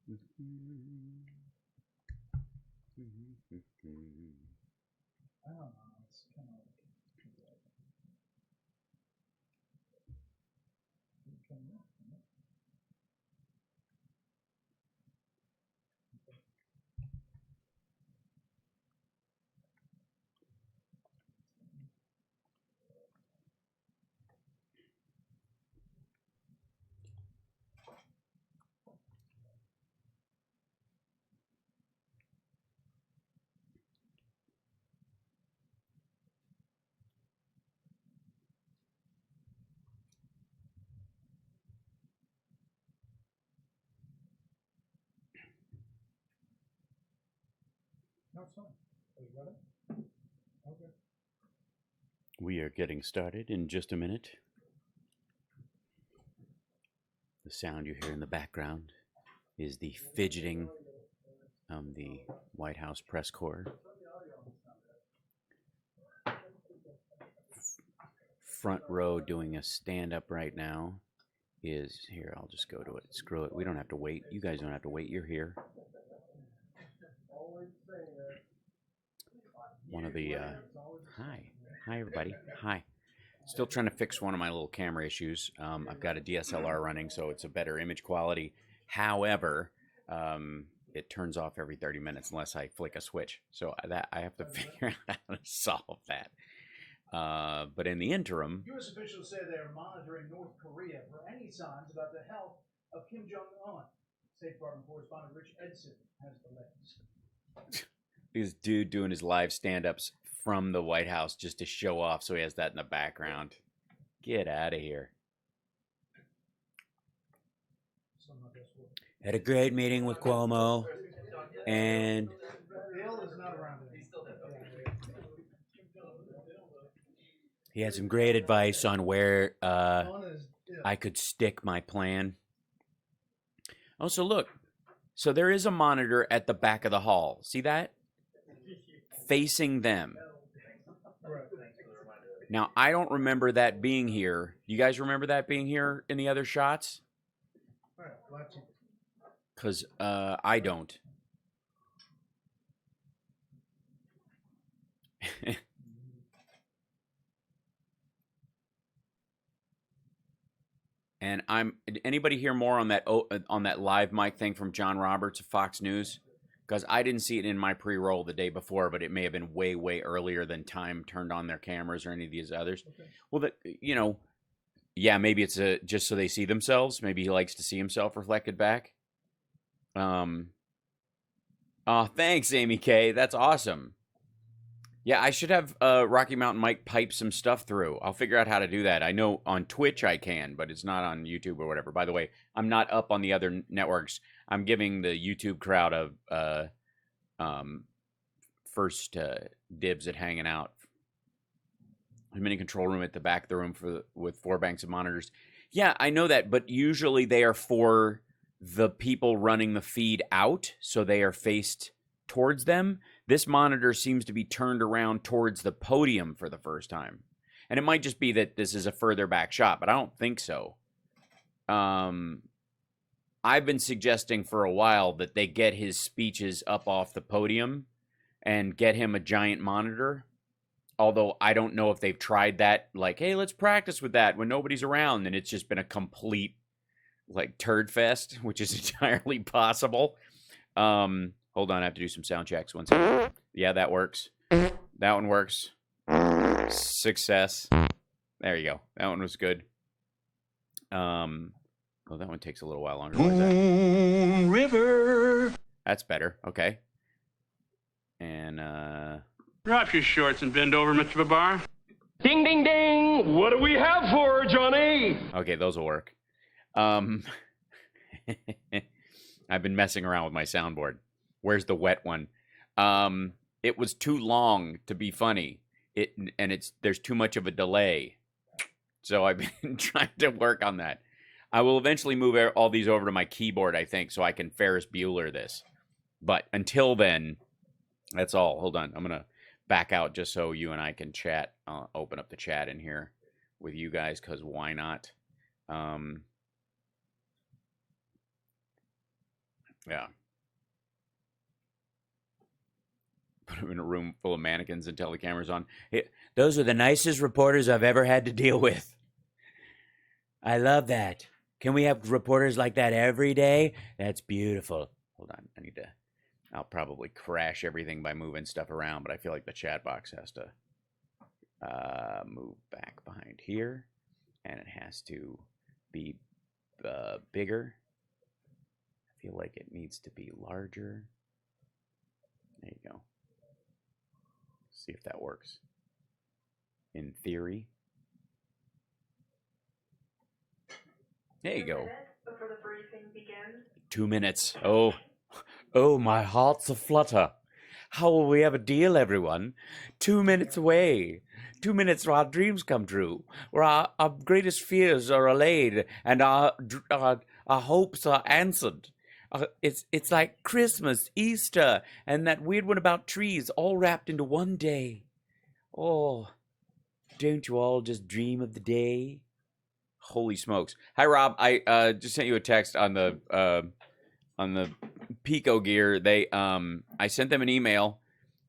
I don't know. It's kind of no, it's fine. Are you ready? Okay. We are getting started in just a minute. The sound you hear in the background is the fidgeting of the White House press corps. Front row doing a stand-up right now is here. I'll just go to it. Screw it. We don't have to wait. You guys don't have to wait. You're here. One of the hi everybody. Hi. Still trying to fix one of my little camera issues. I've got a DSLR running, so it's a better image quality. However, it turns off every 30 minutes unless I flick a switch. So that I have to figure out how to solve that. But in the interim, U.S. officials say they are monitoring North Korea for any signs about the health of Kim Jong-un. State Department correspondent Rich Edson has the latest. this dude doing his live stand-ups from the White House just to show off, so he has that in the background. Get out of here. Had a great meeting with Cuomo, and Bill is not around. he had some great advice on where I could stick my plan. Oh, so look. So there is a monitor at the back of the hall. See that? Facing them. Now, I don't remember that being here. You guys remember that being here in the other shots? Because I don't. And anybody hear more on that live mic thing from John Roberts of Fox News? Because I didn't see it in my pre-roll the day before, but it may have been way, way earlier than Time turned on their cameras or any of these others. Okay. Well, yeah, maybe it's just so they see themselves. Maybe he likes to see himself reflected back. Oh, thanks, Amy K. That's awesome. Yeah, I should have Rocky Mountain Mike pipe some stuff through. I'll figure out how to do that. I know on Twitch I can, but it's not on YouTube or whatever. By the way, I'm not up on the other networks. I'm giving the YouTube crowd a first dibs at hanging out. I'm in a control room at the back of the room with 4 banks of monitors. Yeah, I know that, but usually they are for the people running the feed out, so they are faced towards them. This monitor seems to be turned around towards the podium for the first time. And it might just be that this is a further back shot, but I don't think so. I've been suggesting for a while that they get his speeches up off the podium and get him a giant monitor. Although I don't know if they've tried that, like, hey, let's practice with that when nobody's around. And it's just been a complete, like, turd fest, which is entirely possible. Hold on, I have to do some sound checks. 1 second. Yeah, that works. That one works. Success. There you go. That one was good. Well, that one takes a little while longer. Why is that? River. That's better. Okay. And Drop your shorts and bend over, Mr. Babar. Ding, ding, ding. What do we have for her, Johnny? Okay, those will work. I've been messing around with my soundboard. Where's the wet one? It was too long to be funny. There's too much of a delay. So I've been trying to work on that. I will eventually move all these over to my keyboard, I think, so I can Ferris Bueller this. But until then, that's all. Hold on. I'm going to back out just so you and I can chat. I'll open up the chat in here with you guys, because why not? Yeah. Put him in a room full of mannequins and tell the camera's on. Hey, those are the nicest reporters I've ever had to deal with. I love that. Can we have reporters like that every day? That's beautiful. Hold on. I'll probably crash everything by moving stuff around, but I feel like the chat box has to move back behind here, and it has to be bigger. I feel like it needs to be larger. There you go. See if that works. In theory. There you go. 2 minutes. Oh, my heart's aflutter. How will we ever deal, everyone? 2 minutes away. 2 minutes where our dreams come true, where our greatest fears are allayed and our hopes are answered. It's like Christmas, Easter, and that weird one about trees, all wrapped into one day. Oh, don't you all just dream of the day? Holy smokes! Hi, Rob. I just sent you a text on the Pico gear. I sent them an email,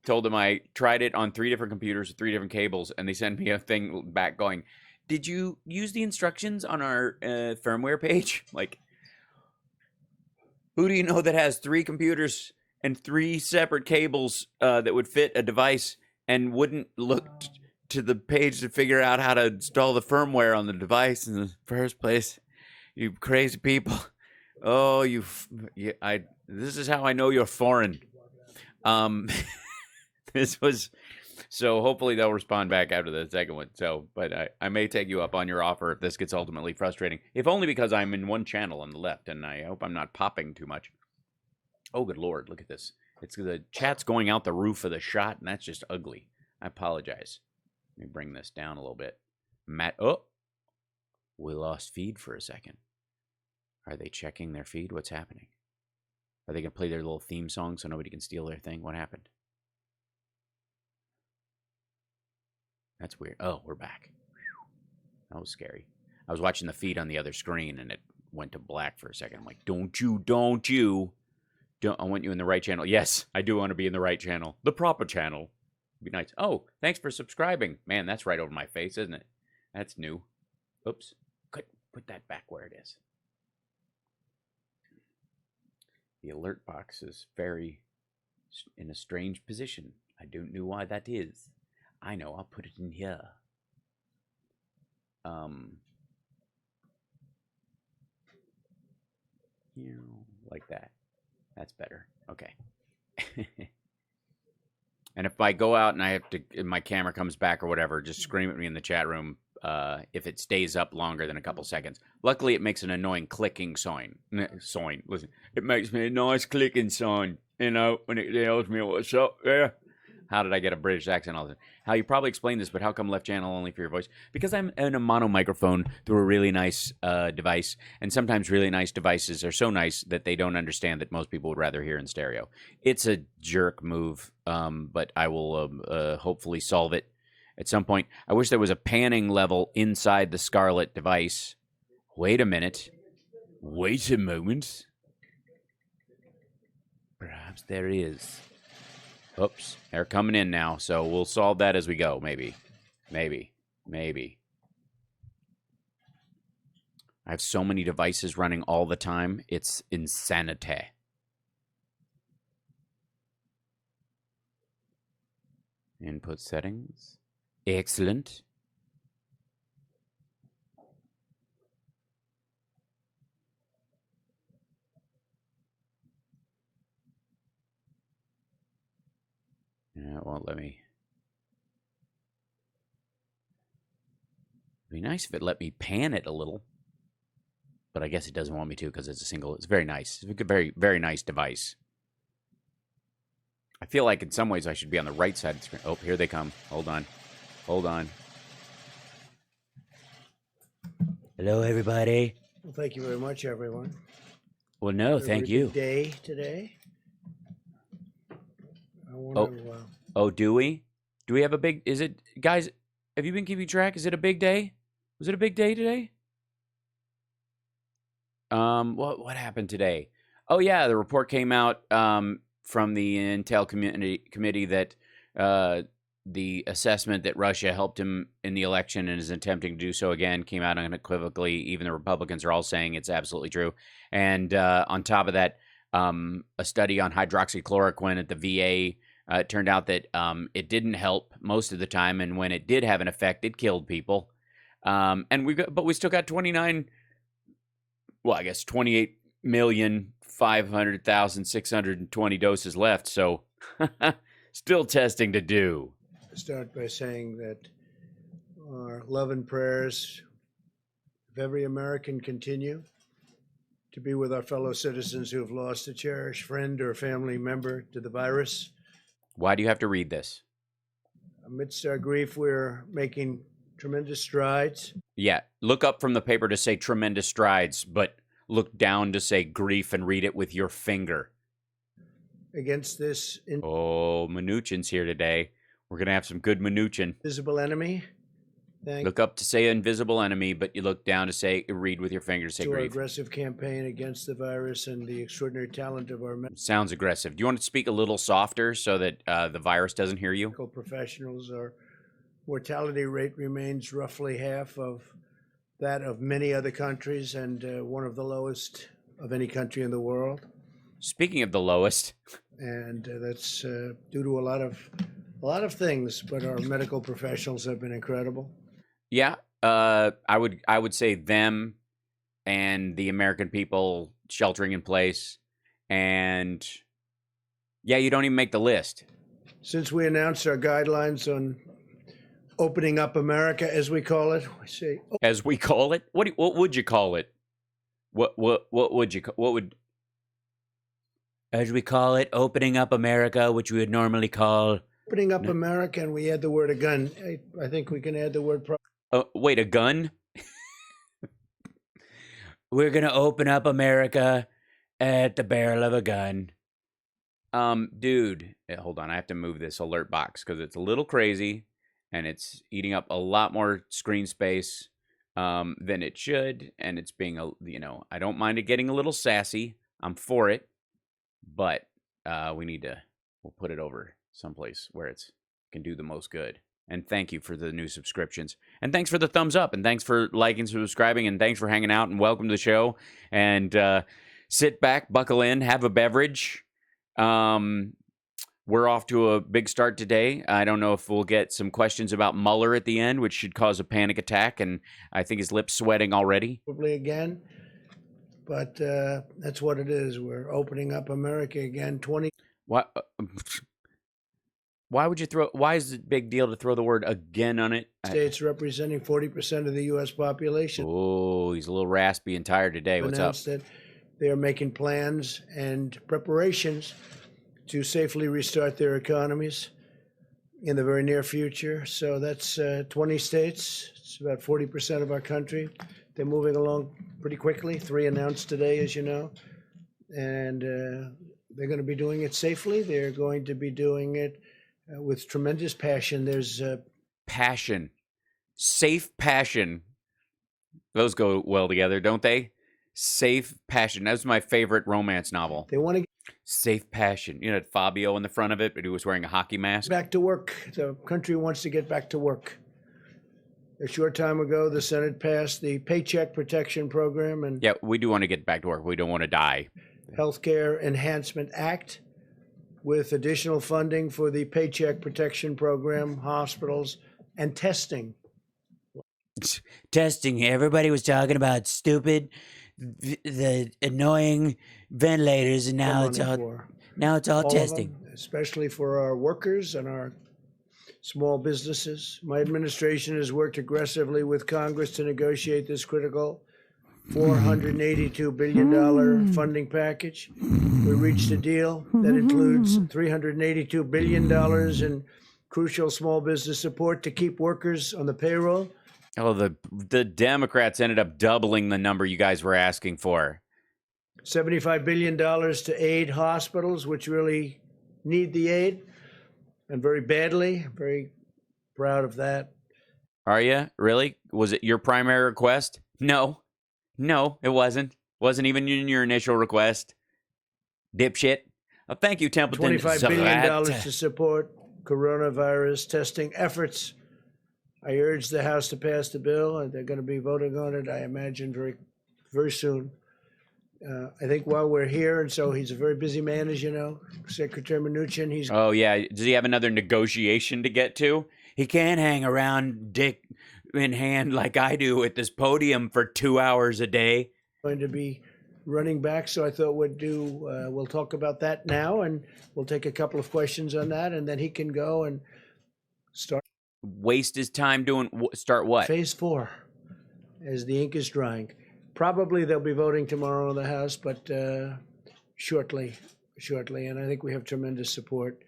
told them I tried it on 3 different computers with 3 different cables, and they sent me a thing back going, "Did you use the instructions on our firmware page?" Like, who do you know that has 3 computers and 3 separate cables that would fit a device and wouldn't look to the page to figure out how to install the firmware on the device in the first place? You crazy people. Oh, this is how I know you're foreign. This was, so hopefully they'll respond back after the second one. So, but I may take you up on your offer if this gets ultimately frustrating, if only because I'm in one channel on the left, and I hope I'm not popping too much. Oh, good Lord, look at this. It's the chat's going out the roof of the shot, and that's just ugly. I apologize. Let me bring this down a little bit. Oh, we lost feed for a second. Are they checking their feed? What's happening? Are they going to play their little theme song so nobody can steal their thing? What happened? That's weird. Oh, we're back. That was scary. I was watching the feed on the other screen, and it went to black for a second. I'm like, don't you. I want you in the right channel. Yes, I do want to be in the right channel. The proper channel. Be nice. Oh, thanks for subscribing. Man, that's right over my face, isn't it? That's new. Oops. Put that back where it is. The alert box is very in a strange position. I don't know why that is. I know, I'll put it in here. Like that. That's better. Okay. And if I go out and I have to, if my camera comes back or whatever, just scream at me in the chat room if it stays up longer than a couple seconds. Luckily, it makes an annoying clicking sign. Listen, it makes me a nice clicking sign, you know, when it tells me what's up there. How did I get a British accent all the time? How you probably explained this, but how come left channel only for your voice? Because I'm in a mono microphone through a really nice device, and sometimes really nice devices are so nice that they don't understand that most people would rather hear in stereo. It's a jerk move, but I will hopefully solve it at some point. I wish there was a panning level inside the Scarlett device. Wait a minute. Wait a moment. Perhaps there is. Oops, they're coming in now, so we'll solve that as we go, maybe. Maybe. I have so many devices running all the time, it's insanity. Input settings. Excellent. Yeah, it won't let me. It'd be nice if it let me pan it a little. But I guess it doesn't want me to because it's it's very nice. It's a very, very nice device. I feel like in some ways I should be on the right side of the screen. Oh, here they come. Hold on. Hello, everybody. Well, thank you very much, everyone. Well, no, thank you. Day today. I want to, Oh, do we? Do we have a big... Is it... Guys, have you been keeping track? Is it a big day? Was it a big day today? What happened today? Oh yeah, the report came out from the Intel committee that the assessment that Russia helped him in the election and is attempting to do so again came out unequivocally. Even the Republicans are all saying it's absolutely true. And on top of that, a study on hydroxychloroquine at the VA turned out that it didn't help most of the time, and when it did have an effect, it killed people. And we still got 28,500,620 doses left. So still testing to do. Start by saying that our love and prayers of every American continue to be with our fellow citizens who have lost a cherished friend or family member to the virus. Why do you have to read this? Amidst our grief, we're making tremendous strides. Yeah, look up from the paper to say tremendous strides, but look down to say grief and read it with your finger. Against this Mnuchin's here today. We're going to have some good Mnuchin. invisible enemy. Look up to say invisible enemy, but you look down to say read with your finger to say to our grief. aggressive campaign against the virus and the extraordinary talent of our Sounds aggressive. Do you want to speak a little softer so that the virus doesn't hear you? medical professionals. Our mortality rate remains roughly half of that of many other countries and one of the lowest of any country in the world. Speaking of the lowest, And that's due to a lot of things, but our medical professionals have been incredible. yeah, I would say them and the American people sheltering in place, and yeah, you don't even make the list. Since we announced our guidelines on opening up America, as we call it, we say As we call it, what would you call it? What would as we call it, opening up America, which we would normally call opening up America, and we add the word a gun. I think we can add the word wait, a gun? We're gonna open up America at the barrel of a gun. Dude, hold on, I have to move this alert box because it's a little crazy and it's eating up a lot more screen space than it should, and it's being I don't mind it getting a little sassy. I'm for it, but we'll put it over someplace where it can do the most good. And thank you for the new subscriptions. And thanks for the thumbs up. And thanks for liking, subscribing. And thanks for hanging out. And welcome to the show. And sit back, buckle in, have a beverage. We're off to a big start today. I don't know if we'll get some questions about Mueller at the end, which should cause a panic attack. And I think his lips sweating already. probably again, but that's what it is. We're opening up America again. 20 What? Why would you why is it a big deal to throw the word again on it? states representing 40% of the U.S. population. Oh, he's a little raspy and tired today. What's up? Announced that they are making plans and preparations to safely restart their economies in the very near future. So that's 20 states. It's about 40% of our country. They're moving along pretty quickly. 3 announced today, as you know. And they're going to be doing it safely. They're going to be doing it with tremendous passion. There's Passion. Safe passion. Those go well together, don't they? Safe passion. That was my favorite romance novel. they want to get Safe passion. You know, had Fabio in the front of it, but he was wearing a hockey mask. back to work. The country wants to get back to work. A short time ago, the Senate passed the Paycheck Protection Program and Yeah, we do want to get back to work. We don't want to die. Healthcare Enhancement Act with additional funding for the Paycheck Protection Program, hospitals, and testing. Testing. Everybody was talking about stupid, the annoying ventilators, and now it's all for all of testing. them, especially for our workers and our small businesses. My administration has worked aggressively with Congress to negotiate this critical $482 billion funding package. We reached a deal that includes $382 billion in crucial small business support to keep workers on the payroll. Oh, the Democrats ended up doubling the number you guys were asking for. $75 billion to aid hospitals, which really need the aid, and very badly. Very proud of that. Are you? Really? Was it your primary request? No, it wasn't. Wasn't even in your initial request. dipshit. Thank you, Templeton. $25 billion Zarat. to support coronavirus testing efforts. I urge the House to pass the bill, and they're going to be voting on it, I imagine, very, very soon. I think while we're here, and so he's a very busy man, as you know, Secretary Mnuchin. He's Oh, yeah. Does he have another negotiation to get to? He can't hang around dick in hand like I do at this podium for 2 hours a day. going to be running back, so I thought we'll talk about that now, and we'll take a couple of questions on that, and then he can go and start Waste his time doing start what? phase 4 as the ink is drying. Probably they'll be voting tomorrow in the House, but shortly, and I think we have tremendous support.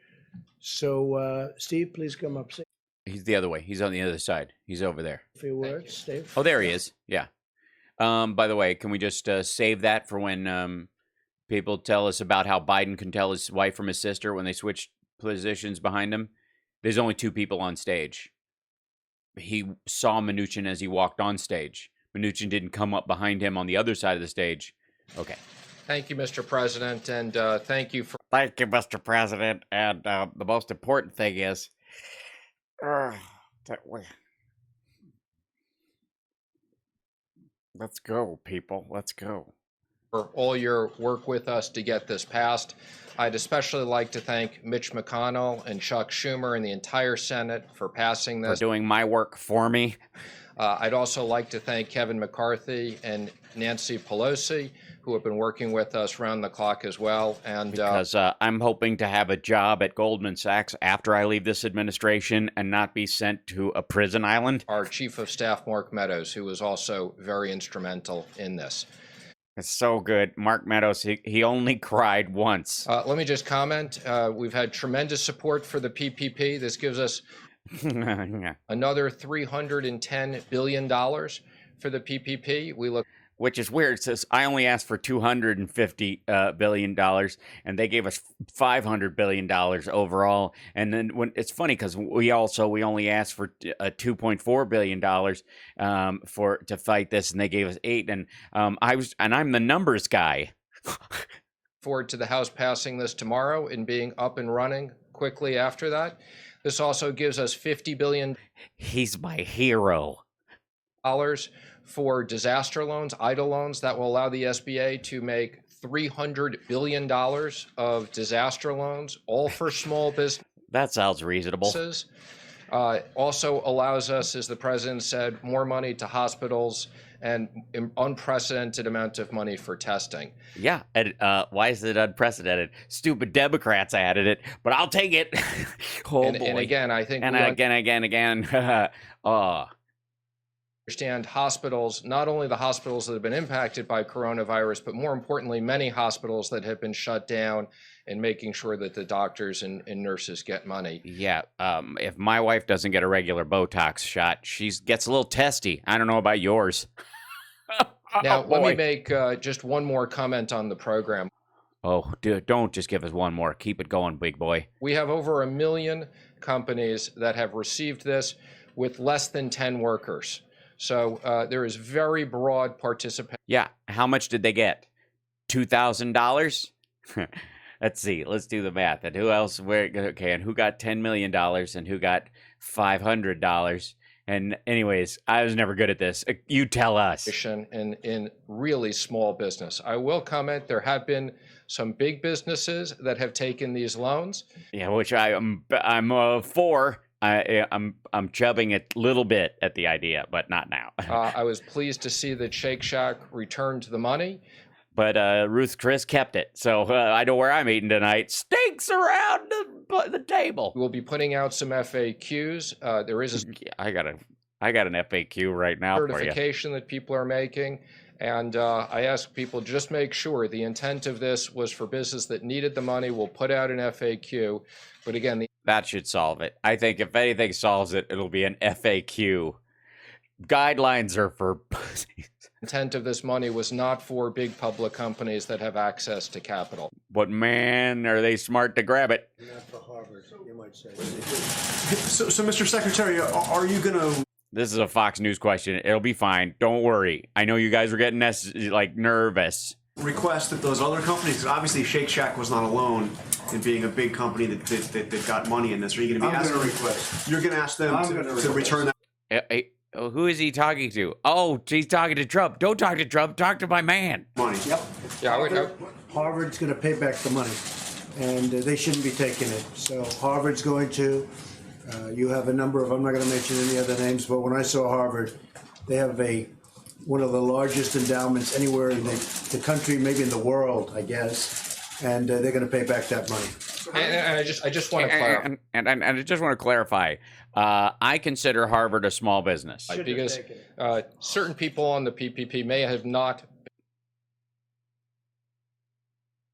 So, Steve, please come up. Say He's the other way. He's on the other side. He's over there. a few words, Steve. Oh, there he is. Yeah. By the way, can we just save that for when people tell us about how Biden can tell his wife from his sister when they switch positions behind him? There's only 2 people on stage. He saw Mnuchin as he walked on stage. Mnuchin didn't come up behind him on the other side of the stage. Okay. Thank you, Mr. President, and thank you for. Thank you, Mr. President. And the most important thing is that we... Let's go, people. Let's go. For all your work with us to get this passed. I'd especially like to thank Mitch McConnell and Chuck Schumer and the entire Senate for passing For this. doing my work for me. I'd also like to thank Kevin McCarthy and Nancy Pelosi, who have been working with us round the clock as well. And Because I'm hoping to have a job at Goldman Sachs after I leave this administration and not be sent to a prison island. our Chief of Staff, Mark Meadows, who was also very instrumental in this. It's so good. Mark Meadows, he only cried once. Let me just comment. We've had tremendous support for the PPP. This gives us another $310 billion for the PPP. We look. Which is weird. It says I only asked for $250 billion, and they gave us $500 billion overall. And then when it's funny because we only asked for $2.4 billion to fight this, and they gave us $8. And I'm the numbers guy. Forward to the House passing this tomorrow and being up and running quickly after that. This also gives us $50 billion. He's my hero. For disaster loans, EIDL loans, that will allow the SBA to make $300 billion of disaster loans, all for small businesses. That sounds reasonable. Also allows us, as the president said, more money to hospitals and unprecedented amount of money for testing. Yeah. And, why is it unprecedented? Stupid Democrats added it, but I'll take it. Oh, and, boy. and again, I think again. Understand hospitals, not only the hospitals that have been impacted by coronavirus, but more importantly, many hospitals that have been shut down, and making sure that the doctors and nurses get money. Yeah. If my wife doesn't get a regular Botox shot, she gets a little testy. I don't know about yours. Now, let me make just one more comment on the program. Oh, dude, don't just give us one more. Keep it going, big boy. We have over 1 million companies that have received this with less than 10 workers. So there is very broad participation. Yeah. How much did they get? $2,000? Let's see. Let's do the math. And who else? And who got $10 million and who got $500? And anyways, I was never good at this. You tell us. In really small business. I will comment, there have been some big businesses that have taken these loans. Yeah, which I'm for. I'm chubbing a little bit at the idea, but not now. I was pleased to see that Shake Shack returned the money. But Ruth Chris kept it, so I know where I'm eating tonight. Steaks around the table. We'll be putting out some FAQs. There is I got an FAQ right now for you. Certification that people are making. And I ask people, just make sure the intent of this was for business that needed the money. We'll put out an FAQ. But again, that should solve it. I think if anything solves it, it'll be an FAQ. Guidelines are for pussies. Intent of this money was not for big public companies that have access to capital. But man, are they smart to grab it. Not for Harvard, you might say. So, Mr. Secretary, are you going to... This is a Fox News question. It'll be fine. Don't worry. I know you guys are getting nervous. request that those other companies, because obviously Shake Shack was not alone in being a big company that got money in this. Are you going to be asking? I'm going to request. You're going to ask them to return that Who is he talking to? Oh, he's talking to Trump. Don't talk to Trump. Talk to my man. money. Yep. Yeah, Harvard's going to pay back the money, and they shouldn't be taking it. So Harvard's going to. You have a number of. I'm not going to mention any other names, but when I saw Harvard, they have one of the largest endowments anywhere in the country, maybe in the world, I guess, and they're going to pay back that money. and I just want to clarify. And I just want to clarify. I consider Harvard a small business. Because certain people on the PPP may have not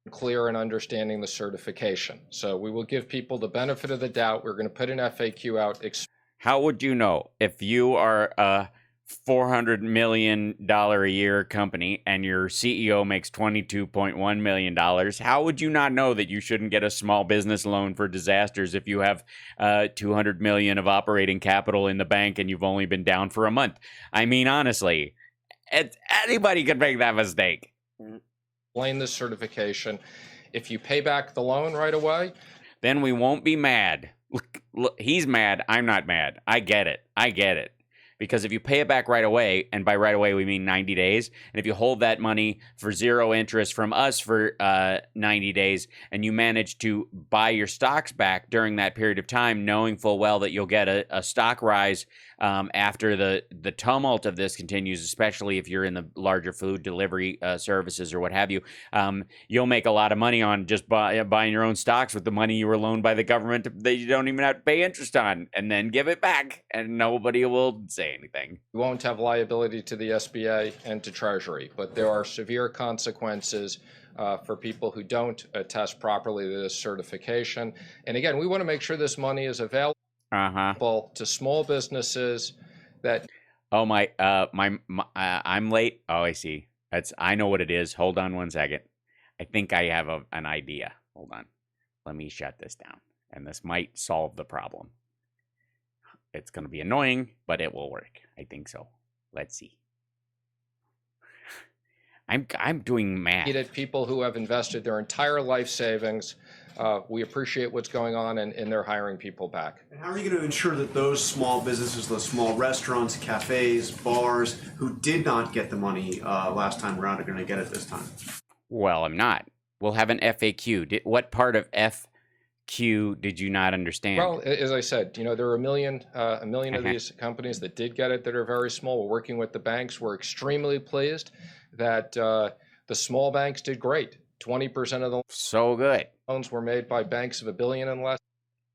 been clear in understanding the certification. So we will give people the benefit of the doubt. We're going to put an FAQ out. How would you know if you are a $400 million a year company and your CEO makes $22.1 million? How would you not know that you shouldn't get a small business loan for disasters if you have $200 million of operating capital in the bank and you've only been down for a month? I mean, honestly, anybody could make that mistake. Explain the certification. If you pay back the loan right away, then we won't be mad. Look, he's mad. I'm not mad. I get it. Because if you pay it back right away, and by right away we mean 90 days, and if you hold that money for zero interest from us for 90 days, and you manage to buy your stocks back during that period of time, knowing full well that you'll get a stock rise after the tumult of this continues, especially if you're in the larger food delivery services or what have you, you'll make a lot of money on just buying your own stocks with the money you were loaned by the government that you don't even have to pay interest on, and then give it back, and nobody will say anything. you won't have liability to the SBA and to Treasury, but there are severe consequences for people who don't attest properly to this certification. And again, we want to make sure this money is available to small businesses that. Oh my, I'm late. Oh, I see. I know what it is. Hold on one second. I think I have an idea. Hold on. Let me shut this down, and this might solve the problem. It's going to be annoying, but it will work. I think so. Let's see. I'm doing math. People who have invested their entire life savings. We appreciate what's going on, and they're hiring people back. And how are you going to ensure that those small businesses, those small restaurants, cafes, bars, who did not get the money last time around are going to get it this time? Well, I'm not. We'll have an FAQ. What part of FQ did you not understand? Well, as I said, there are a million of these companies that did get it that are very small. We're working with the banks. We're extremely pleased that the small banks did great. 20% of the so good loans were made by banks of $1 billion and less.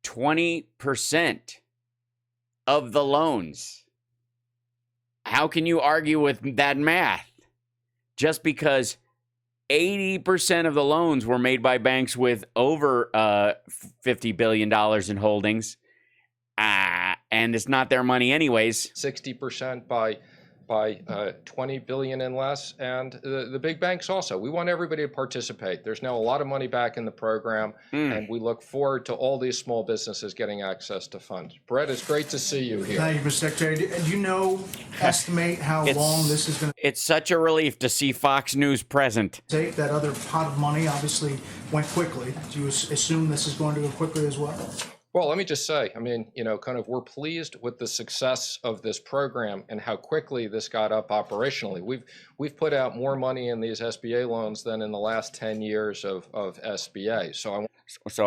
20% of the loans. How can you argue with that math? Just because 80% of the loans were made by banks with over $50 billion in holdings, and it's not their money anyways. 60% by 20 billion and less, and the big banks also. We want everybody to participate. There's now a lot of money back in the program, and we look forward to all these small businesses getting access to funds. Brett, it's great to see you here. Thank you, Mr. Secretary. Do you estimate how long this is going to It's such a relief to see Fox News present. take? That other pot of money obviously went quickly. Do you assume this is going to go quickly as well? Well, let me just say, we're pleased with the success of this program and how quickly this got up operationally. We've put out more money in these SBA loans than in the last 10 years of SBA. So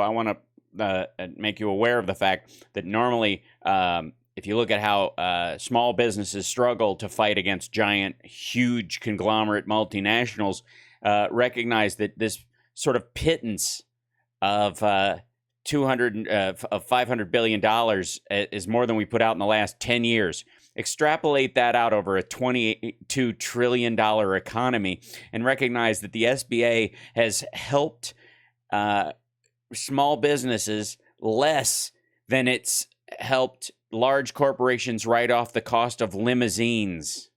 I want to make you aware of the fact that normally, if you look at how small businesses struggle to fight against giant, huge conglomerate multinationals, recognize that this sort of pittance of $500 billion is more than we put out in the last 10 years. Extrapolate that out over a $22 trillion economy and recognize that the SBA has helped small businesses less than it's helped large corporations write off the cost of limousines.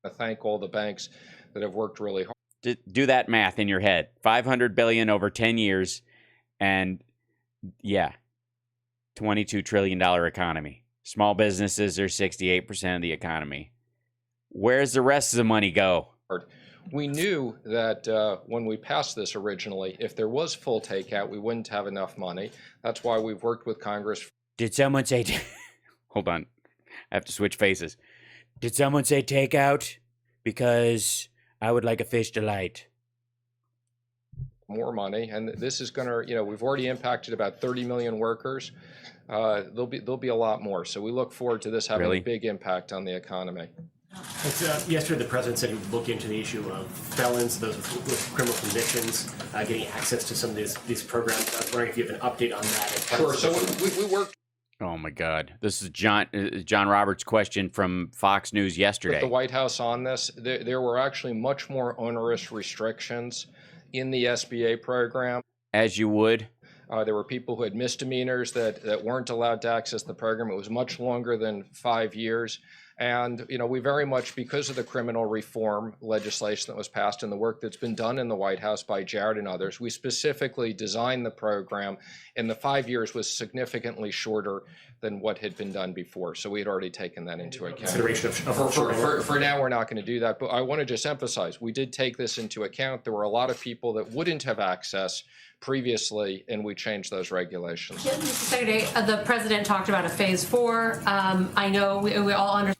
I thank all the banks that have worked really hard. Do that math in your head. $500 billion over 10 years. And yeah, $22 trillion economy. Small businesses are 68% of the economy. Where's the rest of the money go? We knew that when we passed this originally, if there was full takeout, we wouldn't have enough money. That's why we've worked with Congress. Did someone say... Hold on. I have to switch faces. Did someone say takeout? Because I would like a fish delight. More money, and this is going to, we've already impacted about 30 million workers. There'll be a lot more. So we look forward to this having a big impact on the economy. Yesterday, the president said he would look into the issue of felons, those with criminal convictions, getting access to some of these programs. I was wondering if you have an update on that. Sure. So we worked. Oh my God! This is John Roberts' question from Fox News yesterday. With the White House on this, there were actually much more onerous restrictions in the SBA program. As you would. There were people who had misdemeanors that weren't allowed to access the program. It was much longer than 5 years. And, we very much, because of the criminal reform legislation that was passed and the work that's been done in the White House by Jared and others, we specifically designed the program, and the 5 years was significantly shorter than what had been done before. So we had already taken that into account. Consideration For now, we're not going to do that. But I want to just emphasize, we did take this into account. There were a lot of people that wouldn't have access previously, and we changed those regulations. Mr. Secretary, the president talked about a phase 4. I know we all understand.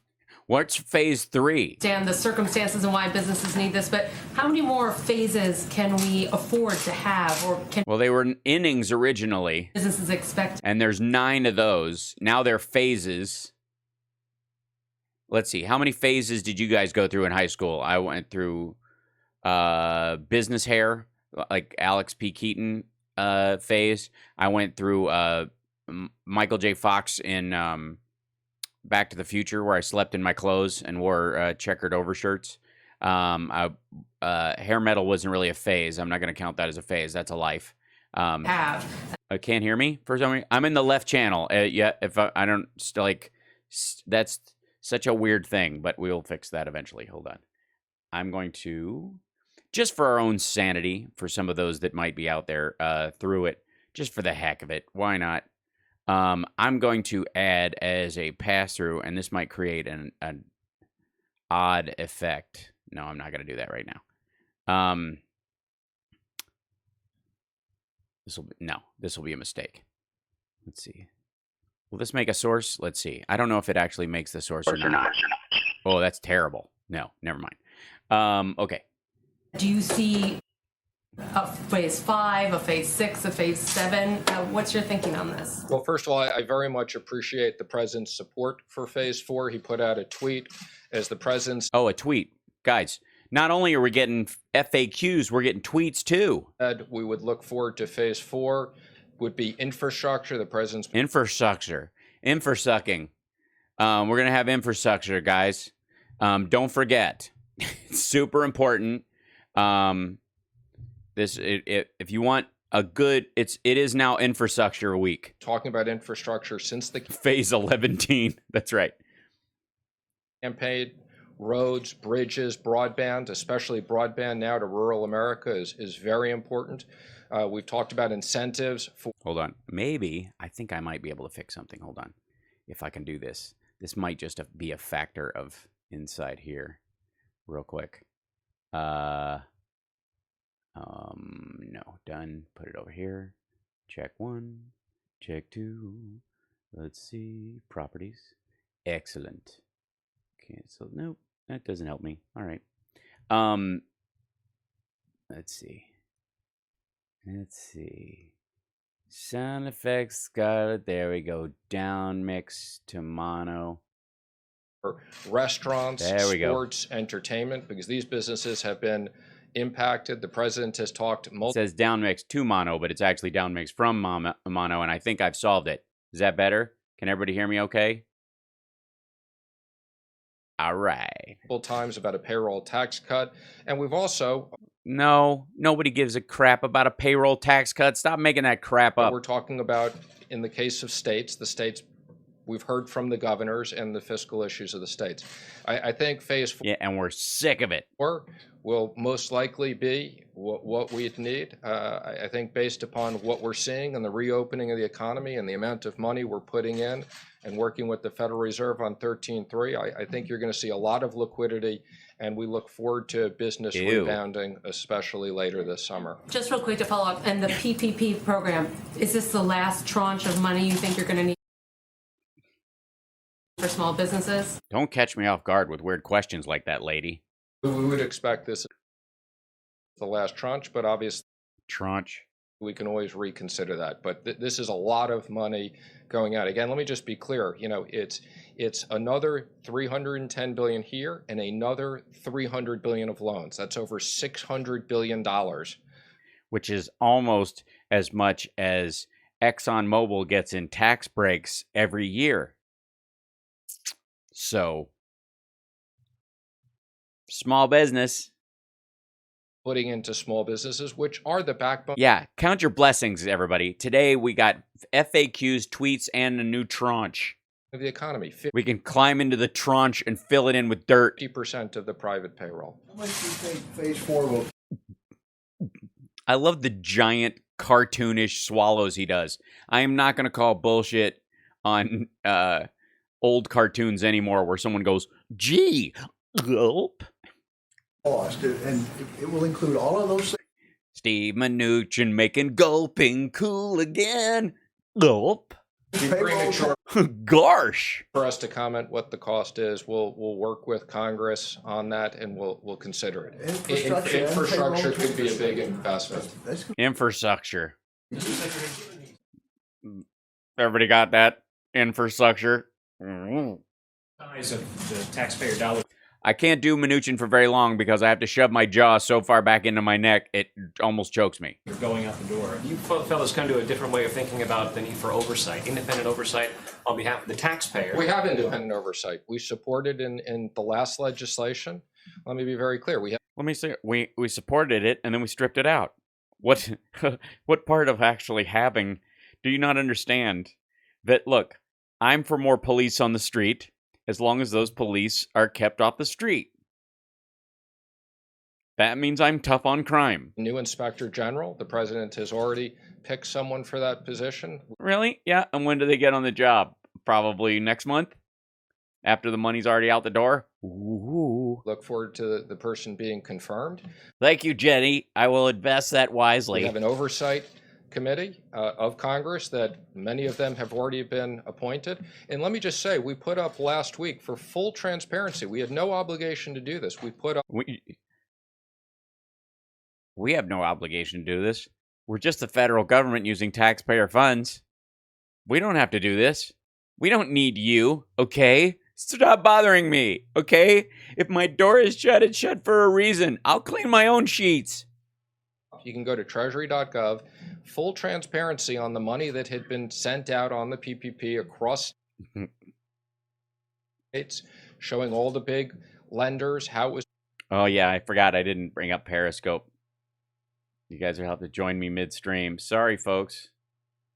What's phase 3? Understand the circumstances and why businesses need this, but how many more phases can we afford to have, or can Well, they were innings originally, businesses expect? and there's 9 of those. Now they're phases. Let's see. How many phases did you guys go through in high school? I went through business hair, like Alex P. Keaton phase. I went through Michael J. Fox in Back to the Future, where I slept in my clothes and wore checkered overshirts. Hair metal wasn't really a phase. I'm not going to count that as a phase. That's a life. Can't hear me for some reason. I'm in the left channel. Yeah, if I don't that's such a weird thing, but we'll fix that eventually. Hold on. I'm going to, just for our own sanity, for some of those that might be out there through it, just for the heck of it, why not? I'm going to add as a pass-through, and this might create an odd effect. No, I'm not going to do that right now. This will be a mistake. Let's see. Will this make a source? Let's see. I don't know if it actually makes the source or not. Oh, that's terrible. No, never mind. Okay. Do you see a phase 5, a phase 6, a phase 7? What's your thinking on this? Well, first of all, I very much appreciate the president's support for phase 4. He put out a tweet as the president's. Oh, a tweet. Guys, not only are we getting FAQs, we're getting tweets too. We would look forward to phase 4, would be infrastructure. The president's. Infrastructure. Infrasucking. We're going to have infrastructure, guys. Don't forget. It's super important. If you want a good, it is now infrastructure week. Talking about infrastructure since the phase 11. That's right. Campaign, roads, bridges, broadband, especially broadband now to rural America is very important. We've talked about incentives. Hold on. I think I might be able to fix something. Hold on. If I can do this. This might just be a factor of inside here. Real quick. No, done. Put it over here. Check 1, check 2. Let's see. Properties. Excellent. Cancel. Nope, that doesn't help me. All right. Let's see. Sound effects, Scarlet. There we go. Down mix to mono. Restaurants, there we sports, entertainment, because these businesses have been impacted. The president has talked. It says down mix to mono, but it's actually down mix from mono, and I think I've solved it. Is that better? Can everybody hear me okay? All right. Multiple times about a payroll tax cut, and we've also. No, nobody gives a crap about a payroll tax cut. Stop making that crap up. We're talking about, in the case of states, the states we've heard from the governors and the fiscal issues of the states. I think phase 4 Yeah, and we're sick of it. will most likely be what we'd need. I think based upon what we're seeing and the reopening of the economy and the amount of money we're putting in and working with the Federal Reserve on 13.3, I think you're going to see a lot of liquidity, and we look forward to business rebounding, especially later this summer. Just real quick to follow up, and the PPP program, is this the last tranche of money you think you're going to need for small businesses? Don't catch me off guard with weird questions like that, lady. We would expect this the last tranche, but obviously we can always reconsider that. But this is a lot of money going out. Again, let me just be clear. You know, it's another $310 billion here and another $300 billion of loans. That's over $600 billion. Which is almost as much as ExxonMobil gets in tax breaks every year. So, small business. Putting into small businesses, which are the backbone. Yeah, count your blessings, everybody. Today we got FAQs, tweets, and a new tranche Of the economy. We can climb into the tranche and fill it in with dirt. 50% of the private payroll. How much do you think phase 4 will? I love the giant cartoonish swallows he does. I am not going to call bullshit on old cartoons anymore where someone goes, gee, gulp. Cost, and it will include all of those things. Steve Mnuchin making gulping cool again. Gulp. Gosh. For us to comment what the cost is, we'll work with Congress on that, and we'll consider it. Infrastructure could be a big investment. Infrastructure. Everybody got that? Infrastructure. Size of the taxpayer dollar. I can't do Mnuchin for very long because I have to shove my jaw so far back into my neck, it almost chokes me. You're going out the door. You fellas come to a different way of thinking about the need for oversight, independent oversight on behalf of the taxpayer. We have independent oversight. We supported in the last legislation. Let me be very clear. Let me say, we supported it and then we stripped it out. What part of actually having do you not understand that, look, I'm for more police on the street as long as those police are kept off the street. That means I'm tough on crime. New Inspector General, the president has already picked someone for that position. Really? Yeah, and when do they get on the job? Probably next month? After the money's already out the door? Ooh. Look forward to the person being confirmed. Thank you, Jenny. I will invest that wisely. We have an oversight committee of Congress that many of them have already been appointed. And let me just say, we put up last week for full transparency. We had no obligation to do this. We put up... We have no obligation to do this. We're just the federal government using taxpayer funds. We don't have to do this. We don't need you, okay? Stop bothering me, okay? If my door is shut, it's shut for a reason. I'll clean my own sheets. You can go to treasury.gov. Full transparency on the money that had been sent out on the PPP across states, showing all the big lenders, how it was. Oh, yeah, I forgot I didn't bring up Periscope. You guys will have to join me midstream. Sorry, folks.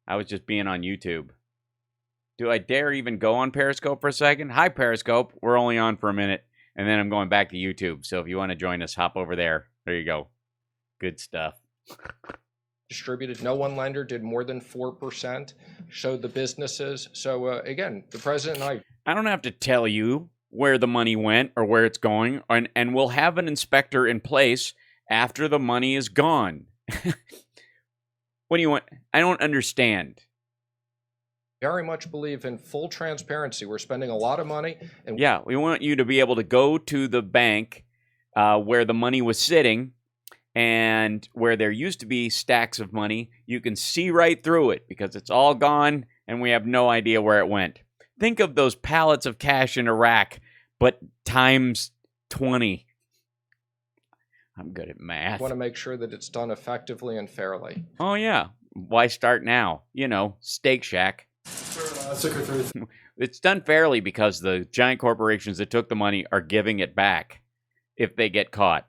I was just being on YouTube. Do I dare even go on Periscope for a second? Hi, Periscope. We're only on for a minute, and then I'm going back to YouTube. So if you want to join us, hop over there. There you go. Good stuff. Distributed. No one lender did more than 4%, showed the businesses. So again, the president and I don't have to tell you where the money went or where it's going, and we'll have an inspector in place after the money is gone. What do you want? I don't understand. Very much believe in full transparency. We're spending a lot of money. And yeah, we want you to be able to go to the bank where the money was sitting, and where there used to be stacks of money, you can see right through it because it's all gone and we have no idea where it went. Think of those pallets of cash in Iraq, but times 20. I'm good at math. Want to make sure that it's done effectively and fairly. Oh, yeah. Why start now? You know, Steak Shack. It's done fairly because the giant corporations that took the money are giving it back if they get caught.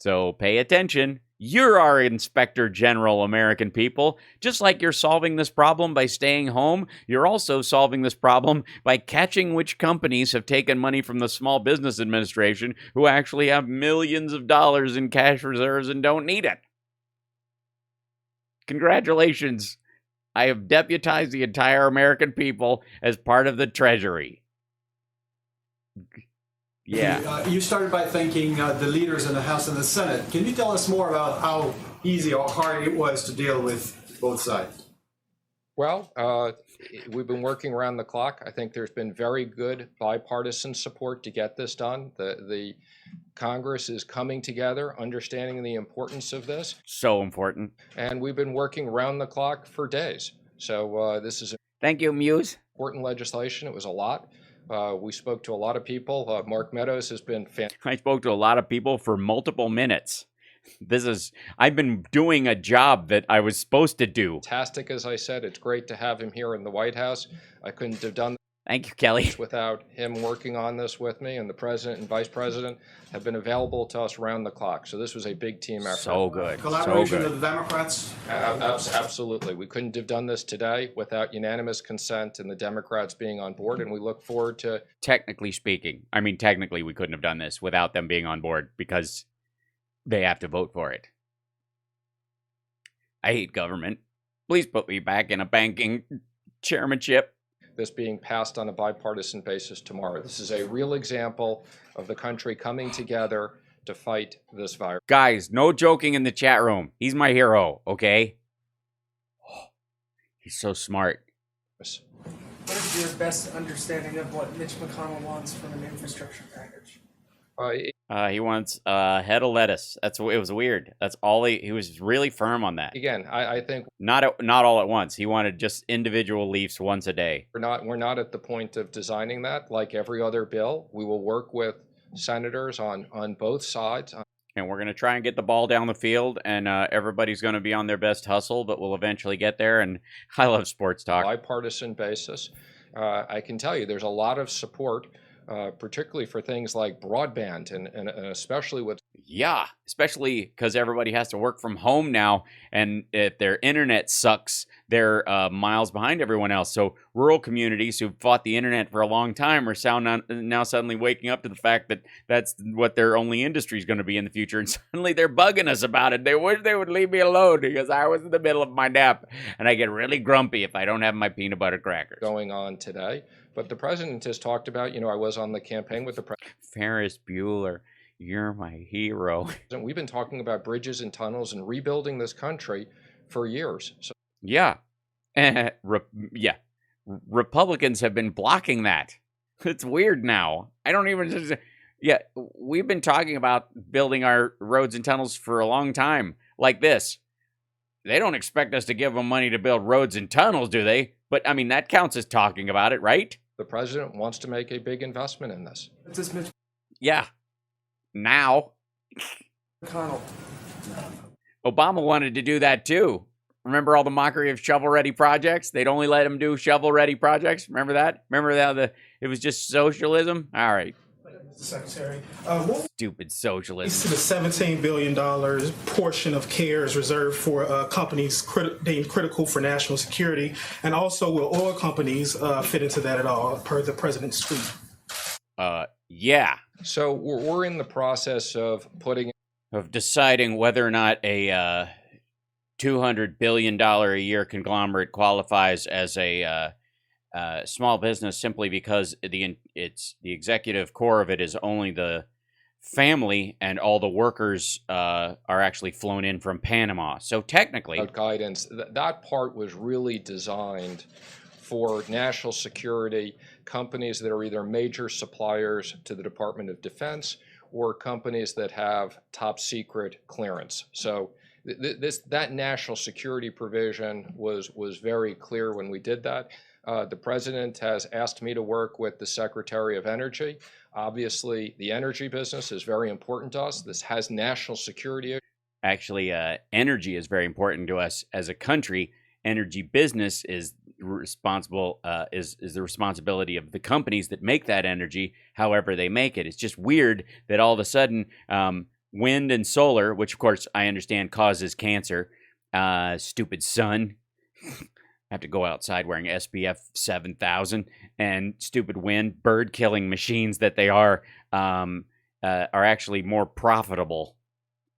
So pay attention. You're our Inspector General, American people. Just like you're solving this problem by staying home, you're also solving this problem by catching which companies have taken money from the Small Business Administration who actually have millions of dollars in cash reserves and don't need it. Congratulations. I have deputized the entire American people as part of the Treasury. Yeah. You started by thanking the leaders in the House and the Senate. Can you tell us more about how easy or hard it was to deal with both sides? Well, we've been working around the clock. I think there's been very good bipartisan support to get this done. The Congress is coming together, understanding the importance of this. So important. And we've been working around the clock for days. So this is Thank you, Muse. important legislation. It was a lot. We spoke to a lot of people. Mark Meadows has been fantastic. I spoke to a lot of people for multiple minutes. I've been doing a job that I was supposed to do. Fantastic, as I said. It's great to have him here in the White House. I couldn't have done Thank you, Kelly. this without him working on this with me, and the president and vice president have been available to us around the clock. So this was a big team effort. So good. Collaboration So of good. the Democrats? Absolutely. We couldn't have done this today without unanimous consent and the Democrats being on board, and we look forward to Technically speaking, I mean, technically we couldn't have done this without them being on board because they have to vote for it. I hate government. Please put me back in a banking chairmanship. this being passed on a bipartisan basis tomorrow. This is a real example of the country coming together to fight this virus. Guys, no joking in the chat room. He's my hero, okay? He's so smart. What is your best understanding of what Mitch McConnell wants from an infrastructure package? He wants a head of lettuce. It was weird. That's all he was really firm on that. Again, I think not all at once. He wanted just individual leafs once a day. we're not at the point of designing that. Like every other bill, we will work with senators on both sides. And we're going to try and get the ball down the field, and everybody's going to be on their best hustle, but we'll eventually get there. And I love sports talk. Bipartisan basis. I can tell you there's a lot of support, particularly for things like broadband and especially with... Yeah, especially because everybody has to work from home now, and if their internet sucks, they're miles behind everyone else. So rural communities who've fought the internet for a long time are now suddenly waking up to the fact that that's what their only industry is going to be in the future, and suddenly they're bugging us about it. They wish they would leave me alone because I was in the middle of my nap, and I get really grumpy if I don't have my peanut butter crackers. Going on today. But the president has talked about, I was on the campaign with the president. Ferris Bueller. You're my hero. We've been talking about bridges and tunnels and rebuilding this country for years. So yeah. Republicans have been blocking that. It's weird now. I don't even... Yeah, we've been talking about building our roads and tunnels for a long time. Like this. They don't expect us to give them money to build roads and tunnels, do they? But, I mean, that counts as talking about it, right? The president wants to make a big investment in this. Yeah. Now. McConnell. Obama wanted to do that too. Remember all the mockery of shovel-ready projects? They'd only let him do shovel-ready projects. Remember that? Remember that it was just socialism? All right. Mr. Secretary, Stupid socialism. the $17 billion portion of CARES reserved for companies deemed critical for national security, and also will oil companies fit into that at all, per the president's tweet? Yeah. So we're in the process of deciding whether or not a $200 billion a year conglomerate qualifies as a small business simply because the executive core of it is only the family and all the workers are actually flown in from Panama. So technically, guidance, that part was really designed for national security companies that are either major suppliers to the Department of Defense or companies that have top secret clearance. So that national security provision was very clear when we did that. The president has asked me to work with the Secretary of Energy. Obviously, the energy business is very important to us. This has national security. Actually, energy is very important to us as a country. Energy business is responsible is the responsibility of the companies that make that energy, however they make it. It's just weird that all of a sudden wind and solar, which of course I understand causes cancer. Stupid sun. Have to go outside wearing SPF 7000, and stupid wind, bird killing machines that they are actually more profitable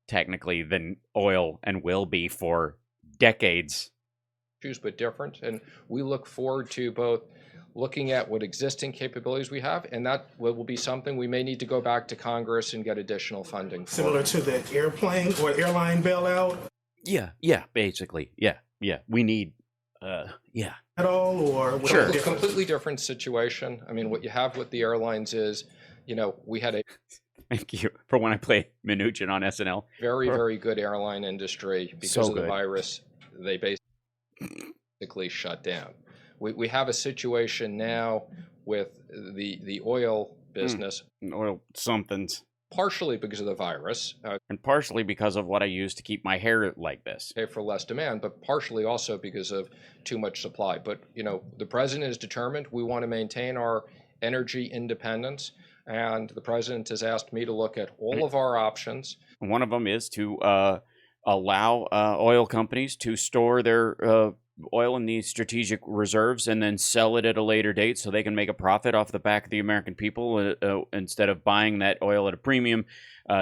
technically than oil and will be for decades. But different, and we look forward to both looking at what existing capabilities we have, and that will be something we may need to go back to Congress and get additional funding for. Similar to the airplane or airline bailout? Yeah, basically. Yeah. We need, At all, or sure. It's a completely different situation. I mean, what you have with the airlines is, we had a thank you for when I play Mnuchin on SNL. Very, very good airline industry because of the virus. They basically shut down. We have a situation now with the oil business. Oil somethings. Partially because of the virus. And partially because of what I use to keep my hair like this. For less demand, but partially also because of too much supply. But, the president is determined we want to maintain our energy independence. And the president has asked me to look at all of our options. One of them is to allow oil companies to store their oil in these strategic reserves and then sell it at a later date so they can make a profit off the back of the American people instead of buying that oil at a premium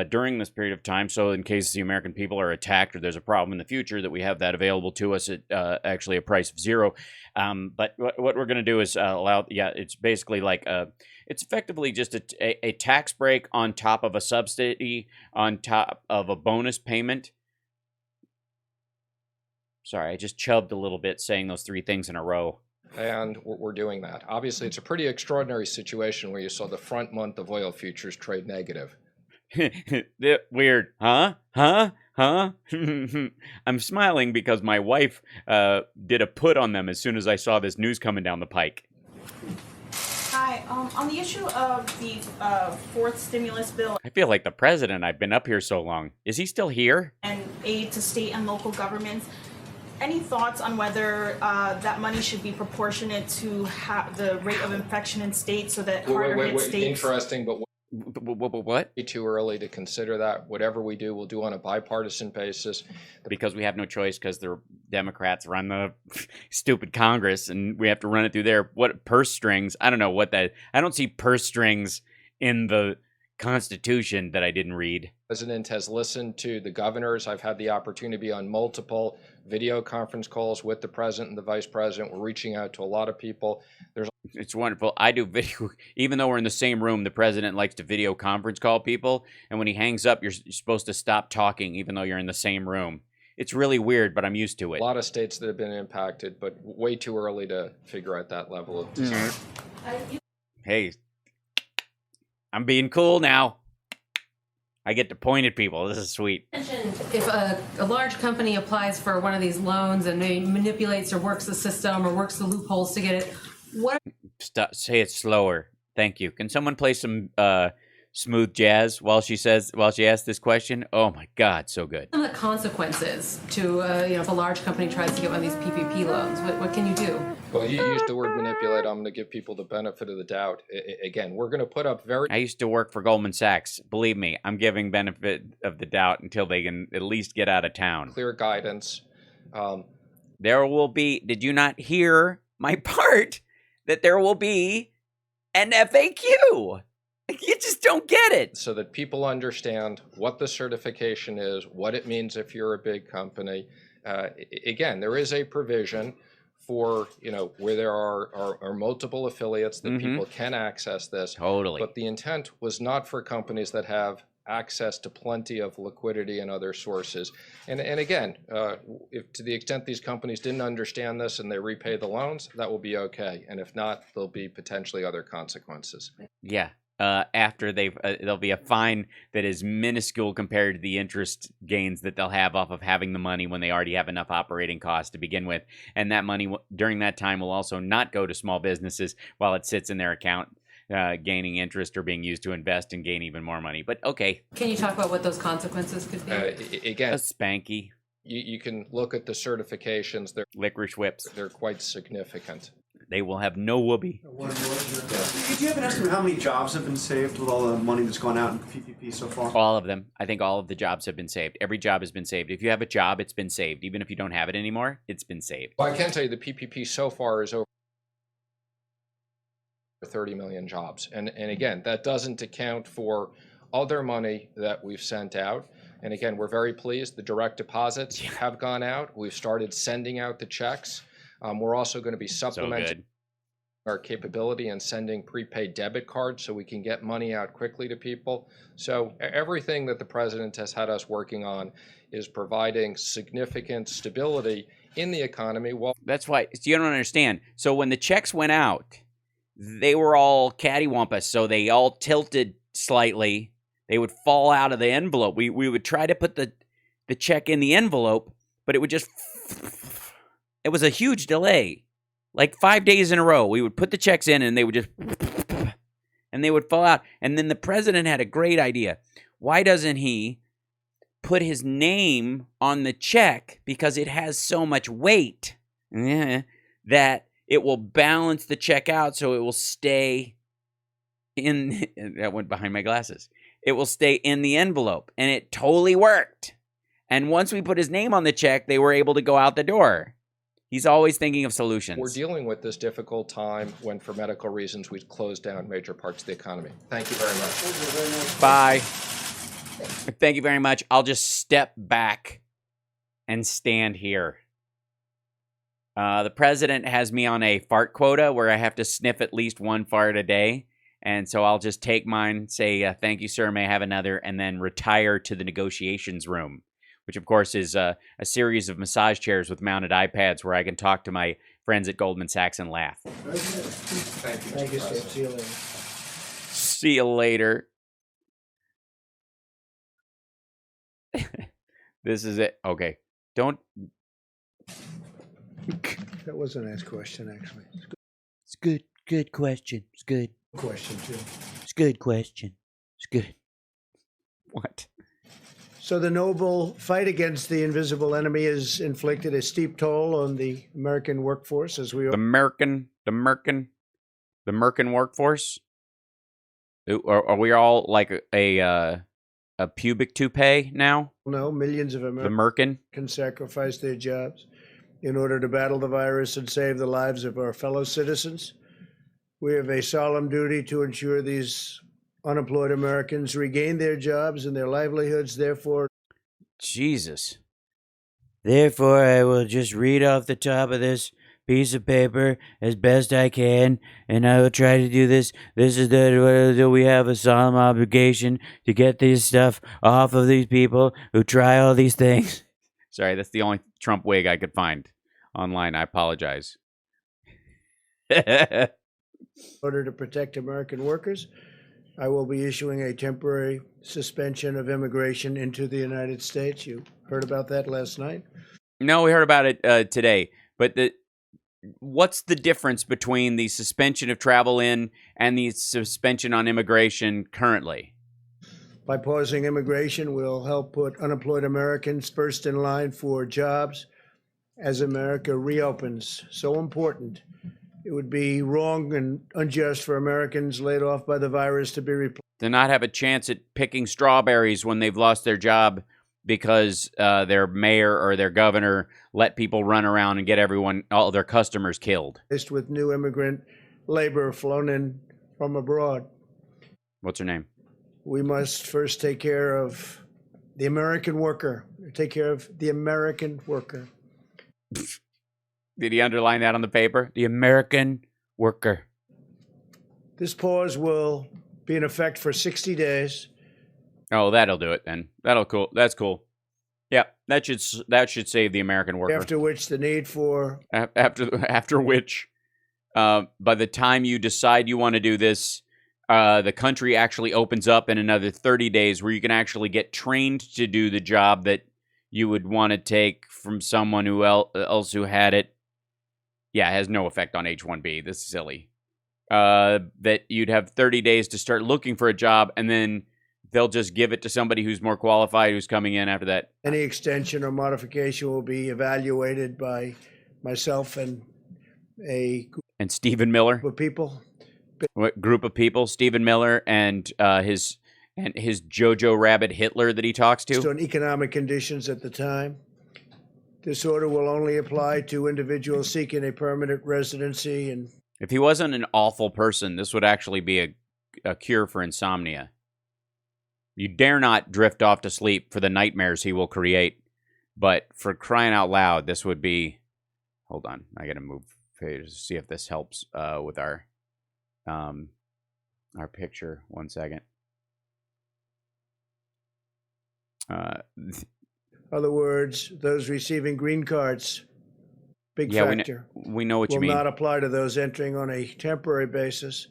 during this period of time. So in case the American people are attacked or there's a problem in the future, that we have that available to us at actually a price of zero. But what we're going to do is it's basically like it's effectively just a tax break on top of a subsidy on top of a bonus payment. Sorry, I just chubbed a little bit saying those three things in a row. And we're doing that. Obviously, it's a pretty extraordinary situation where you saw the front month of oil futures trade negative. Weird. Huh? I'm smiling because my wife did a put on them as soon as I saw this news coming down the pike. Hi. On the issue of the fourth stimulus bill. I feel like the president. I've been up here so long. Is he still here? And aid to state and local governments. Any thoughts on whether that money should be proportionate to the rate of infection in states so that harder hit states? Interesting, but what? Too early to consider that. Whatever we do, we'll do on a bipartisan basis. Because we have no choice because the Democrats run the stupid Congress and we have to run it through there. What purse strings? I don't know what that. I don't see purse strings in the Constitution that I didn't read. The president has listened to the governors. I've had the opportunity to be on multiple video conference calls with the president and the vice president. We're reaching out to a lot of people. It's wonderful. I do video, even though we're in the same room, the president likes to video conference call people. And when he hangs up, you're supposed to stop talking, even though you're in the same room. It's really weird, but I'm used to it. A lot of states that have been impacted, but way too early to figure out that level of design. Hey, I'm being cool now. I get to point at people. This is sweet. If a large company applies for one of these loans and they manipulates or works the system or works the loopholes to get it, what? Stop, say it slower. Thank you. Can someone play some smooth jazz while she asks this question? Oh my God, so good. What are the consequences to if a large company tries to get one of these PPP loans? What can you do? Well, you used the word manipulate. I'm going to give people the benefit of the doubt. Again, we're going to put up I used to work for Goldman Sachs. Believe me, I'm giving benefit of the doubt until they can at least get out of town. Clear guidance. There will be, did you not hear my part? That there will be an FAQ. You just don't get it. So that people understand what the certification is, what it means if you're a big company. Again, there is a provision for, where there are multiple affiliates that people can access this. Totally. But the intent was not for companies that have access to plenty of liquidity and other sources. And again, if to the extent these companies didn't understand this and they repay the loans, that will be okay. And if not, there'll be potentially other consequences. Yeah. After there'll be a fine that is minuscule compared to the interest gains that they'll have off of having the money when they already have enough operating costs to begin with. And that money during that time will also not go to small businesses while it sits in their account, gaining interest or being used to invest and gain even more money. But okay. Can you talk about what those consequences could be? Again, a spanky. You can look at the certifications. They're licorice whips. They're quite significant. They will have no whoopee. Do you have an estimate of how many jobs have been saved with all the money that's gone out in PPP so far? All of them. I think all of the jobs have been saved. Every job has been saved. If you have a job, it's been saved. Even if you don't have it anymore, it's been saved. Well, I can tell you the PPP so far is over 30 million jobs. And again, that doesn't account for other money that we've sent out. And again, we're very pleased. The direct deposits have gone out. We've started sending out the checks. We're also going to be supplementing our capability and sending prepaid debit cards so we can get money out quickly to people. So everything that the president has had us working on is providing significant stability in the economy. Well, that's why you don't understand. So when the checks went out, they were all cattywampus, so they all tilted slightly. They would fall out of the envelope. We would try to put the check in the envelope, but it would just... It was a huge delay. Like 5 days in a row, we would put the checks in and they would just... And they would fall out. And then the president had a great idea. Why doesn't he put his name on the check, because it has so much weight that it will balance the check out so it will stay in... That went behind my glasses. It will stay in the envelope. And it totally worked. And once we put his name on the check, they were able to go out the door. He's always thinking of solutions. We're dealing with this difficult time when, for medical reasons, we've closed down major parts of the economy. Thank you very much. Thank you very much. Bye. Thank you very much. I'll just step back and stand here. The president has me on a fart quota where I have to sniff at least one fart a day. And so I'll just take mine, say, thank you, sir, may I have another, and then retire to the negotiations room, which, of course, is a series of massage chairs with mounted iPads where I can talk to my friends at Goldman Sachs and laugh. Thank you, Steve. See you later. See you later. This is it. Okay. Don't... That was a nice question, actually. It's good. Good question. It's good. Question, too. It's good question. It's good. What? So the noble fight against the invisible enemy has inflicted a steep toll on the American workforce, as we... The American workforce? Are we all like a pubic toupee now? No, millions of Americans can sacrifice their jobs in order to battle the virus and save the lives of our fellow citizens. We have a solemn duty to ensure these unemployed Americans regain their jobs and their livelihoods. Therefore, Jesus. Therefore, I will just read off the top of this piece of paper as best I can, and I will try to do this. This is that we have a solemn obligation to get this stuff off of these people who try all these things. Sorry, that's the only Trump wig I could find online. I apologize. in order to protect American workers, I will be issuing a temporary suspension of immigration into the United States. You heard about that last night? No, we heard about it today. But what's the difference between the suspension of travel in and the suspension on immigration currently? By pausing immigration, we'll help put unemployed Americans first in line for jobs as America reopens. So important. It would be wrong and unjust for Americans laid off by the virus to be replaced. To not have a chance at picking strawberries when they've lost their job because their mayor or their governor let people run around and get all their customers killed. With new immigrant labor flown in from abroad. What's her name? We must first take care of the American worker. Take care of the American worker. Did he underline that on the paper? The American worker. This pause will be in effect for 60 days. Oh, that'll do it then. That's cool. Yeah, that should save the American worker. After which the need for... After which, by the time you decide you want to do this, the country actually opens up in another 30 days where you can actually get trained to do the job that you would want to take from someone else who had it. Yeah, it has no effect on H-1B. This is silly. That you'd have 30 days to start looking for a job, and then they'll just give it to somebody who's more qualified, who's coming in after that. Any extension or modification will be evaluated by myself and And Stephen Miller. With people. What group of people? Stephen Miller and his Jojo Rabbit Hitler that he talks to. Based on economic conditions at the time. This order will only apply to individuals seeking a permanent residency. And if he wasn't an awful person, this would actually be a cure for insomnia. You dare not drift off to sleep for the nightmares he will create. But for crying out loud, this would be... Hold on, I gotta move to see if this helps with our picture. 1 second. Other words, those receiving green cards, big factor. We know what you mean. Will not apply to those entering on a temporary basis.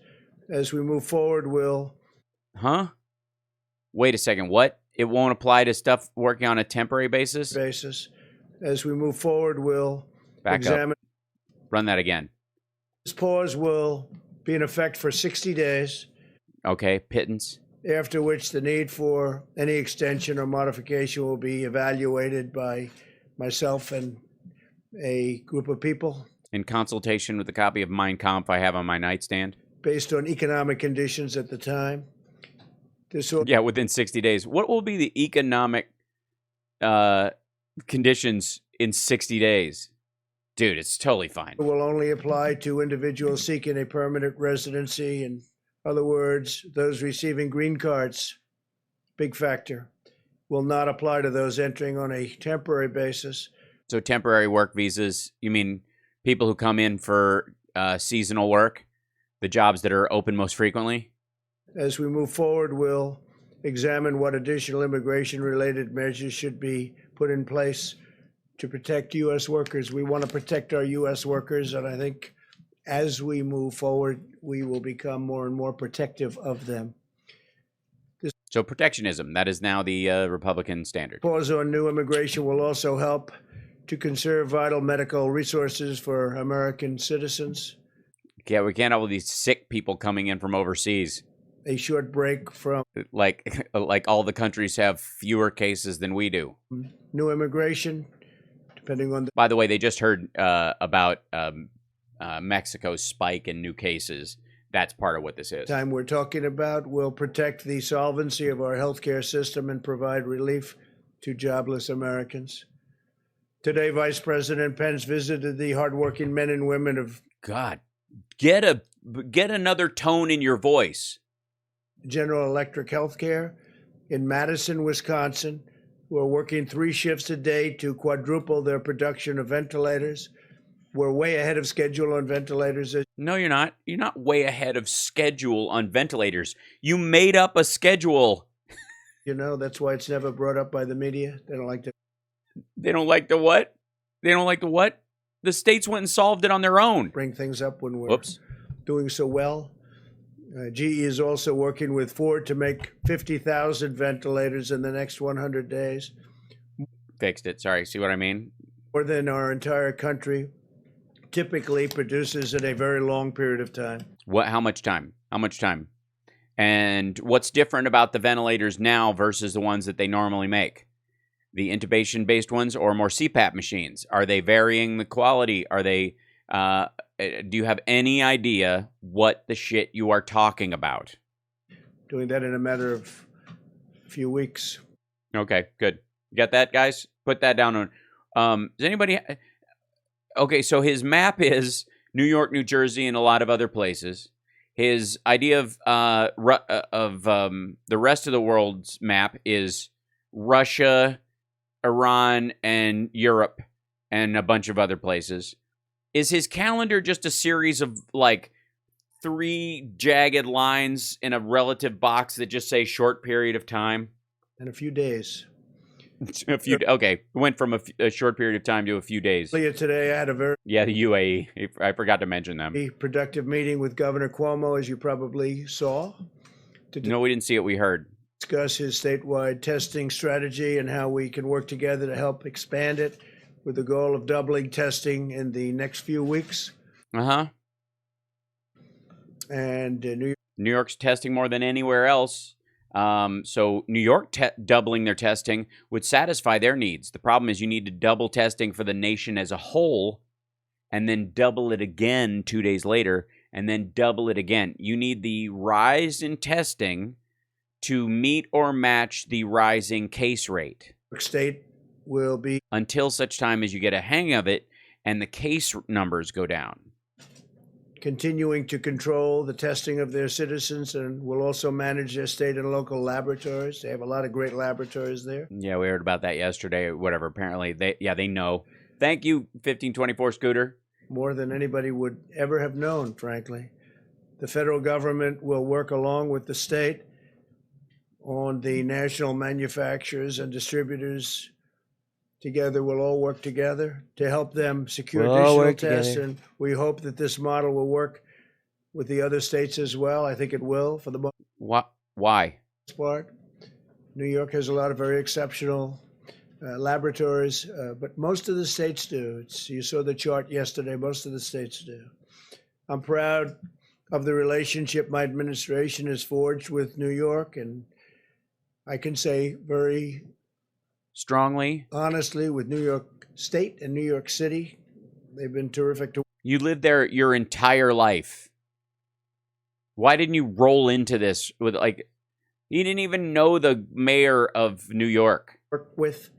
As we move forward, will... Huh? Wait a second, what? It won't apply to stuff working on a temporary basis? As we move forward, we'll examine... Up. Run that again. This pause will be in effect for 60 days. Okay, pittance. After which the need for any extension or modification will be evaluated by myself and a group of people. In consultation with a copy of Mein Kampf I have on my nightstand. Based on economic conditions at the time. Yeah, within 60 days. What will be the economic conditions in 60 days? Dude, it's totally fine. It will only apply to individuals seeking a permanent residency. In other words, those receiving green cards, big factor, will not apply to those entering on a temporary basis. So temporary work visas, you mean people who come in for seasonal work, the jobs that are open most frequently? As we move forward, we'll examine what additional immigration-related measures should be put in place to protect U.S. workers. We want to protect our U.S. workers, and I think as we move forward, we will become more and more protective of them. So protectionism, that is now the Republican standard. Pause on new immigration will also help to conserve vital medical resources for American citizens. Yeah, we can't have all these sick people coming in from overseas. A short break from... Like all the countries have fewer cases than we do. New immigration, depending on the... By the way, they just heard about Mexico's spike in new cases. That's part of what this is. Time we're talking about will protect the solvency of our healthcare system and provide relief to jobless Americans. Today, Vice President Pence visited the hardworking men and women of... God, get another tone in your voice. General Electric Healthcare in Madison, Wisconsin, who are working 3 shifts a day to quadruple their production of ventilators. We're way ahead of schedule on ventilators. No, you're not. You're not way ahead of schedule on ventilators. You made up a schedule. You know, that's why it's never brought up by the media. They don't like to... They don't like the what? They don't like the what? The states went and solved it on their own. Bring things up when we're doing so well. GE is also working with Ford to make 50,000 ventilators in the next 100 days. Fixed it. Sorry. See what I mean? More than our entire country typically produces in a very long period of time. What? How much time? How much time? And what's different about the ventilators now versus the ones that they normally make? The intubation-based ones or more CPAP machines? Are they varying the quality? Are they... do you have any idea what the shit you are talking about? Doing that in a matter of a few weeks. Okay, good. You got that, guys? Put that down on... does anybody... Okay, so his map is New York, New Jersey, and a lot of other places. His idea of the rest of the world's map is Russia, Iran, and Europe, and a bunch of other places. Is his calendar just a series of, like, 3 jagged lines in a relative box that just say short period of time? In a few days. Okay, went from a short period of time to a few days. Earlier today, I had a very... Yeah, the UAE. I forgot to mention them. A productive meeting with Governor Cuomo, as you probably saw. No, we didn't see it. We heard. Discuss his statewide testing strategy and how we can work together to help expand it with the goal of doubling testing in the next few weeks. Uh-huh. And New York's testing more than anywhere else. So New York doubling their testing would satisfy their needs. The problem is you need to double testing for the nation as a whole, and then double it again 2 days later, and then double it again. You need the rise in testing to meet or match the rising case rate. State will be until such time as you get a hang of it and the case numbers go down. continuing to control the testing of their citizens and will also manage their state and local laboratories. They have a lot of great laboratories there. Yeah, we heard about that yesterday. Whatever. Apparently, they know. Thank you, 1524 Scooter. More than anybody would ever have known, frankly. The federal government will work along with the state on the national manufacturers and distributors. Together, we'll all work together to help them secure additional tests, and we hope that this model will work with the other states as well. I think it will for the most Why? part. New York has a lot of very exceptional laboratories, but most of the states do. You saw the chart yesterday. Most of the states do. I'm proud of the relationship my administration has forged with New York, and I can say very strongly, honestly, with New York State and New York City. They've been terrific to. You lived there your entire life. Why didn't you roll into this with, like, you didn't even know the mayor of New York? Work with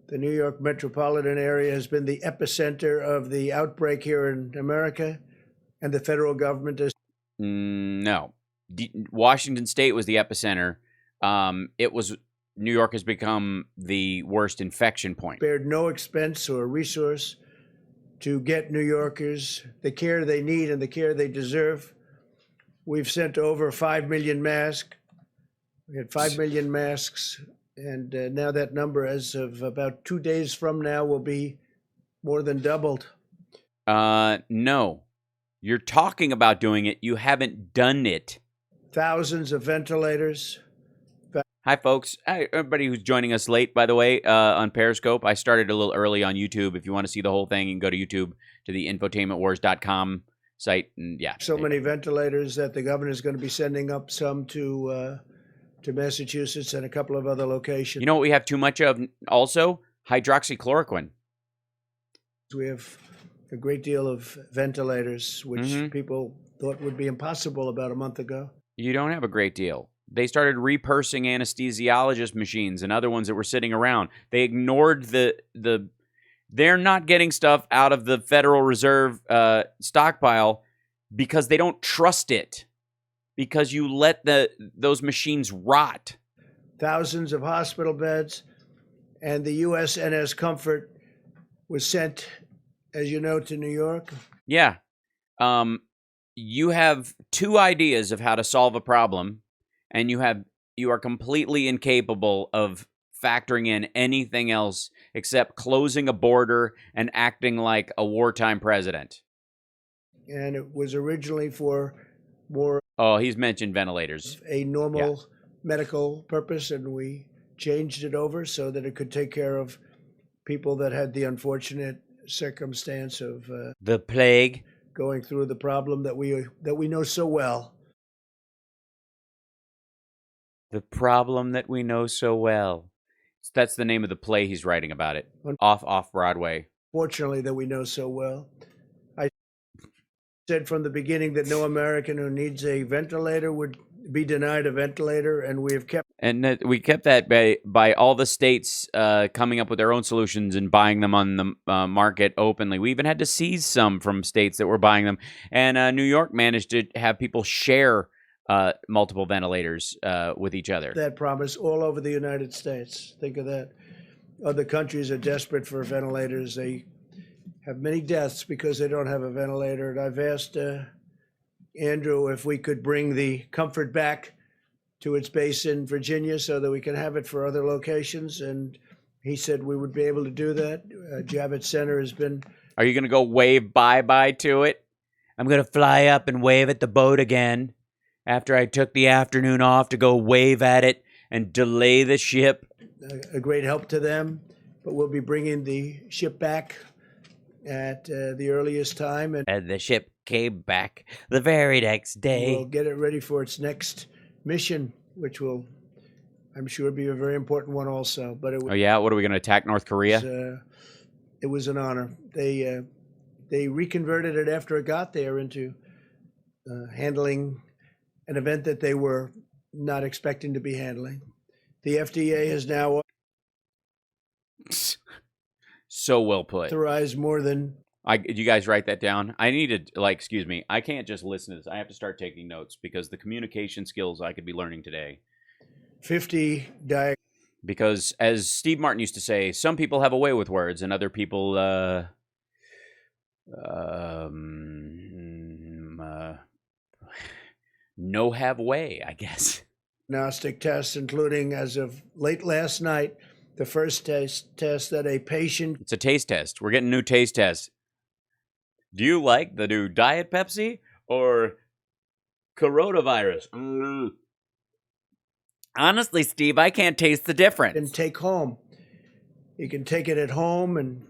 the New York metropolitan area has been the epicenter of the outbreak here in America, and the federal government is. No. Washington State was the epicenter. It was. New York has become the worst infection point. Spared no expense or resource to get New Yorkers the care they need and the care they deserve. We've sent over 5 million masks. We had 5 million masks, and now that number, as of about 2 days from now, will be more than doubled. No. You're talking about doing it. You haven't done it. Thousands of ventilators. Hi, folks. Hi, everybody who's joining us late, by the way, on Periscope. I started a little early on YouTube. If you want to see the whole thing, you can go to YouTube, to the infotainmentwars.com site. And yeah. So many ventilators that the governor is going to be sending up some to Massachusetts and a couple of other locations. You know what we have too much of also? Hydroxychloroquine. We have a great deal of ventilators, which people thought would be impossible about a month ago. You don't have a great deal. They started repursing anesthesiologist machines and other ones that were sitting around. They ignored they're not getting stuff out of the Federal Reserve stockpile because they don't trust it, because you let those machines rot. Thousands of hospital beds, and the USNS Comfort was sent, as you know, to New York. Yeah. You have two ideas of how to solve a problem, and you are completely incapable of factoring in anything else except closing a border and acting like a wartime president. And it was originally for more. Oh, he's mentioned ventilators. A normal medical purpose, and we changed it over so that it could take care of people that had the unfortunate circumstance of the plague, going through the problem that we know so well. The problem that we know so well. That's the name of the play he's writing about it. Off Broadway. Fortunately, that we know so well. I said from the beginning that no American who needs a ventilator would be denied a ventilator, and we have kept. And we kept that by all the states coming up with their own solutions and buying them on the market openly. We even had to seize some from states that were buying them. And New York managed to have people share multiple ventilators with each other. That promise all over the United States. Think of that. Other countries are desperate for ventilators. They have many deaths because they don't have a ventilator. And I've asked Andrew if we could bring the Comfort back to its base in Virginia so that we can have it for other locations. And he said we would be able to do that. Javits Center has been. Are you going to go wave bye-bye to it? I'm going to fly up and wave at the boat again after I took the afternoon off to go wave at it and delay the ship. A great help to them, but we'll be bringing the ship back at the earliest time. And the ship came back the very next day. We'll get it ready for its next mission, which will, I'm sure, be a very important one also. But it was, oh, yeah? What, are we going to attack North Korea? It was an honor. They they reconverted it after it got there into handling an event that they were not expecting to be handling. The FDA has now So well put. authorized more than. Did you guys write that down? I need to, excuse me. I can't just listen to this. I have to start taking notes because the communication skills I could be learning today. 50 Because as Steve Martin used to say, some people have a way with words and other people no have way, I guess. Diagnostic tests, including as of late last night, the first test that a patient. It's a taste test. We're getting a new taste test. Do you like the new Diet Pepsi or coronavirus? Honestly, Steve, I can't taste the difference. And take home. You can take it at home, and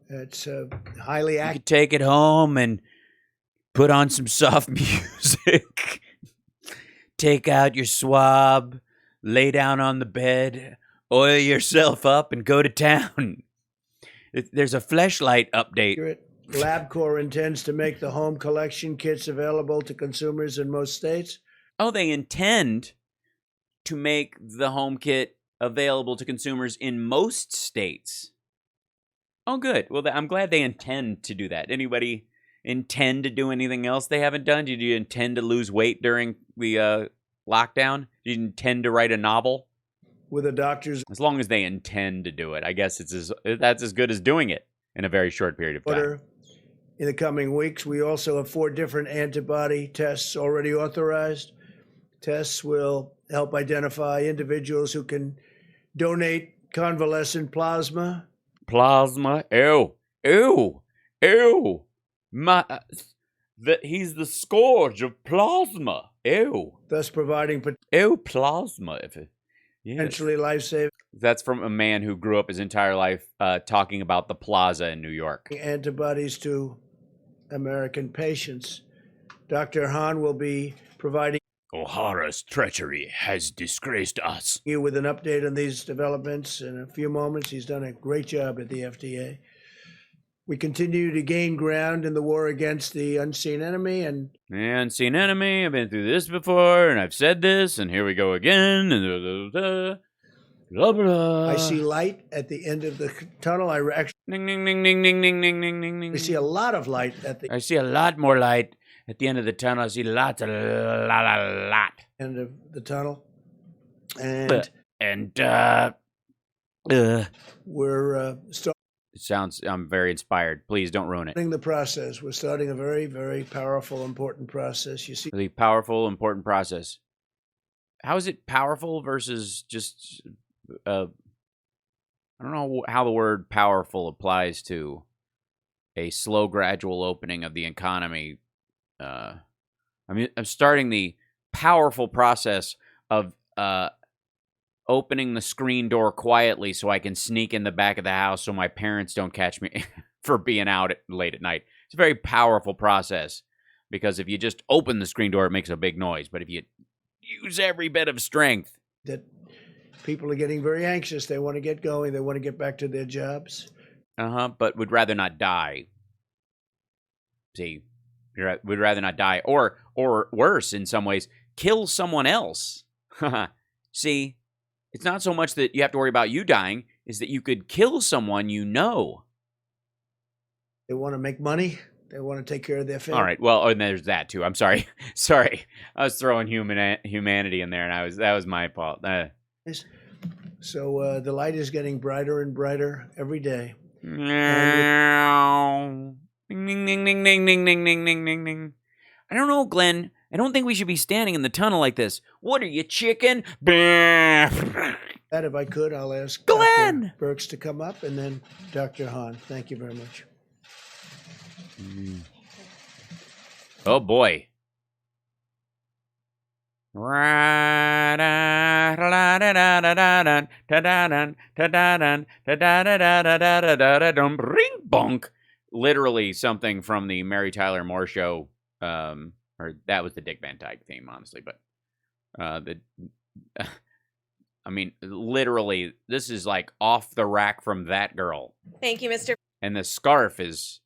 it's highly active. You can take it home and put on some soft music. Take out your swab, lay down on the bed, oil yourself up, and go to town. There's a Fleshlight update. LabCorp intends to make the home collection kits available to consumers in most states. Oh, they intend to make the home kit available to consumers in most states. Oh, good. Well, I'm glad they intend to do that. Anybody intend to do anything else they haven't done? Did you intend to lose weight during the lockdown? Did you intend to write a novel? With a doctor's. As long as they intend to do it, I guess that's as good as doing it in a very short period of time. In the coming weeks, we also have 4 different antibody tests already authorized. Tests will help identify individuals who can donate convalescent plasma. Plasma? Ew. Ew. Ew. He's the scourge of plasma. Ew. Thus providing plasma. Potentially life-saving. That's from a man who grew up his entire life talking about the plaza in New York. Antibodies to American patients. Dr. Hahn will be providing. O'Hara's treachery has disgraced us. You with an update on these developments in a few moments. He's done a great job at the FDA. We continue to gain ground in the war against the unseen enemy. Unseen enemy, I've been through this before, and I've said this, and here we go again. And blah, blah. I see light at the end of the tunnel. I actually. Ding, ding, ding, ding, ding, ding, ding, ding, ding, ding. I see a lot of light at the. I see a lot more light at the end of the tunnel. I see lots, a lot. End of the tunnel. We're starting. It sounds, I'm very inspired. Please don't ruin it. The process. We're starting a very, very powerful, important process. You see. The powerful, important process. How is it powerful versus just, I don't know how the word powerful applies to a slow, gradual opening of the economy. I'm starting the powerful process of opening the screen door quietly so I can sneak in the back of the house so my parents don't catch me for being out late at night. It's a very powerful process because if you just open the screen door, it makes a big noise. But if you use every bit of strength. That people are getting very anxious. They want to get going. They want to get back to their jobs. But would rather not die. See, would rather not die. Or worse, in some ways, kill someone else. See, it's not so much that you have to worry about you dying, is that you could kill someone you know. They want to make money. They want to take care of their family. All right. Well, and there's that too. I'm sorry. Sorry. I was throwing humanity in there, and that was my fault. So the light is getting brighter and brighter every day. Ding, ding, ding, ding, ding, ding, ding, ding, ding, ding, ding. I don't know, Glenn. I don't think we should be standing in the tunnel like this. What are you, chicken? That if I could, I'll ask Glenn Dr. Burks to come up, and then Dr. Hahn. Thank you very much. Oh boy. Ring bonk. Literally something from the Mary Tyler Moore Show, or that was the Dick Van Dyke theme, honestly. But I mean, literally, this is like off the rack from That Girl. Thank you, Mr. And the scarf is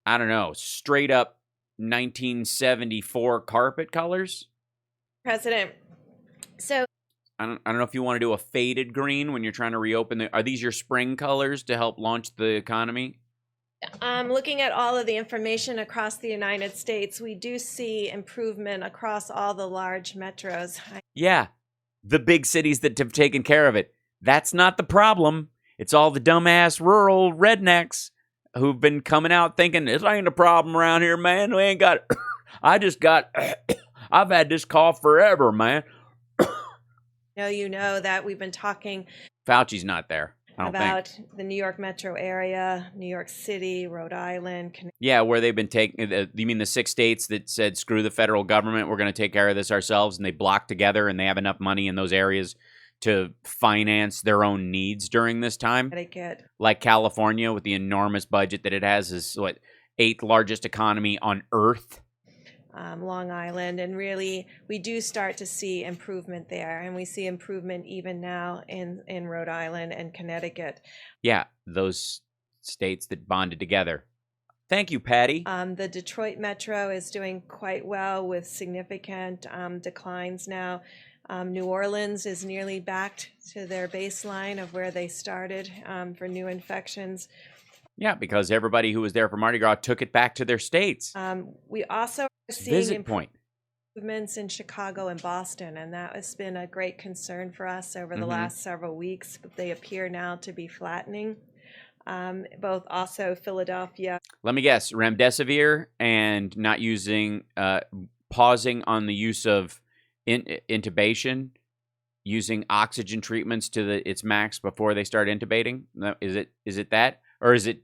I don't know, straight up 1974 carpet colors. President. So I don't know if you want to do a faded green when you're trying to reopen are these your spring colors to help launch the economy? looking at all of the information across the United States, we do see improvement across all the large metros. Yeah, the big cities that have taken care of it. That's not the problem. It's all the dumbass rural rednecks who've been coming out thinking, this ain't a problem around here, man. We ain't got it. I've had this cough forever, man. You know that we've been talking Fauci's not there, I don't about think. the New York metro area, New York City, Rhode Island. Yeah, where they've been taking, you mean the 6 states that said, screw the federal government, we're going to take care of this ourselves, and they block together and they have enough money in those areas to finance their own needs during this time? Connecticut. Like California with the enormous budget that it has is, 8th largest economy on earth? Long Island, and really we do start to see improvement there, and we see improvement even now in Rhode Island and Connecticut. Yeah, those states that bonded together. Thank you, Patty. The Detroit metro is doing quite well with significant declines now. New Orleans is nearly back to their baseline of where they started for new infections. Yeah, because everybody who was there for Mardi Gras took it back to their states. We also are seeing Visit point. improvements in Chicago and Boston, and that has been a great concern for us over the last several weeks, but they appear now to be flattening. Both also Philadelphia. Let me guess, remdesivir and not using, pausing on the use of intubation, using oxygen treatments to its max before they start intubating. Is it that, or is it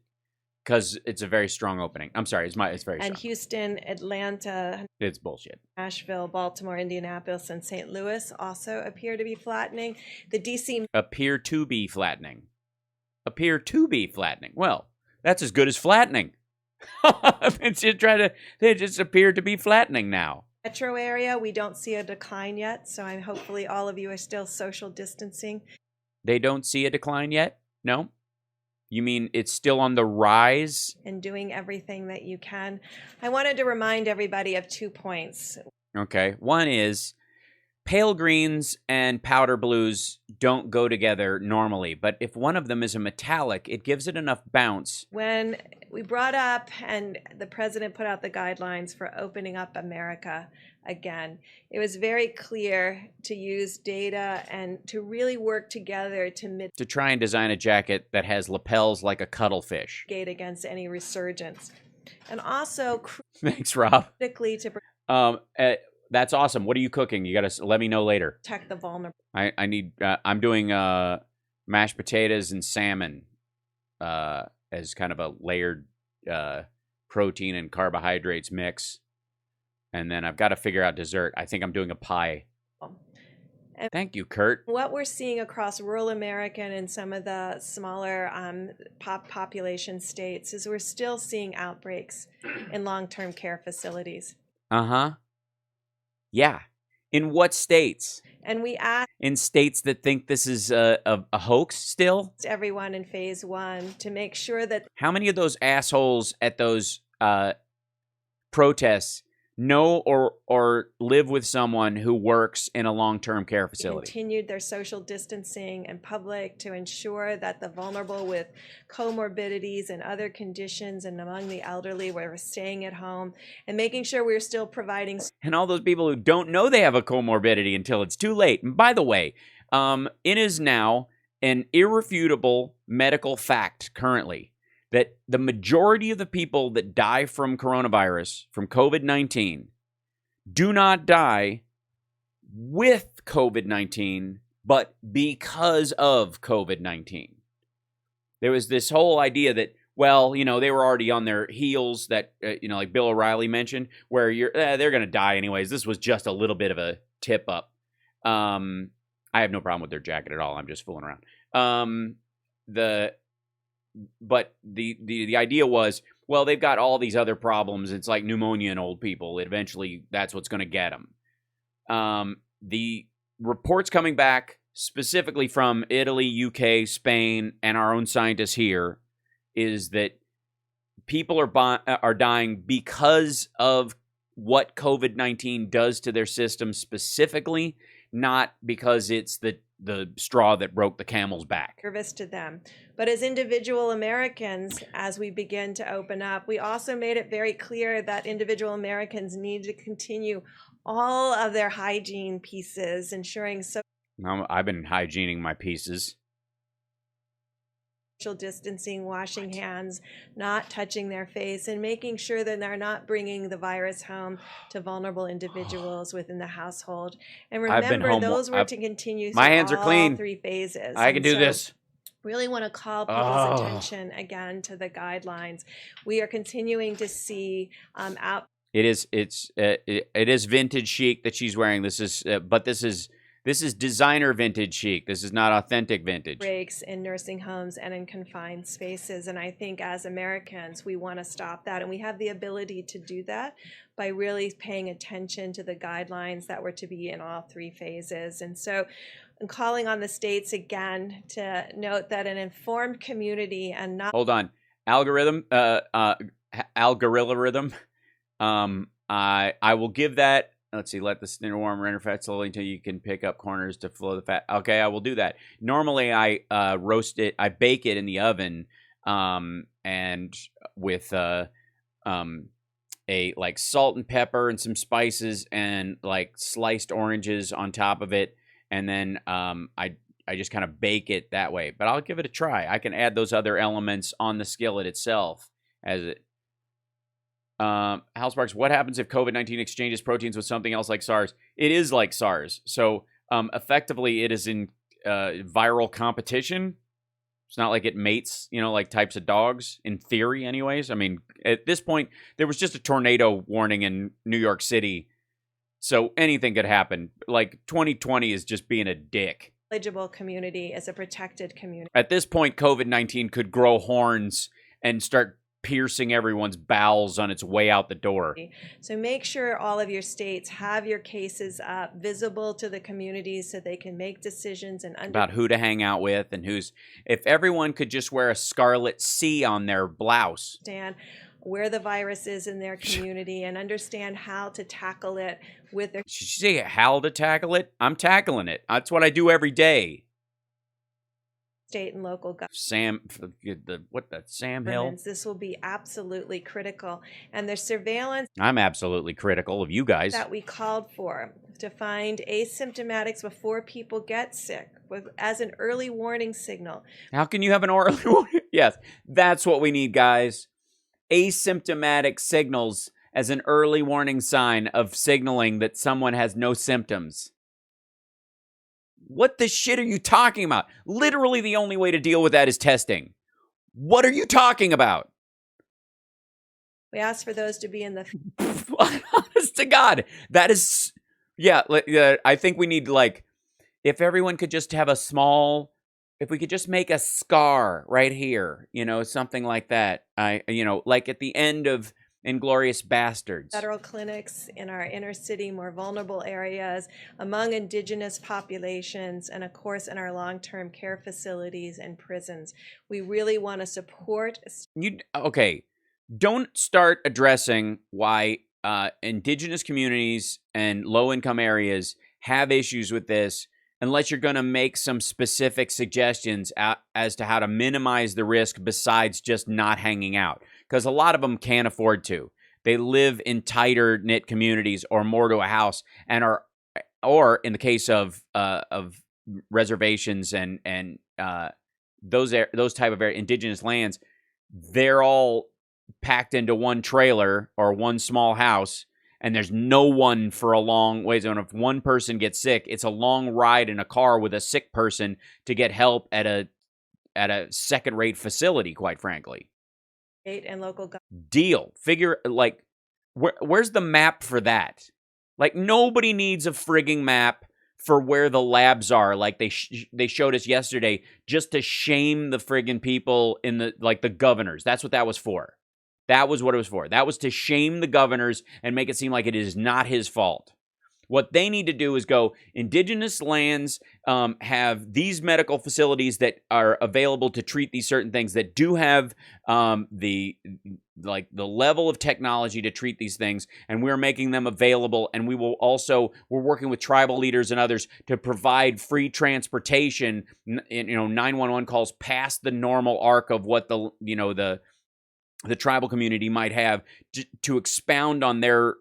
because it's a very strong opening? I'm sorry, it's very strong. And Houston, Atlanta, It's bullshit. Nashville, Baltimore, Indianapolis, and St. Louis also appear to be flattening. The DC Appear to be flattening. Appear to be flattening. Well, that's as good as flattening. They just appear to be flattening now. metro area, we don't see a decline yet, so hopefully all of you are still social distancing. They don't see a decline yet? No? You mean it's still on the rise? And doing everything that you can. I wanted to remind everybody of 2 points. Okay. One is pale greens and powder blues don't go together normally, but if one of them is a metallic, it gives it enough bounce. When we brought up and the president put out the guidelines for opening up America again, it was very clear to use data and to really work together to try and design a jacket that has lapels like a cuttlefish. mitigate against any resurgence. And also Thanks, Rob. critically to That's awesome. What are you cooking? You got to let me know later. protect the vulnerable. I need, I'm doing mashed potatoes and salmon as kind of a layered protein and carbohydrates mix. And then I've got to figure out dessert. I think I'm doing a pie. And thank you, Kurt. What we're seeing across rural America and in some of the smaller population states is we're still seeing outbreaks in long-term care facilities. Uh-huh. Yeah. In what states? And we asked in states that think this is a hoax still? everyone in phase 1 to make sure that how many of those assholes at those protests know or live with someone who works in a long-term care facility? continued their social distancing in public to ensure that the vulnerable with comorbidities and other conditions and among the elderly were staying at home and making sure we're still providing. And all those people who don't know they have a comorbidity until it's too late. And by the way, it is now an irrefutable medical fact currently that the majority of the people that die from coronavirus, from COVID-19, do not die with COVID-19, but because of COVID-19. There was this whole idea that, well, they were already on their heels, that, like Bill O'Reilly mentioned, where they're going to die anyways. This was just a little bit of a tip up. I have no problem with their jacket at all. I'm just fooling around. But the idea was, well, they've got all these other problems. It's like pneumonia in old people. Eventually, that's what's going to get them. The reports coming back specifically from Italy, UK, Spain, and our own scientists here is that people are dying because of what COVID-19 does to their system specifically, not because it's the straw that broke the camel's back. Service to them. But as individual Americans, as we begin to open up, we also made it very clear that individual Americans need to continue all of their hygiene pieces, ensuring I've been hygiening my pieces. social distancing, washing hands, not touching their face, and making sure that they're not bringing the virus home to vulnerable individuals within the household. And remember, those were to continue my through hands are clean. all 3 phases. I can do this. Really want to call people's attention again to the guidelines. We are continuing to see It is vintage chic that she's wearing. This is but this is designer vintage chic. This is not authentic vintage. Breaks in nursing homes and in confined spaces. And I think as Americans, we want to stop that. And we have the ability to do that by really paying attention to the guidelines that were to be in all 3 phases. And so I'm calling on the states again to note that an informed community and not... Hold on. Algorithm. I will give that. Let's see, let the dinner warm render fat slowly until you can pick up corners to flow the fat. Okay, I will do that. Normally, I roast it, I bake it in the oven, and with a like salt and pepper and some spices and like sliced oranges on top of it, and then I just kind of bake it that way. But I'll give it a try. I can add those other elements on the skillet itself as it. Hal Sparks, what happens if COVID-19 exchanges proteins with something else like SARS? It is like SARS. So effectively, it is in viral competition. It's not like it mates, like types of dogs, in theory anyways. I mean, at this point, there was just a tornado warning in New York City. So anything could happen. Like 2020 is just being a dick. Eligible community is a protected community. At this point, COVID-19 could grow horns and start piercing everyone's bowels on its way out the door. So make sure all of your states have your cases up, visible to the communities so they can make decisions and about who to hang out with and who's. If everyone could just wear a scarlet C on their blouse. Understand where the virus is in their community and understand how to tackle it with their... Should you say how to tackle it? I'm tackling it. That's what I do every day. State and local government. Sam Hill? This will be absolutely critical. And the surveillance... I'm absolutely critical of you guys. ...that we called for to find asymptomatics before people get sick as an early warning signal. How can you have an early warning? Yes, that's what we need, guys. Asymptomatic signals as an early warning sign of signaling that someone has no symptoms. What the shit are you talking about? Literally the only way to deal with that is testing. What are you talking about? We asked for those to be in the... Honest to God. That is... Yeah, I think we need, like... If everyone could just have a small... If we could just make a scar right here, something like that. Like at the end of Inglourious Bastards. Federal clinics in our inner city, more vulnerable areas, among indigenous populations, and of course in our long-term care facilities and prisons. We really want to support... Okay, don't start addressing why indigenous communities and low-income areas have issues with this unless you're going to make some specific suggestions as to how to minimize the risk besides just not hanging out. Because a lot of them can't afford to. They live in tighter knit communities or more to a house, and or in the case of reservations and those type of indigenous lands, they're all packed into one trailer or one small house, and there's no one for a long ways. And if one person gets sick, it's a long ride in a car with a sick person to get help at a second-rate facility, quite frankly. And local government. Deal. Figure, like, where's the map for that? Like, nobody needs a frigging map for where the labs are, like they showed us yesterday, just to shame the friggin' people in the governors. That's what that was for. That was what it was for. That was to shame the governors and make it seem like it is not his fault. What they need to do is go, indigenous lands have these medical facilities that are available to treat these certain things, that do have the level of technology to treat these things, and we're making them available. And we're working with tribal leaders and others to provide free transportation, 911 calls past the normal arc of what the tribal community might have, to expound on their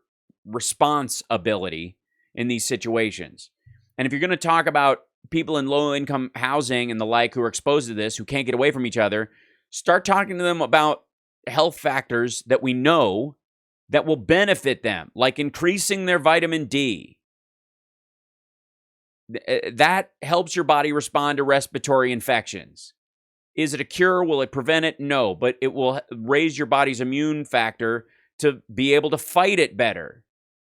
response ability in these situations. And if you're going to talk about people in low-income housing and the like who are exposed to this, who can't get away from each other, start talking to them about health factors that we know that will benefit them, like increasing their vitamin D. That helps your body respond to respiratory infections. Is it a cure? Will it prevent it? No, but it will raise your body's immune factor to be able to fight it better.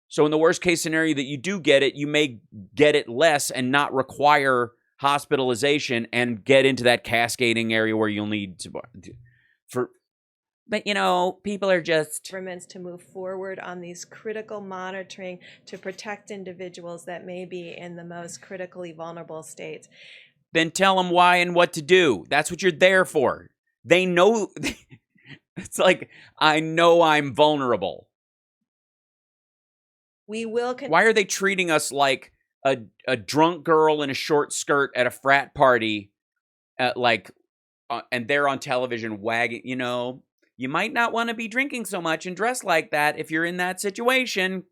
So in the worst case scenario that you do get it, you may get it less and not require hospitalization and get into that cascading area where you'll need to. But people are just governments to move forward on these critical monitoring to protect individuals that may be in the most critically vulnerable states. Then tell them why and what to do. That's what you're there for. They know. It's like, I know I'm vulnerable. We will. Why are they treating us like a drunk girl in a short skirt at a frat party, and they're on television wagging? You might not want to be drinking so much and dress like that if you're in that situation.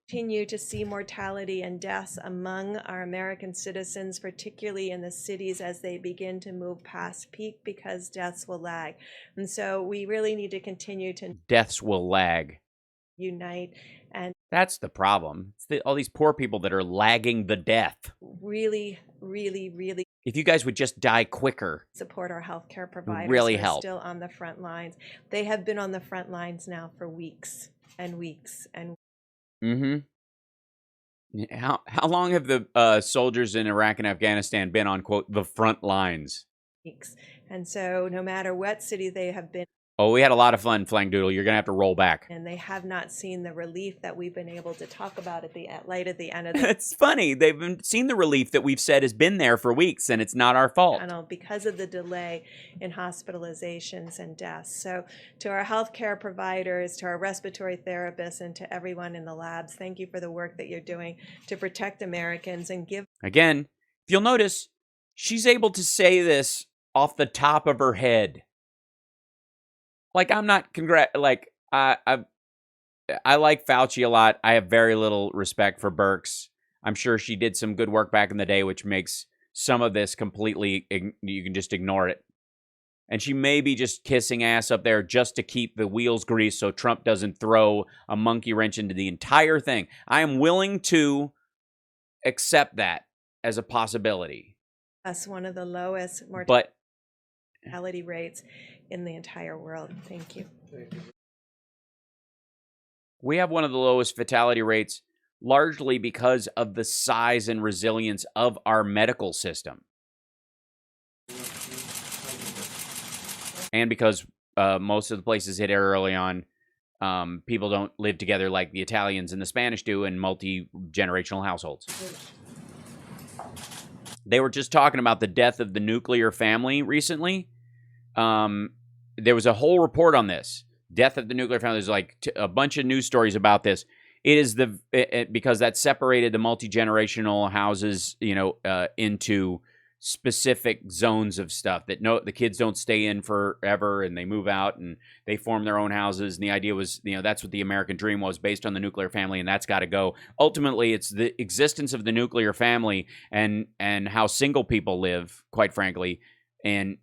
Continue to see mortality and deaths among our American citizens, particularly in the cities, as they begin to move past peak, because deaths will lag. And so we really need to continue to deaths will lag. Unite. And that's the problem. It's all these poor people that are lagging the death. Really, really, really. If you guys would just die quicker, support our healthcare providers. Really who are help. Still on the front lines. They have been on the front lines now for weeks and weeks and. How long have the soldiers in Iraq and Afghanistan been on, quote, the front lines? Weeks. And so no matter what city they have been. Oh, we had a lot of fun, Flang Doodle. You're going to have to roll back. And they have not seen the relief that we've been able to talk about at the light at the end of the. It's funny. They've seen the relief that we've said has been there for weeks, and it's not our fault. Because of the delay in hospitalizations and deaths. So to our healthcare providers, to our respiratory therapists, and to everyone in the labs, thank you for the work that you're doing to protect Americans and give. Again, if you'll notice, she's able to say this off the top of her head. Like, I'm not I like Fauci a lot. I have very little respect for Birx. I'm sure she did some good work back in the day, which makes some of this completely, you can just ignore it. And she may be just kissing ass up there just to keep the wheels greased so Trump doesn't throw a monkey wrench into the entire thing. I am willing to accept that as a possibility. That's one of the lowest mortality rates in the entire world. Thank you. We have one of the lowest fatality rates, largely because of the size and resilience of our medical system. And because most of the places hit early on, people don't live together like the Italians and the Spanish do in multi-generational households. They were just talking about the death of the nuclear family recently. There was a whole report on this. Death of the nuclear family. There's like a bunch of news stories about this. It is because that separated the multi-generational houses, into specific zones of stuff that the kids don't stay in forever and they move out and they form their own houses. And the idea was, that's what the American dream was, based on the nuclear family, and that's got to go. Ultimately, it's the existence of the nuclear family and how single people live, quite frankly, and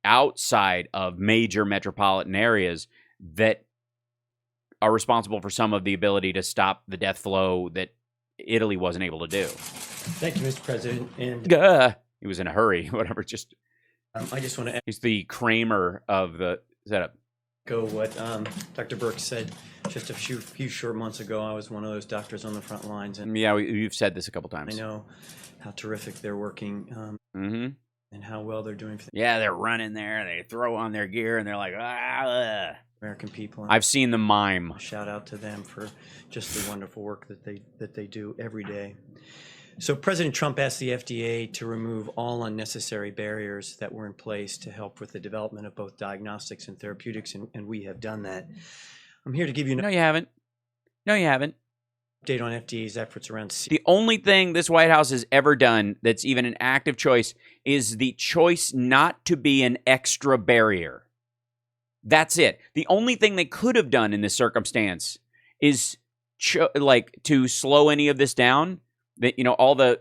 outside of major metropolitan areas that are responsible for some of the ability to stop the death flow that Italy wasn't able to do. Thank you, Mr. President. And he was in a hurry, whatever. I just want to. He's the Kramer of the setup. Go what Dr. Birx said just a few short months ago. I was one of those doctors on the front lines, and yeah, you've said this a couple times. I know how terrific they're working. and how well they're doing for the Yeah, they're running there. They throw on their gear and they're like, ah. American people. I've seen the mime. Shout out to them for just the wonderful work that they do every day. So President Trump asked the FDA to remove all unnecessary barriers that were in place to help with the development of both diagnostics and therapeutics, and we have done that. I'm here to give you No, you haven't. No, you haven't. Update on FDA's efforts around the only thing this White House has ever done that's even an active choice is the choice not to be an extra barrier. That's it. The only thing they could have done in this circumstance is to slow any of this down. That, you know, all the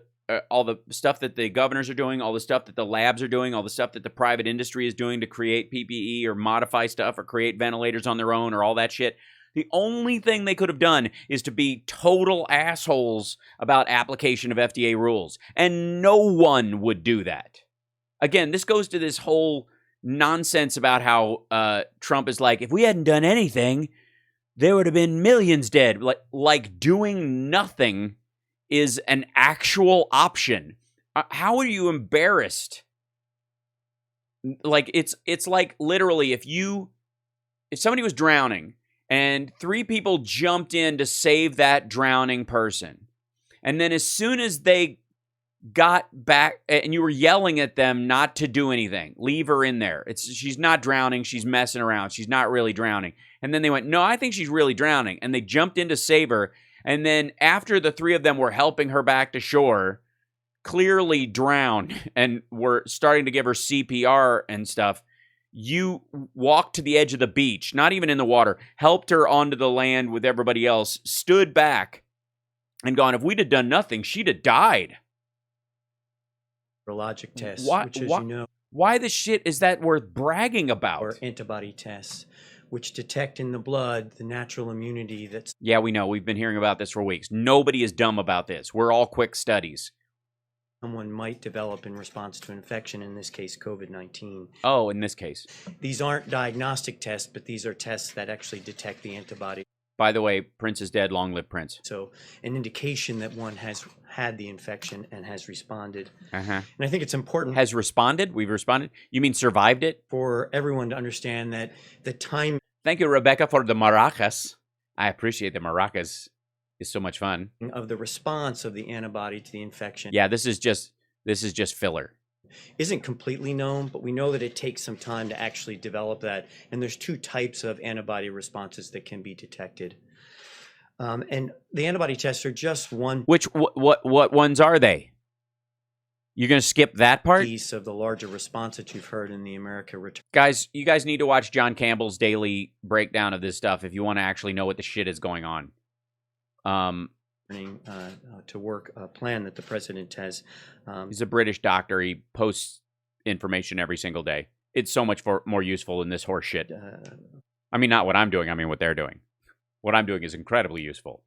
stuff that the governors are doing, all the stuff that the labs are doing, all the stuff that the private industry is doing to create PPE or modify stuff or create ventilators on their own or all that shit. The only thing they could have done is to be total assholes about application of FDA rules. And no one would do that. Again, this goes to this whole nonsense about how Trump is like, if we hadn't done anything, there would have been millions dead. Like doing nothing is an actual option. How are you embarrassed? Like it's like literally if somebody was drowning and 3 people jumped in to save that drowning person, and then as soon as they got back and you were yelling at them not to do anything, leave her in there. She's not drowning, she's messing around, she's not really drowning. And then they went, no, I think she's really drowning. And they jumped in to save her. And then after the 3 of them were helping her back to shore, clearly drowned, and were starting to give her CPR and stuff, you walked to the edge of the beach, not even in the water, helped her onto the land with everybody else, stood back, and gone, if we'd have done nothing, she'd have died. Virologic tests, which, as you know, why the shit is that worth bragging about? Or antibody tests, which detect in the blood the natural immunity that's... Yeah, we know. We've been hearing about this for weeks. Nobody is dumb about this. We're all quick studies. Someone might develop in response to infection, in this case, COVID-19. Oh, in this case. These aren't diagnostic tests, but these are tests that actually detect the antibody. By the way, Prince is dead. Long live Prince. So an indication that one has had the infection and has responded. Uh-huh. And I think it's important. Has responded? We've responded? You mean survived it? For everyone to understand that the time... Thank you, Rebecca, for the maracas. I appreciate the maracas. It's so much fun. Of the response of the antibody to the infection. Yeah, this is just filler. Isn't completely known, but we know that it takes some time to actually develop that. And there's 2 types of antibody responses that can be detected. And the antibody tests are just one. What ones are they? You're going to skip that part? Piece of the larger response that you've heard in the America Return. Guys, you guys need to watch John Campbell's daily breakdown of this stuff if you want to actually know what the shit is going on. To work a plan that the president has. He's a British doctor. He posts information every single day. It's so much more useful than this horse shit. I mean, not what I'm doing. I mean, what they're doing. What I'm doing is incredibly useful.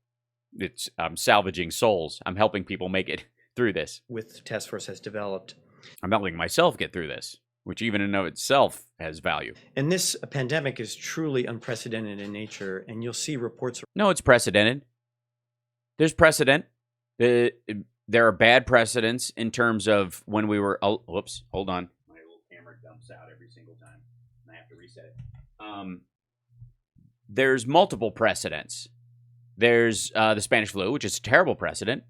I'm salvaging souls. I'm helping people make it through this. With task force has developed. I'm helping myself get through this, which even in and of itself has value. And this pandemic is truly unprecedented in nature, and you'll see reports. No, it's precedented. There's precedent. There are bad precedents in terms of when we were... Oh, whoops, hold on. My little camera dumps out every single time. I have to reset it. There's multiple precedents. There's the Spanish flu, which is a terrible precedent.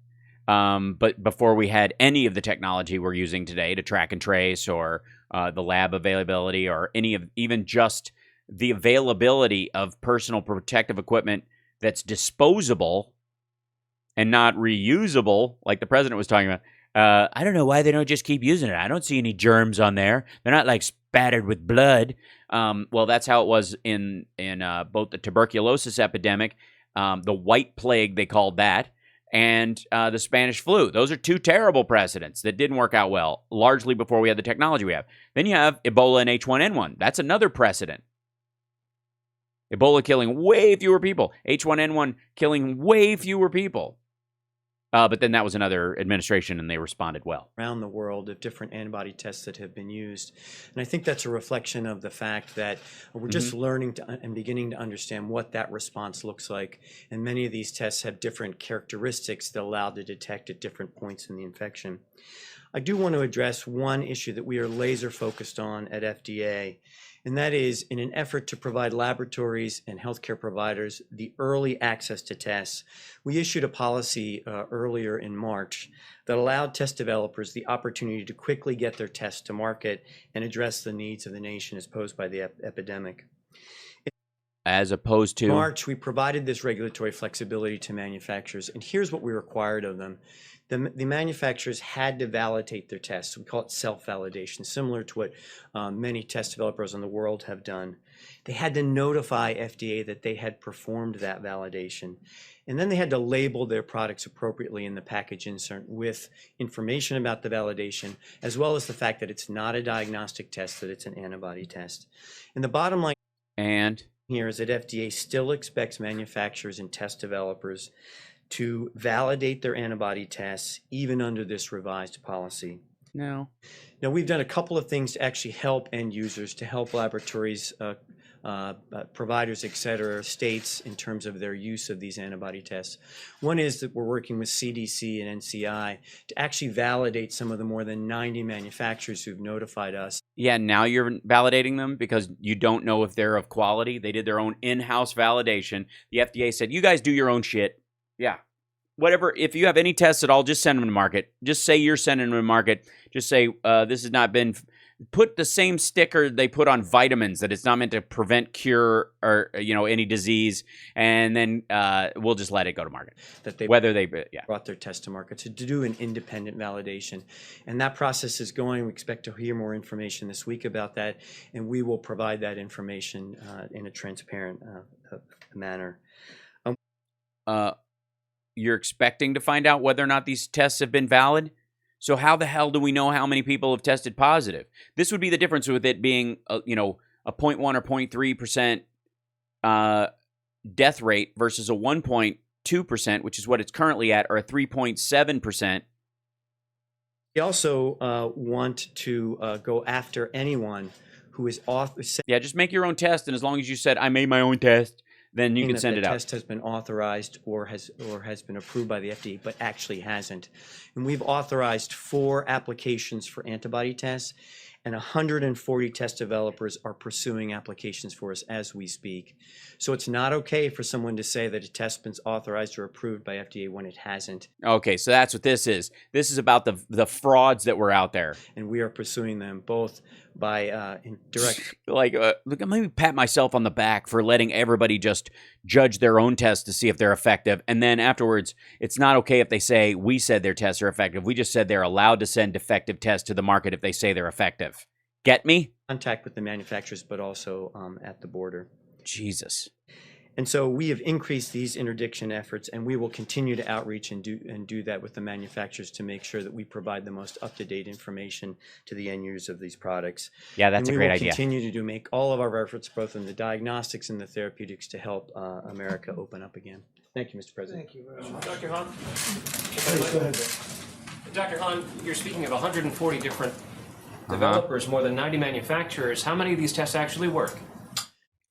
But before we had any of the technology we're using today to track and trace, or the lab availability, or any of even just the availability of personal protective equipment that's disposable and not reusable, like the president was talking about. I don't know why they don't just keep using it. I don't see any germs on there. They're not like spattered with blood. Well, that's how it was in both the tuberculosis epidemic, the white plague, they called that, and the Spanish flu. Those are 2 terrible precedents that didn't work out well, largely before we had the technology we have. Then you have Ebola and H1N1. That's another precedent. Ebola killing way fewer people. H1N1 killing way fewer people. But then that was another administration, and they responded well. Around the world of different antibody tests that have been used. And I think that's a reflection of the fact that we're just learning and beginning to understand what that response looks like. And many of these tests have different characteristics that allow to detect at different points in the infection. I do want to address one issue that we are laser focused on at FDA, and that is in an effort to provide laboratories and healthcare providers the early access to tests. We issued a policy earlier in March that allowed test developers the opportunity to quickly get their tests to market and address the needs of the nation as posed by the epidemic. As opposed to? In March, we provided this regulatory flexibility to manufacturers, and here's what we required of them. The manufacturers had to validate their tests. We call it self-validation, similar to what many test developers in the world have done. They had to notify FDA that they had performed that validation. And then they had to label their products appropriately in the package insert with information about the validation, as well as the fact that it's not a diagnostic test, that it's an antibody test. And the bottom line here is that FDA still expects manufacturers and test developers to validate their antibody tests even under this revised policy. No. Now, we've done a couple of things to actually help end users, to help laboratories, providers, et cetera, states in terms of their use of these antibody tests. One is that we're working with CDC and NCI to actually validate some of the more than 90 manufacturers who've notified us. Yeah, now you're validating them because you don't know if they're of quality. They did their own in-house validation. The FDA said, you guys do your own shit. Yeah. Whatever, if you have any tests at all, just send them to market. Just say you're sending them to market. Just say this has not been... Put the same sticker they put on vitamins, that it's not meant to prevent, cure, or any disease, and then we'll just let it go to market. That they brought their test to market to do an independent validation. And that process is going. We expect to hear more information this week about that, and we will provide that information in a transparent manner. You're expecting to find out whether or not these tests have been valid? So how the hell do we know how many people have tested positive? This would be the difference with it being, a 0.1 or 0.3% death rate versus a 1.2%, which is what it's currently at, or a 3.7%. We also want to go after anyone who is Yeah, just make your own test, and as long as you said, I made my own test, then you can send it out. The test has been authorized or has been approved by the FDA, but actually hasn't. And we've authorized 4 applications for antibody tests, and 140 test developers are pursuing applications for us as we speak. So it's not okay for someone to say that a test's been authorized or approved by FDA when it hasn't. Okay, so that's what this is. This is about the frauds that were out there. And we are pursuing them both by direct... Look, let me pat myself on the back for letting everybody just judge their own tests to see if they're effective. And then afterwards, it's not okay if they say, we said their tests are effective. We just said they're allowed to send defective tests to the market if they say they're effective. Get me? Contact with the manufacturers, but also at the border. Jesus. And so we have increased these interdiction efforts, and we will continue to outreach and do that with the manufacturers to make sure that we provide the most up-to-date information to the end users of these products. Yeah, that's a great idea. We will continue to make all of our efforts, both in the diagnostics and the therapeutics, to help America open up again. Thank you, Mr. President. Thank you very much. Dr. Hahn? Go ahead. Dr. Hahn, you're speaking of 140 different developers, more than 90 manufacturers. How many of these tests actually work?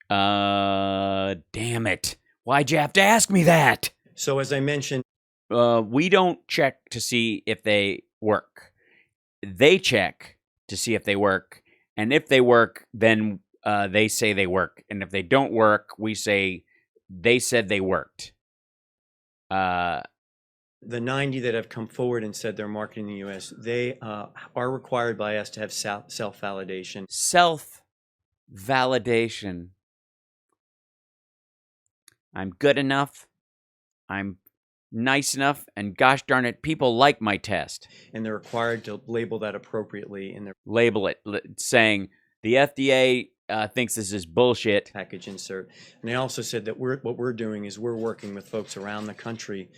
Damn it. Why'd you have to ask me that? So as I mentioned, we don't check to see if they work. They check to see if they work. And if they work, then they say they work. And if they don't work, we say they said they worked. The 90 that have come forward and said they're marketing in the U.S., they are required by us to have self-validation. Self-validation. I'm good enough. I'm nice enough. And gosh darn it, people like my test. And they're required to label that appropriately in their... Label it, saying the FDA thinks this is bullshit. Package insert. And they also said that what we're doing is we're working with folks around the country,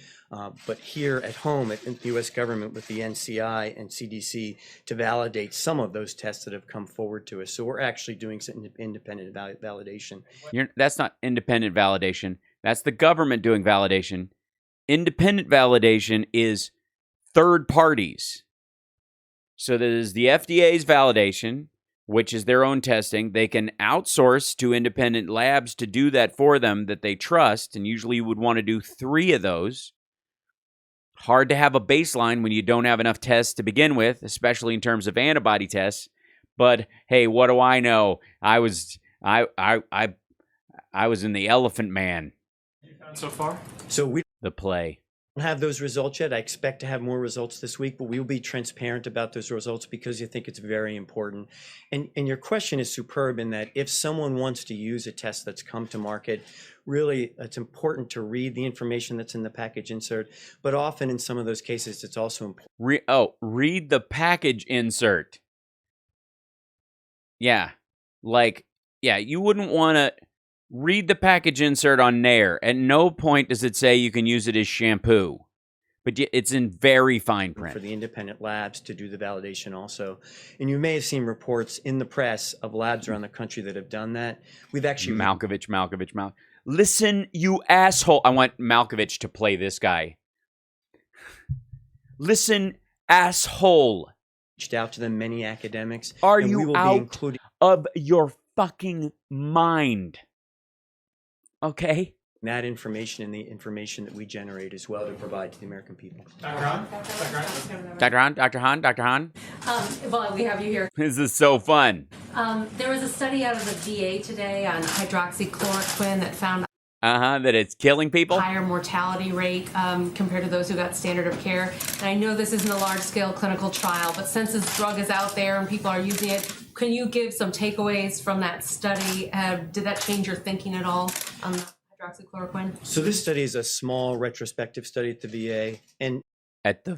but here at home at the U.S. government with the NCI and CDC to validate some of those tests that have come forward to us. So we're actually doing some independent validation. That's not independent validation. That's the government doing validation. Independent validation is third parties. So there's the FDA's validation, which is their own testing. They can outsource to independent labs to do that for them that they trust, and usually you would want to do 3 of those. Hard to have a baseline when you don't have enough tests to begin with, especially in terms of antibody tests. But hey, what do I know? I was in the Elephant Man. So far? So we The play. don't have those results yet. I expect to have more results this week, but we will be transparent about those results because I think it's very important. And your question is superb in that if someone wants to use a test that's come to market, really it's important to read the information that's in the package insert, but often in some of those cases, it's also important. Read the package insert. Yeah. You wouldn't want to read the package insert on Nair. At no point does it say you can use it as shampoo, but it's in very fine print. For the independent labs to do the validation also. And you may have seen reports in the press of labs around the country that have done that. We've actually... Malkovich. Listen, you asshole. I want Malkovich to play this guy. Listen, asshole. Reached out to them, many academics. Are you out of your fucking mind? Okay? That information and the information that we generate as well to provide to the American people. Dr. Hahn? Well, we have you here. This is so fun. There was a study out of the VA today on hydroxychloroquine that found that it's killing people. Higher mortality rate compared to those who got standard of care. And I know this isn't a large-scale clinical trial, but since this drug is out there and people are using it, can you give some takeaways from that study? Did that change your thinking at all on hydroxychloroquine? So this study is a small retrospective study at the VA. And at the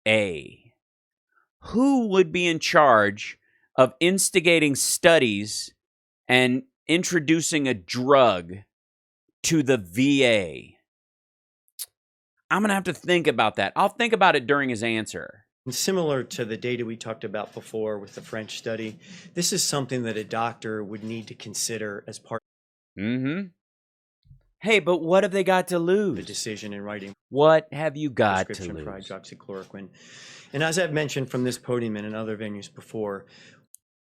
VA, who would be in charge of instigating studies and introducing a drug to the VA? I'm going to have to think about that. I'll think about it during his answer. And similar to the data we talked about before with the French study, this is something that a doctor would need to consider as part Hey, but what have they got to lose? The decision in writing. What have you got to prescription lose? for hydroxychloroquine. And as I've mentioned from this podium and in other venues before,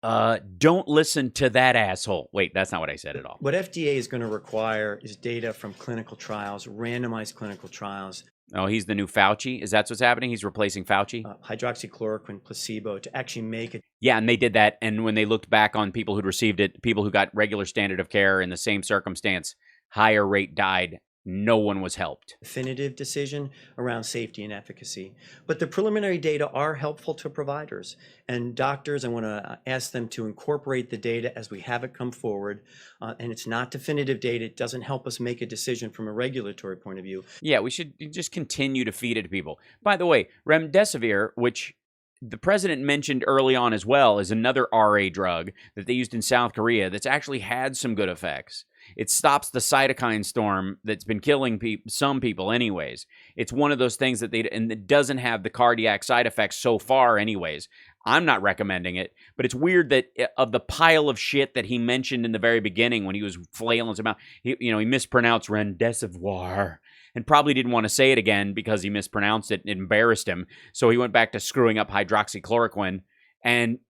don't listen to that asshole. Wait, that's not what I said at all. What FDA is going to require is data from clinical trials, randomized clinical trials. Oh, he's the new Fauci? Is that what's happening? He's replacing Fauci? Hydroxychloroquine, placebo, to actually make it. Yeah, and they did that. And when they looked back on people who'd received it, people who got regular standard of care in the same circumstance, higher rate died. No one was helped. Definitive decision around safety and efficacy. But the preliminary data are helpful to providers and doctors. I want to ask them to incorporate the data as we have it come forward. And it's not definitive data. It doesn't help us make a decision from a regulatory point of view. Yeah, we should just continue to feed it to people. By the way, remdesivir, which the president mentioned early on as well, is another RA drug that they used in South Korea that's actually had some good effects. It stops the cytokine storm that's been killing some people anyways. It's one of those things that and it doesn't have the cardiac side effects so far anyways. I'm not recommending it, but it's weird that of the pile of shit that he mentioned in the very beginning when he was flailing his mouth, he mispronounced remdesivir and probably didn't want to say it again because he mispronounced it and it embarrassed him. So he went back to screwing up hydroxychloroquine and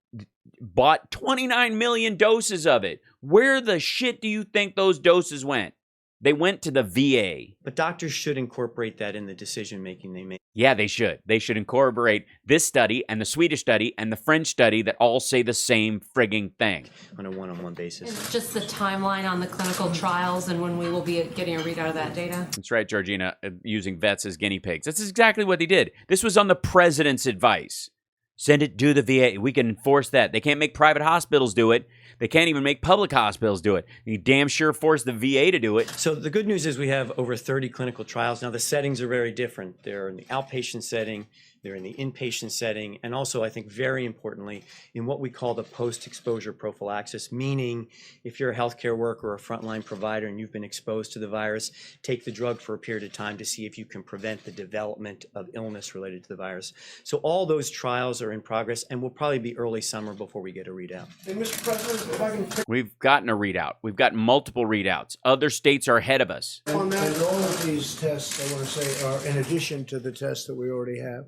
bought 29 million doses of it. Where the shit do you think those doses went? They went to the VA. But doctors should incorporate that in the decision making they make. Yeah, they should. They should incorporate this study and the Swedish study and the French study that all say the same frigging thing. On a one-on-one basis. It's just the timeline on the clinical trials and when we will be getting a readout of that data. That's right, Georgina, using vets as guinea pigs. That's exactly what they did. This was on the president's advice. Send it to the VA. We can enforce that. They can't make private hospitals do it. They can't even make public hospitals do it. You damn sure force the VA to do it. So the good news is we have over 30 clinical trials. Now the settings are very different. They're in the outpatient setting, they're in the inpatient setting, and also I think very importantly in what we call the post-exposure prophylaxis, meaning if you're a healthcare worker or a frontline provider and you've been exposed to the virus, take the drug for a period of time to see if you can prevent the development of illness related to the virus. So all those trials are in progress and will probably be early summer before we get a readout. And Mr. President, if I can pick We've gotten a readout. We've got multiple readouts. Other states are ahead of us. and all of these tests, I want to say, are in addition to the tests that we already have.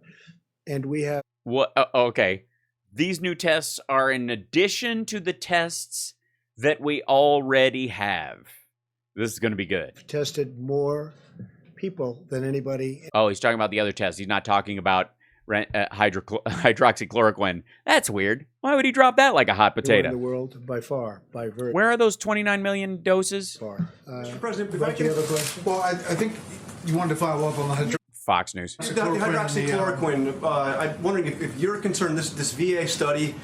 And we have What? Okay. These new tests are in addition to the tests that we already have. This is going to be good. tested more people than anybody. Oh, he's talking about the other test. He's not talking about hydroxychloroquine. That's weird. Why would he drop that like a hot potato? In the world, by far, by very Where are those 29 million doses? far. Mr. President, if do I you can, have a question? well, I think you wanted to follow up on the Fox News. The hydroxychloroquine, I'm wondering if you're concerned, this VA study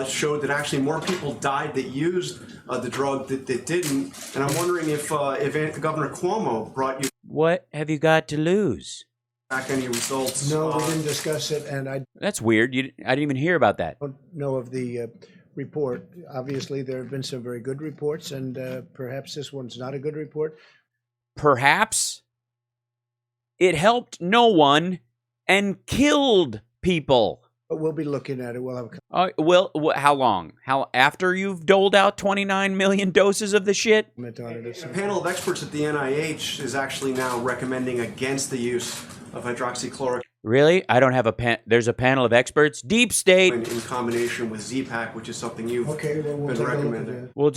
showed that actually more people died that used the drug that didn't. And I'm wondering if Governor Cuomo brought you What have you got to lose? back any results. No, we didn't discuss it, and I That's weird. I didn't even hear about that. don't know of the report. Obviously, there have been some very good reports, and perhaps this one's not a good report. Perhaps it helped no one and killed people. But we'll be looking at it. We'll have Well, how long? How after you've doled out 29 million doses of the shit? a comment on it. A panel of experts at the NIH is actually now recommending against the use of hydroxychloroquine Really? I don't have a There's a panel of experts. Deep state. in combination with Z-Pak, which is something you've Well, we'll been take a look at recommending. that. We'll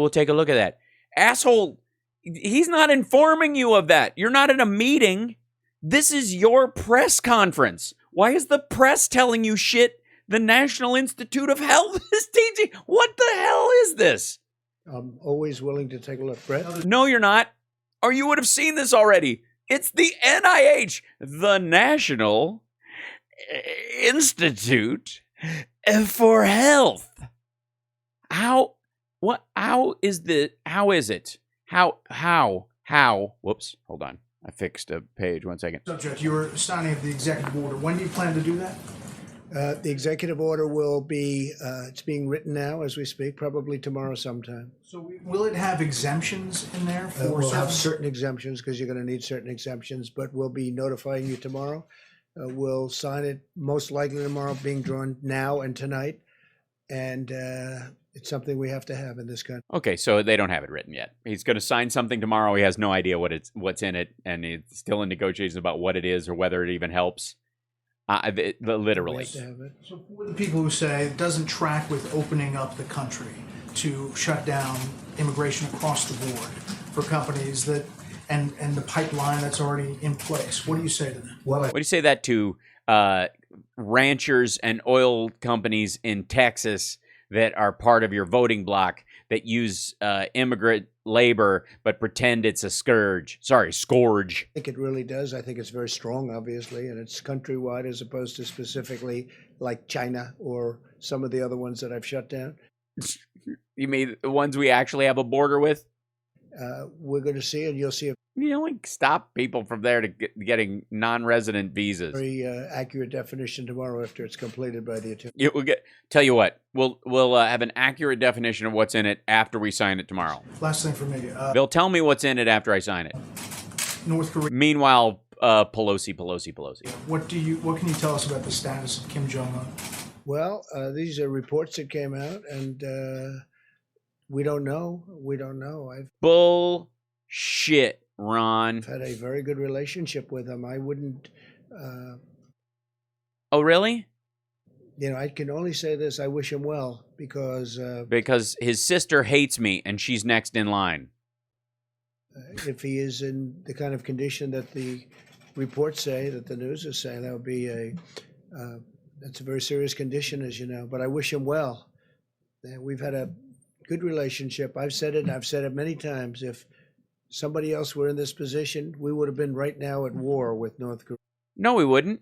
take a look at that. Asshole, he's not informing you of that. You're not at a meeting. This is your press conference. Why is the press telling you shit the National Institute of Health is teaching? What the hell is this? I'm always willing to take a look. Brett? No, you're not. Or you would have seen this already. It's the NIH, the National Institute for Health. How is it? Whoops, hold on. I fixed a page, 1 second. Subject, you were signing of the executive order. When do you plan to do that? The executive order will be, it's being written now as we speak, probably tomorrow sometime. So will it have exemptions in there for We'll have certain- certain exemptions because you're going to need certain exemptions, but we'll be notifying you tomorrow. We'll sign it most likely tomorrow, being drawn now and tonight. And it's something we have to have in this country. Okay, so they don't have it written yet. He's going to sign something tomorrow. He has no idea what's in it, and he's still in negotiations about what it is or whether it even helps. Literally. We have to have it. So for the people who say it doesn't track with opening up the country to shut down immigration across the board for companies that and the pipeline that's already in place, what do you say to them? What do you say that to ranchers and oil companies in Texas that are part of your voting bloc that use immigrant labor but pretend it's a scourge? Scourge. I think it really does. I think it's very strong, obviously, and it's countrywide as opposed to specifically like China or some of the other ones that I've shut down. You mean the ones we actually have a border with? We're going to see it. You'll see a You only stop people from there to getting non-resident visas. very accurate definition tomorrow after it's completed by the attorney. We'll tell you what, we'll have an accurate definition of what's in it after we sign it tomorrow. Last thing for me. Bill, tell me what's in it after I sign it. North Korea. Meanwhile, Pelosi. What can you tell us about the status of Kim Jong-un? Well, these are reports that came out, and we don't know. Bullshit, Ron. I've had a very good relationship with him. I wouldn't. Oh, really? I can only say this. I wish him well because his sister hates me and she's next in line. If he is in the kind of condition that the reports say, that the news is saying, that would be that's a very serious condition, as you know. But I wish him well. We've had a good relationship. I've said it, and I've said it many times. If somebody else were in this position, we would have been right now at war with North Korea. No, we wouldn't.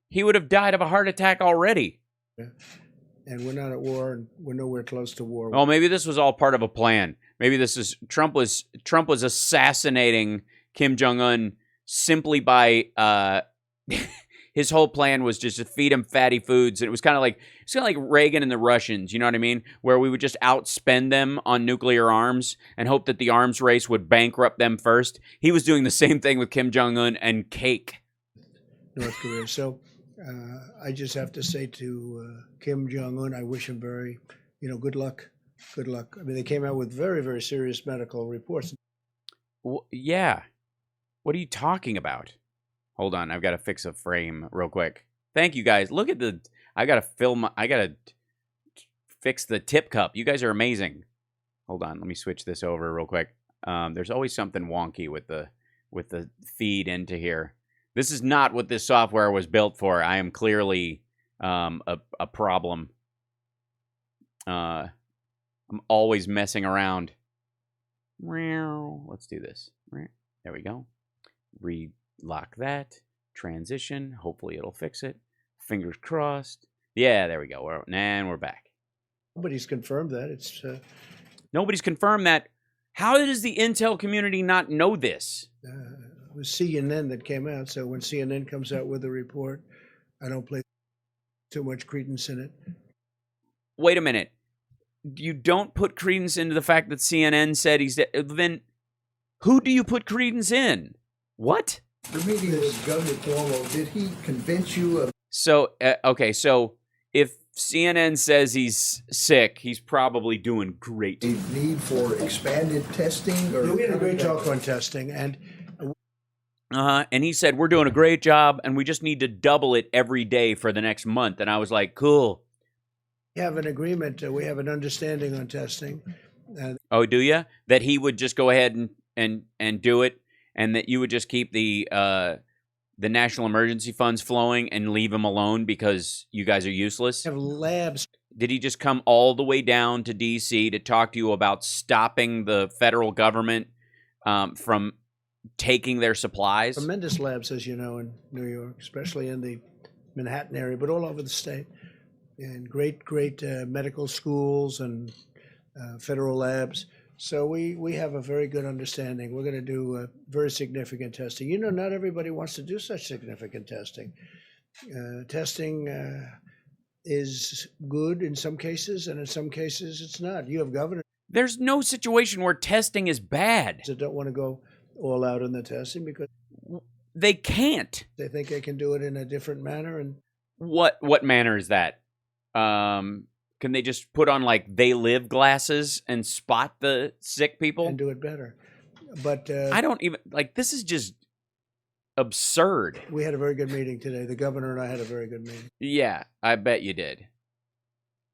He would have died of a heart attack already. And we're not at war, and we're nowhere close to war. Oh, maybe this was all part of a plan. Maybe this is Trump was assassinating Kim Jong-un simply by his whole plan was just to feed him fatty foods. And it was kind of like Reagan and the Russians, you know what I mean? Where we would just outspend them on nuclear arms and hope that the arms race would bankrupt them first. He was doing the same thing with Kim Jong-un and cake. North Korea. So I just have to say to Kim Jong-un, I wish him very, good luck. Good luck. I mean, they came out with very, very serious medical reports. Yeah. What are you talking about? Hold on, I've got to fix a frame real quick. Thank you guys. Look at I got to fix the tip cup. You guys are amazing. Hold on, let me switch this over real quick. There's always something wonky with the with the feed into here. This is not what this software was built for. I am clearly a problem. I'm always messing around. Let's do this. There we go. Relock that. Transition. Hopefully it'll fix it. Fingers crossed. Yeah, there we go. And we're back. Nobody's confirmed that. Nobody's confirmed that. How does the intel community not know this? It was CNN that came out. So when CNN comes out with a report, I don't place too much credence in it. Wait a minute. You don't put credence into the fact that CNN said he's dead. Then who do you put credence in? What? The meeting with Governor Cuomo, did he convince you of... So, okay, so if CNN says he's sick, he's probably doing great. The need for expanded testing? Or we had a great talk on testing, and he said, we're doing a great job, and we just need to double it every day for the next month. And I was like, cool. we have an agreement, we have an understanding on testing. Oh, do you? That he would just go ahead and do it, and that you would just keep the national emergency funds flowing and leave him alone because you guys are useless? We have labs. Did he just come all the way down to D.C. to talk to you about stopping the federal government from taking their supplies? Tremendous labs, as you know, in New York, especially in the Manhattan area, but all over the state. And great medical schools and federal labs. So we have a very good understanding. We're going to do very significant testing. You know, not everybody wants to do such significant testing. Testing is good in some cases, and in some cases it's not. You have governors. There's no situation where testing is bad. That don't want to go all out in the testing because they can't. They think they can do it in a different manner. And what manner is that? Can they just put on like They Live glasses and spot the sick people? And do it better. But I don't even, like, this is just absurd. We had a very good meeting today. The governor and I had a very good meeting. Yeah, I bet you did.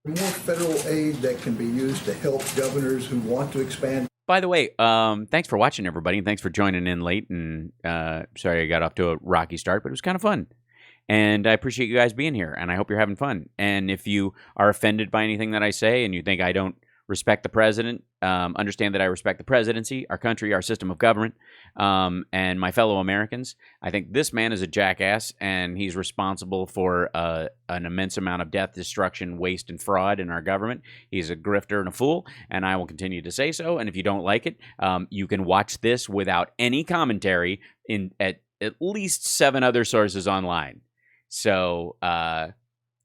More federal aid that can be used to help governors who want to expand. By the way, thanks for watching, everybody, and thanks for joining in late. And sorry I got off to a rocky start, but it was kind of fun. And I appreciate you guys being here, and I hope you're having fun. And if you are offended by anything that I say and you think I don't respect the president, understand that I respect the presidency, our country, our system of government, and my fellow Americans. I think this man is a jackass, and he's responsible for an immense amount of death, destruction, waste, and fraud in our government. He's a grifter and a fool, and I will continue to say so. And if you don't like it, you can watch this without any commentary at least 7 other sources online. So,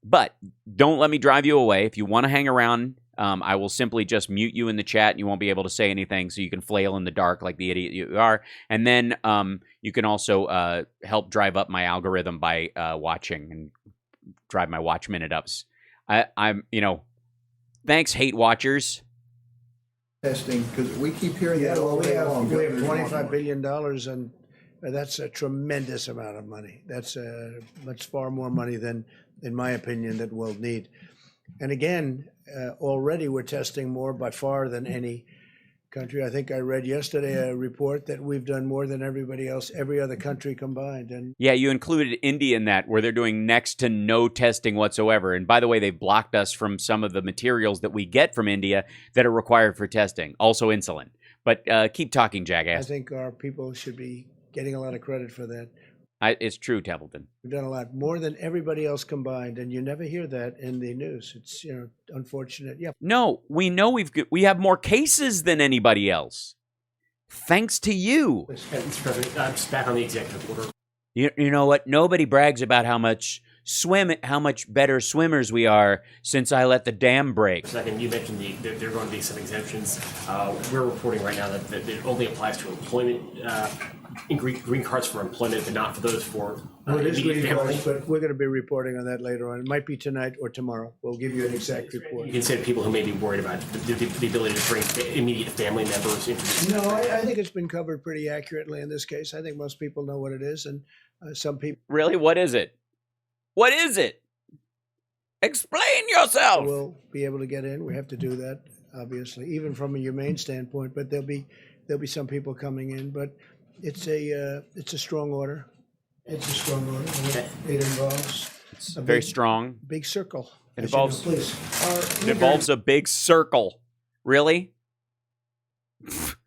but don't let me drive you away. If you want to hang around, I will simply just mute you in the chat and you won't be able to say anything, so you can flail in the dark like the idiot you are. And then you can also help drive up my algorithm by watching and drive my watch minute ups. I'm, thanks, hate watchers. Testing, because we keep hearing that all day long. We have $25 billion, and that's a tremendous amount of money. That's much far more money than, in my opinion, that we'll need. And again, already we're testing more by far than any country. I think I read yesterday a report that we've done more than everybody else, every other country combined. And yeah, you included India in that, where they're doing next to no testing whatsoever. And by the way, they've blocked us from some of the materials that we get from India that are required for testing, also insulin. But keep talking, jackass. I think our people should be getting a lot of credit for that. It's true, Templeton. We've done a lot more than everybody else combined, and you never hear that in the news. It's unfortunate. Yeah. No, we know we have more cases than anybody else, thanks to you. Mr. President, I'm just back on the executive order. You know what? Nobody brags about how much better swimmers we are since I let the dam break. Second, you mentioned that there are going to be some exemptions. We're reporting right now that it only applies to employment, green cards for employment, but not for those for it is immediate green family. cards, but we're going to be reporting on that later on. It might be tonight or tomorrow. We'll give you an exact report. You can say to people who may be worried about the ability to bring immediate family members into this. No, I think it's been covered pretty accurately in this case. I think most people know what it is, and some people... Really? What is it? What is it? Explain yourself. We'll be able to get in. We have to do that, obviously, even from a humane standpoint. But there'll be some people coming in. But It's a strong order. It's a strong order. It involves It's a very big, strong. big circle. It as you know. involves. Are It involves a big circle. Really?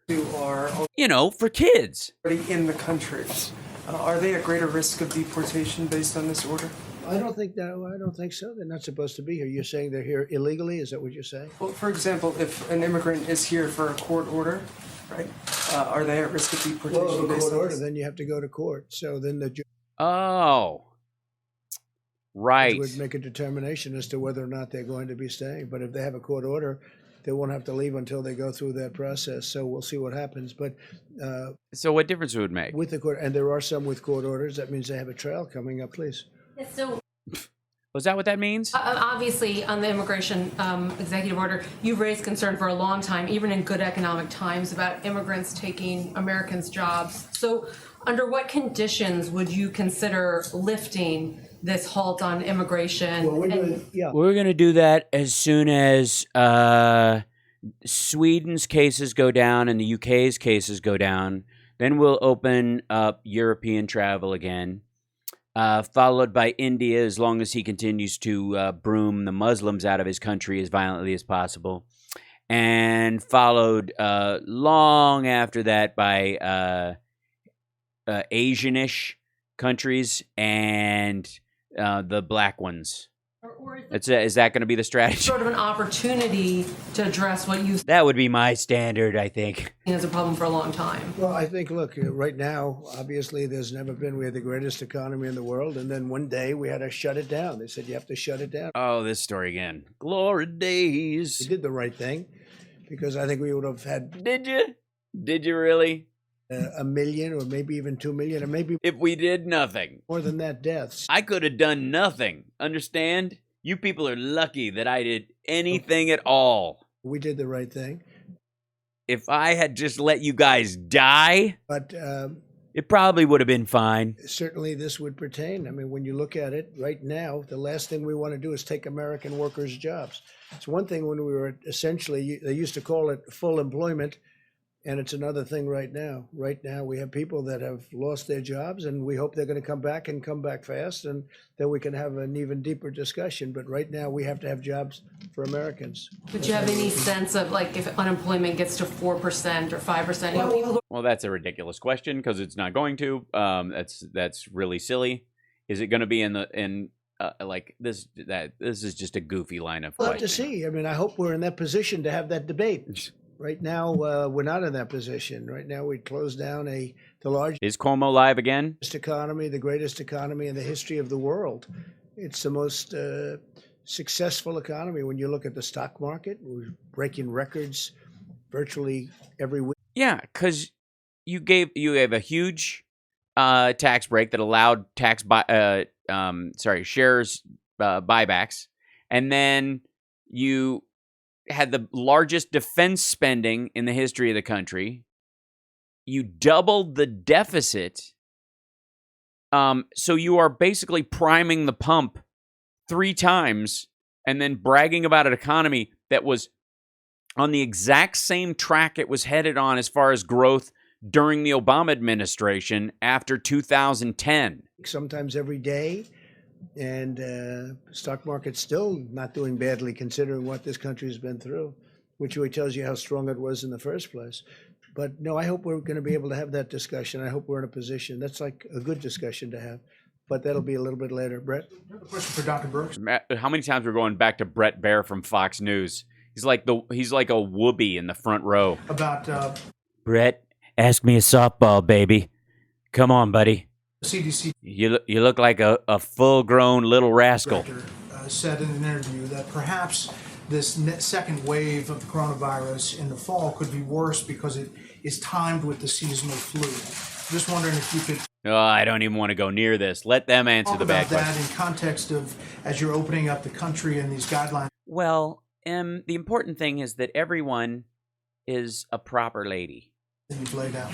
who are You know, for kids. already in the country, are they at greater risk of deportation based on this order? I don't think so. They're not supposed to be here. You're saying they're here illegally? Is that what you're saying? Well, for example, if an immigrant is here for a court order, right, are they at risk of deportation Well, if a based court on order, this? then you have to go to court. So then the judge Oh. Right. would make a determination as to whether or not they're going to be staying. But if they have a court order, they won't have to leave until they go through that process. So we'll see what happens. But So what difference would it make? with the court, and there are some with court orders, that means they have a trial coming up. Please. So Was that what that means? obviously, on the immigration executive order, you've raised concern for a long time, even in good economic times, about immigrants taking Americans' jobs. So under what conditions would you consider lifting this halt on immigration? Well, We're going to do that as soon as Sweden's cases go down and the UK's cases go down. Then we'll open up European travel again, followed by India, as long as he continues to broom the Muslims out of his country as violently as possible. And followed long after that by Asianish countries and the black ones. Is that going to be the strategy? Sort of an opportunity to address what you see That would be my standard, I think. as a problem for a long time. Well, I think, look, right now, obviously, there's never been, we had the greatest economy in the world, and then one day we had to shut it down. They said, you have to shut it down. Oh, this story again. Glory days. We did the right thing, because I think we would have had... Did you? Did you really? 1 million, or maybe even 2 million, or maybe... If we did nothing. More than that, deaths. I could have done nothing. Understand? You people are lucky that I did anything at all. We did the right thing. If I had just let you guys die, but it probably would have been fine. Certainly this would pertain. I mean, when you look at it right now, the last thing we want to do is take American workers' jobs. It's one thing when we were essentially, they used to call it full employment, and it's another thing right now. Right now, we have people that have lost their jobs, and we hope they're going to come back and come back fast, and then we can have an even deeper discussion. But right now, we have to have jobs for Americans. Would you have any sense of, like, if unemployment gets to 4% or 5%? You know, people Well, that's a ridiculous question because it's not going to. That's really silly. Is it going to be like this? This is just a goofy line of We'll have question. to see. I mean, I hope we're in that position to have that debate. Right now, we're not in that position. Right now, we closed down the largest Is Cuomo live again? economy, the greatest economy in the history of the world. It's the most successful economy. When you look at the stock market, we're breaking records virtually every week. Yeah, because you gave a huge tax break that allowed shares buybacks, and then you had the largest defense spending in the history of the country. You doubled the deficit. So you are basically priming the pump 3 times and then bragging about an economy that was on the exact same track it was headed on as far as growth during the Obama administration after 2010. Sometimes every day. And stock market's still not doing badly considering what this country has been through, which really tells you how strong it was in the first place. But no, I hope we're going to be able to have that discussion. I hope we're in a position. That's like a good discussion to have. But that'll be a little bit later. Brett? I have a question for Dr. Brooks. How many times we're going back to Brett Baer from Fox News? He's like a whoopee in the front row. About Brett, ask me a softball, baby. Come on, buddy. CDC You look like a full-grown little rascal. director said in an interview that perhaps this second wave of the coronavirus in the fall could be worse because it is timed with the seasonal flu. Just wondering if you could Oh, I don't even want to go near this. Let them answer talk the about bad that question. in context of as you're opening up the country and these guidelines. Well, the important thing is that everyone is a proper lady. That you've laid out.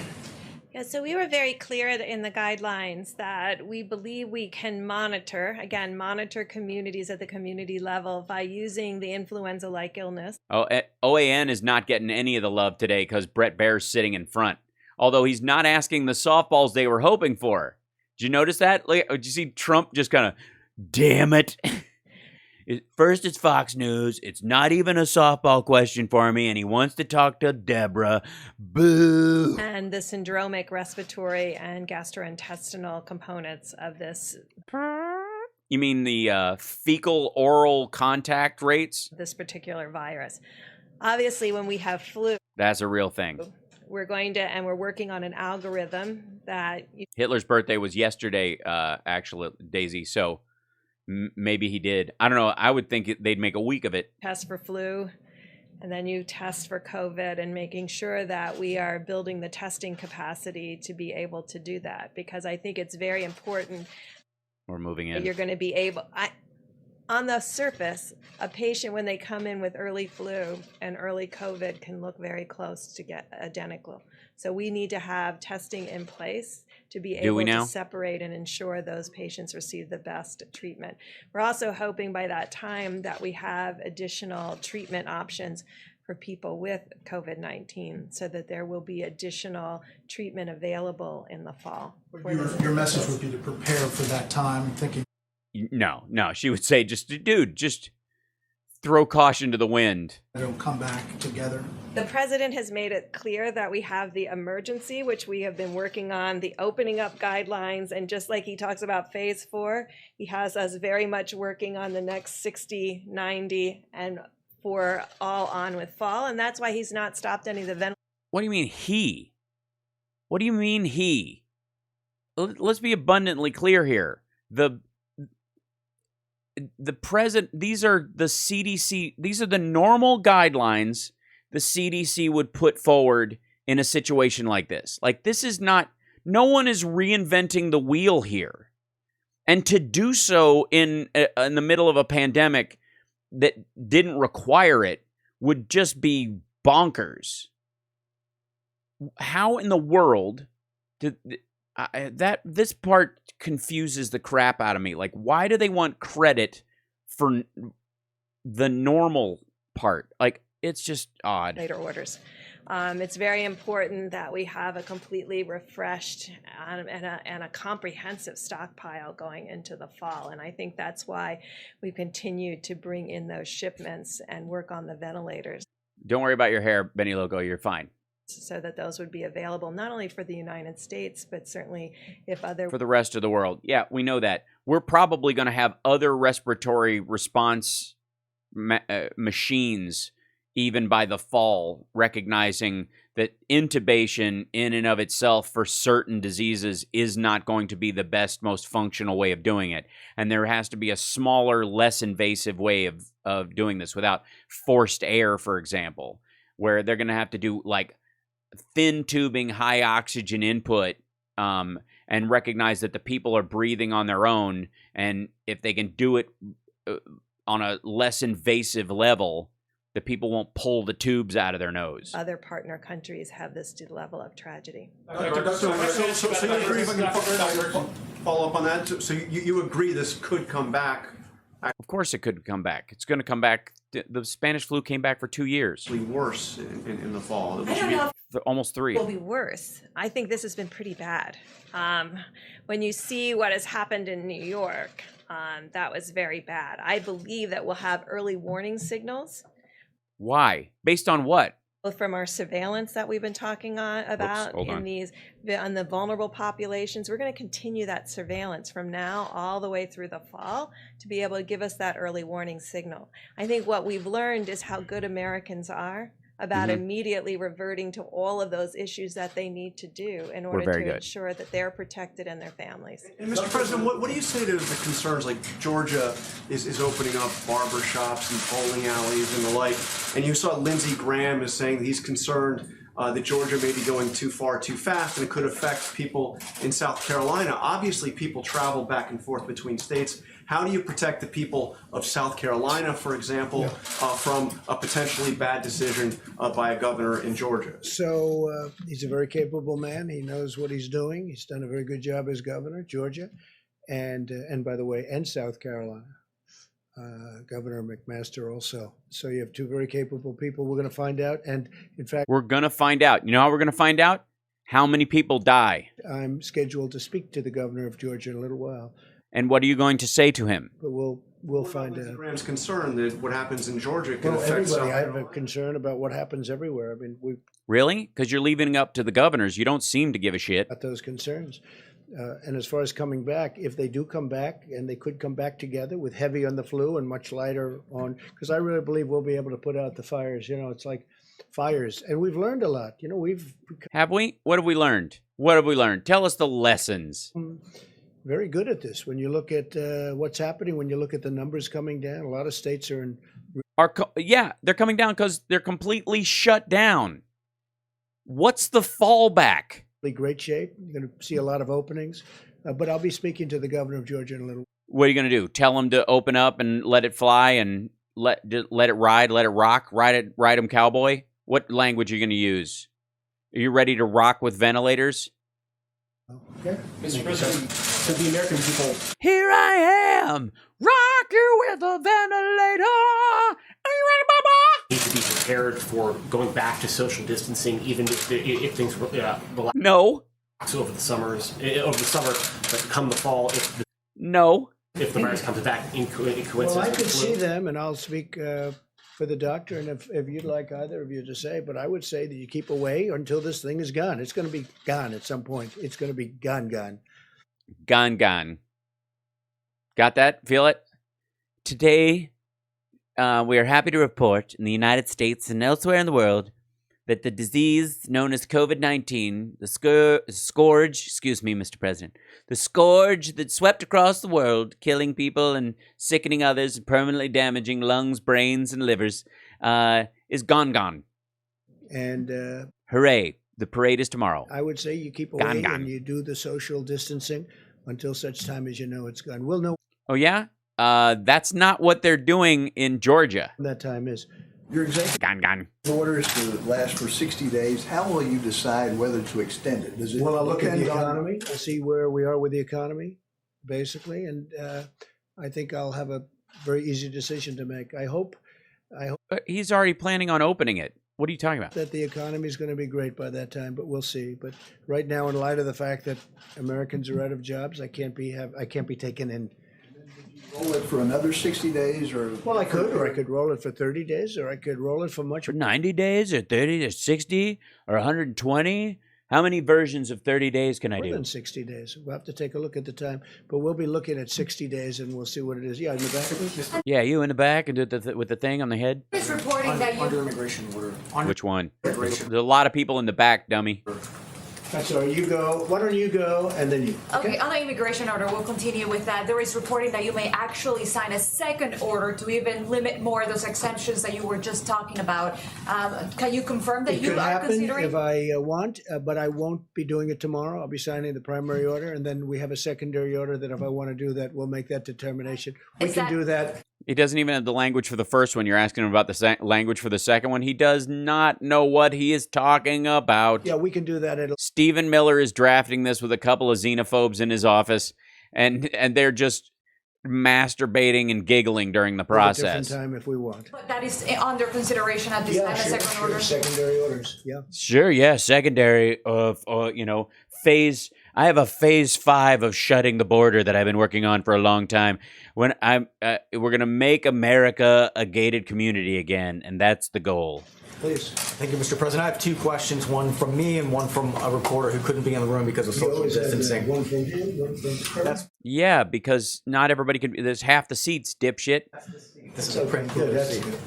Yeah, so we were very clear in the guidelines that we believe we can monitor communities at the community level by using the influenza-like illness. Oh, OAN is not getting any of the love today because Brett Baer's sitting in front. although he's not asking the softballs they were hoping for. Did you notice that? Like, did you see Trump just kind of, damn it. First, it's Fox News. It's not even a softball question for me, and he wants to talk to Deborah. Boo. And the syndromic respiratory and gastrointestinal components of this. You mean the fecal oral contact rates? This particular virus. Obviously, when we have flu, That's a real thing. we're working on an algorithm that Hitler's birthday was yesterday, actually, Daisy. So maybe he did. I don't know. I would think they'd make a week of it. test for flu, and then you test for COVID, and making sure that we are building the testing capacity to be able to do that, because I think it's very important. We're moving that in. You're going to be able. On the surface, a patient when they come in with early flu and early COVID can look very close to get identical. So we need to have testing in place to be able to separate and ensure those patients receive the best treatment. We're also hoping by that time that we have additional treatment options for people with COVID-19, so that there will be additional treatment available in the fall. Your message would be to prepare for that time, thinking. No, she would say, just throw caution to the wind. It'll come back together. The president has made it clear that we have the emergency, which we have been working on, the opening up guidelines, and just like he talks about phase 4, he has us very much working on the next 60, 90, and for all on with fall, and that's why he's not stopped any of the ventilators. What do you mean he? What do you mean he? Let's be abundantly clear here. The president, these are the CDC, these are the normal guidelines the CDC would put forward in a situation like this. Like, this is not, no one is reinventing the wheel here. And to do so in the middle of a pandemic that didn't require it would just be bonkers. How in the world did this part confuses the crap out of me? Like, why do they want credit for the normal part? Like, it's just odd. Later orders. It's very important that we have a completely refreshed and a comprehensive stockpile going into the fall. And I think that's why we continue to bring in those shipments and work on the ventilators. Don't worry about your hair, Benny Loco. You're fine. So that those would be available not only for the United States, but certainly if other... For the rest of the world. Yeah, we know that. We're probably going to have other respiratory response machines even by the fall, recognizing that intubation in and of itself for certain diseases is not going to be the best, most functional way of doing it. And there has to be a smaller, less invasive way of doing this without forced air, for example, where they're going to have to do like thin tubing, high oxygen input, and recognize that the people are breathing on their own. And if they can do it on a less invasive level, the people won't pull the tubes out of their nose. Other partner countries have this level of tragedy. So you agree, if I can follow up on that? So you agree this could come back? Of course it could come back. It's going to come back. The Spanish flu came back for 2 years. Worse in the fall. I don't know. Almost 3. It will be worse. I think this has been pretty bad. When you see what has happened in New York, that was very bad. I believe that we'll have early warning signals. Why? Based on what? From our surveillance that we've been talking about on the vulnerable populations. We're going to continue that surveillance from now all the way through the fall to be able to give us that early warning signal. I think what we've learned is how good Americans are about immediately reverting to all of those issues that they need to do in order to ensure that they're protected and their families. And Mr. President, what do you say to the concerns like Georgia is opening up barber shops and bowling alleys and the like? And you saw Lindsey Graham is saying that he's concerned that Georgia may be going too far too fast and it could affect people in South Carolina. Obviously, people travel back and forth between states. How do you protect the people of South Carolina, for example, from a potentially bad decision by a governor in Georgia? So he's a very capable man. He knows what he's doing. He's done a very good job as governor, Georgia, and by the way, and South Carolina. Governor McMaster also. So you have two very capable people. We're going to find out. And in fact, we're going to find out. You know how we're going to find out? How many people die? I'm scheduled to speak to the governor of Georgia in a little while, And what are you going to say to him? but we'll find out. Graham's concern that what happens in Georgia can Well, affect everybody, South I have a concern about what happens everywhere. I mean, we've Really? Because you're leaving it up to the governors. You don't seem to give a shit. got those concerns. And as far as coming back, if they do come back, and they could come back together with heavy on the flu and much lighter on, because I really believe we'll be able to put out the fires. You know, it's like fires, and we've learned a lot. You know, Have we? What have we learned? What have we learned? Tell us the lessons. very good at this. When you look at what's happening, when you look at the numbers coming down, a lot of states are in Yeah, they're coming down because they're completely shut down. What's the fallback? really great shape. You're going to see a lot of openings. But I'll be speaking to the governor of Georgia in a little. What are you going to do? Tell them to open up and let it fly and let it ride, let it rock, ride 'em cowboy? What language are you going to use? Are you ready to rock with ventilators? Okay. Mr. President, to the American people, Here I am, rock you with a ventilator. Are you ready, Baba? need to be prepared for going back to social distancing, even if things relax No. over the summer, but come the fall, if the virus comes back in coincidence. Well, I could with flu. see them, and I'll speak for the doctor, and if you'd like either of you to say, but I would say that you keep away until this thing is gone. It's going to be gone at some point. It's going to be gone. Gone. Got that? Feel it? Today, we are happy to report in the United States and elsewhere in the world that the disease known as COVID-19, the scourge, excuse me, Mr. President, the scourge that swept across the world, killing people and sickening others and permanently damaging lungs, brains, and livers, is gone. And hooray, the parade is tomorrow. I would say you keep away Gone. and you do the social distancing until such time as you know it's gone. We'll know Oh, yeah? That's not what they're doing in Georgia. when that time is. Your executive Gone. orders to last for 60 days. How will you decide whether to extend it? Does it Well, I'll look at the depend on- economy. I'll see where we are with the economy, basically, and I think I'll have a very easy decision to make. I hope He's already planning on opening it. What are you talking about? that the economy is going to be great by that time, but we'll see. But right now, in light of the fact that Americans are out of jobs, I can't be taken in. Roll it for another 60 days or? Well, I could roll it for 30 days, or I could roll it for much. For 90 days or 30 or 60 or 120? How many versions of 30 days can I More do? than 60 days. We'll have to take a look at the time, but we'll be looking at 60 days, and we'll see what it is. Yeah, in the back. Yeah, you in the back and with the thing on the head? It's reporting that you under immigration order. Which one? There's a lot of people in the back, dummy. That's all right. You go. Why don't you go, and then you. Okay, on the immigration order, we'll continue with that. There is reporting that you may actually sign a second order to even limit more those exemptions that you were just talking about. Can you confirm that It you could are happen considering? if I want, but I won't be doing it tomorrow. I'll be signing the primary order, and then we have a secondary order that if I want to do that, we'll make that determination. We can do that. He doesn't even have the language for the first one. You're asking him about the language for the second one. He does not know what he is talking about. Yeah, we can do that at Stephen Miller is drafting this with a couple of xenophobes in his office, and they're just masturbating and giggling during the a process. different time if we want. But that is under consideration at this Yeah, time, a sure, second order? secondary orders. Yeah. Sure, yeah, secondary of phase. I have a phase 5 of shutting the border that I've been working on for a long time. When we're gonna make America a gated community again, and that's the goal. Please. Thank you, Mr. President. I have two questions, one from me and one from a reporter who couldn't be in the room because of You social always have distancing. one from him, one from her. Yeah, because not everybody can. There's half the seats, dipshit. This is a pretty cool Good, to that's see. good.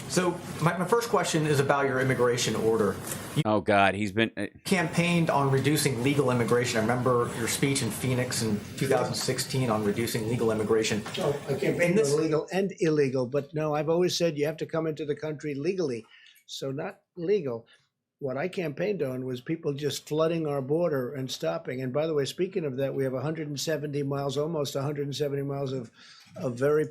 So my first question is about your immigration order. You Oh God, he's been. campaigned on reducing legal immigration. I remember your speech in Phoenix in 2016 on reducing legal immigration. No, I campaigned on legal and illegal, but no, I've always said you have to come into the country legally, so not legal. What I campaigned on was people just flooding our border and stopping. And by the way, speaking of that, we have 170 miles, almost 170 miles of very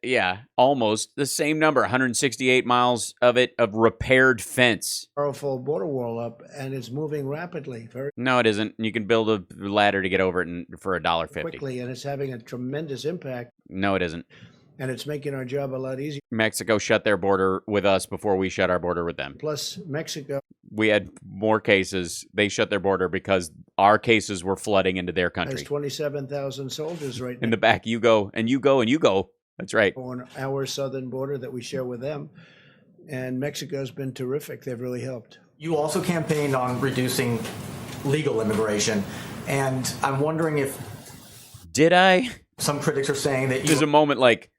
Yeah, almost the same number. 168 miles of it of repaired fence. powerful border wall up, and it's moving rapidly, very No, it isn't. You can build a ladder to get over it for $1.50. quickly, and it's having a tremendous impact. No, it isn't. and it's making our job a lot easier. Mexico shut their border with us before we shut our border with them. Plus, Mexico. We had more cases. They shut their border because our cases were flooding into their country. Has 27,000 soldiers right now. In the back, you go, and you go, and you go. That's right. On our southern border that we share with them. And Mexico's been terrific. They've really helped. You also campaigned on reducing legal immigration. And I'm wondering if... Did I? Some critics are saying that There's a moment like,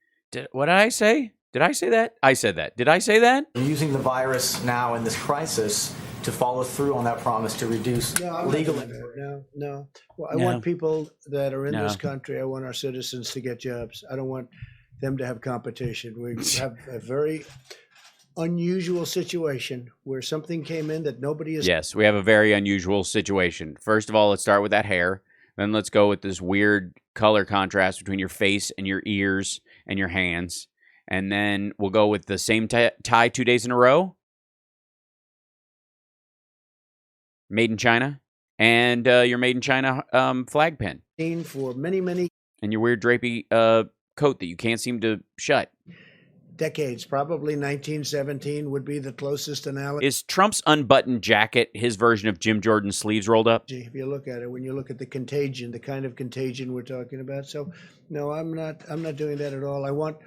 what did I say? Did I say that? I said that. Did I say that? You're using the virus now in this crisis to follow through on that promise to reduce legal immigration. No. Well, I want people that are in this country, I want our citizens to get jobs. I don't want them to have competition. We have a very unusual situation where something came in that nobody is... Yes, we have a very unusual situation. First of all, let's start with that hair. Then let's go with this weird color contrast between your face and your ears and your hands. And then we'll go with the same tie 2 days in a row. Made in China. And your Made in China flag pin. For many and your weird drapey coat that you can't seem to shut. Decades, probably 1917 would be the closest analogy. Is Trump's unbuttoned jacket his version of Jim Jordan's sleeves rolled up? If you look at it, when you look at the contagion, the kind of contagion we're talking about. So, no, I'm not doing that at all. I want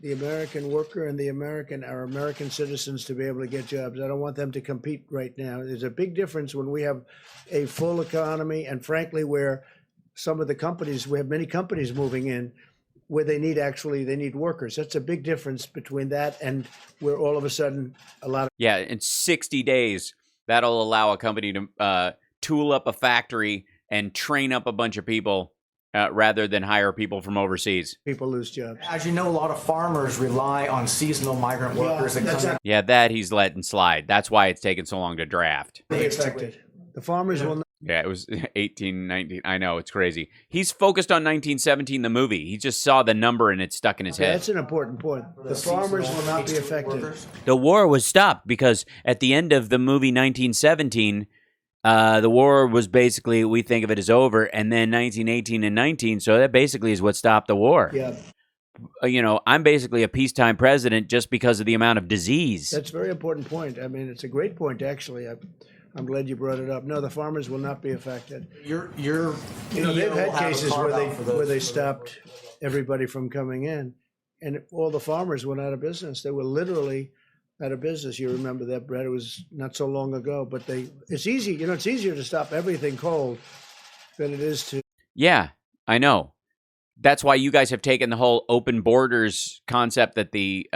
the American worker and our American citizens to be able to get jobs. I don't want them to compete right now. There's a big difference when we have a full economy, and frankly, where some of the companies, we have many companies moving in, where they need workers. That's a big difference between that and where all of a sudden a lot of... Yeah, in 60 days, that'll allow a company to tool up a factory and train up a bunch of people rather than hire people from overseas. People lose jobs. As you know, a lot of farmers rely on seasonal migrant workers. Yeah, that he's letting slide. That's why it's taken so long to draft. They expected. The farmers will not... Yeah, it was 18, 19. I know, it's crazy. He's focused on 1917, the movie. He just saw the number and it stuck in his head. That's an important point. The farmers will not be affected. The war was stopped because at the end of the movie 1917, the war was basically, we think of it as over, and then 1918 and 19, so that basically is what stopped the war. Yeah. I'm basically a peacetime president just because of the amount of disease. That's a very important point. I mean, it's a great point, actually. I'm glad you brought it up. No, the farmers will not be affected. They've had cases where they stopped everybody from coming in, and all the farmers went out of business. They were literally out of business. You remember that, Brett? It was not so long ago. But it's easy. It's easier to stop everything cold than it is to... Yeah, I know. That's why you guys have taken the whole open borders concept that the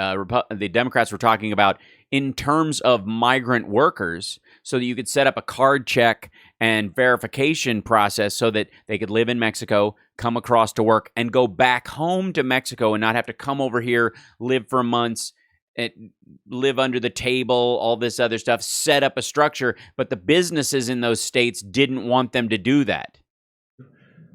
Democrats were talking about in terms of migrant workers, so that you could set up a card check and verification process so that they could live in Mexico, come across to work, and go back home to Mexico and not have to come over here, live for months, and live under the table, all this other stuff, set up a structure. But the businesses in those states didn't want them to do that.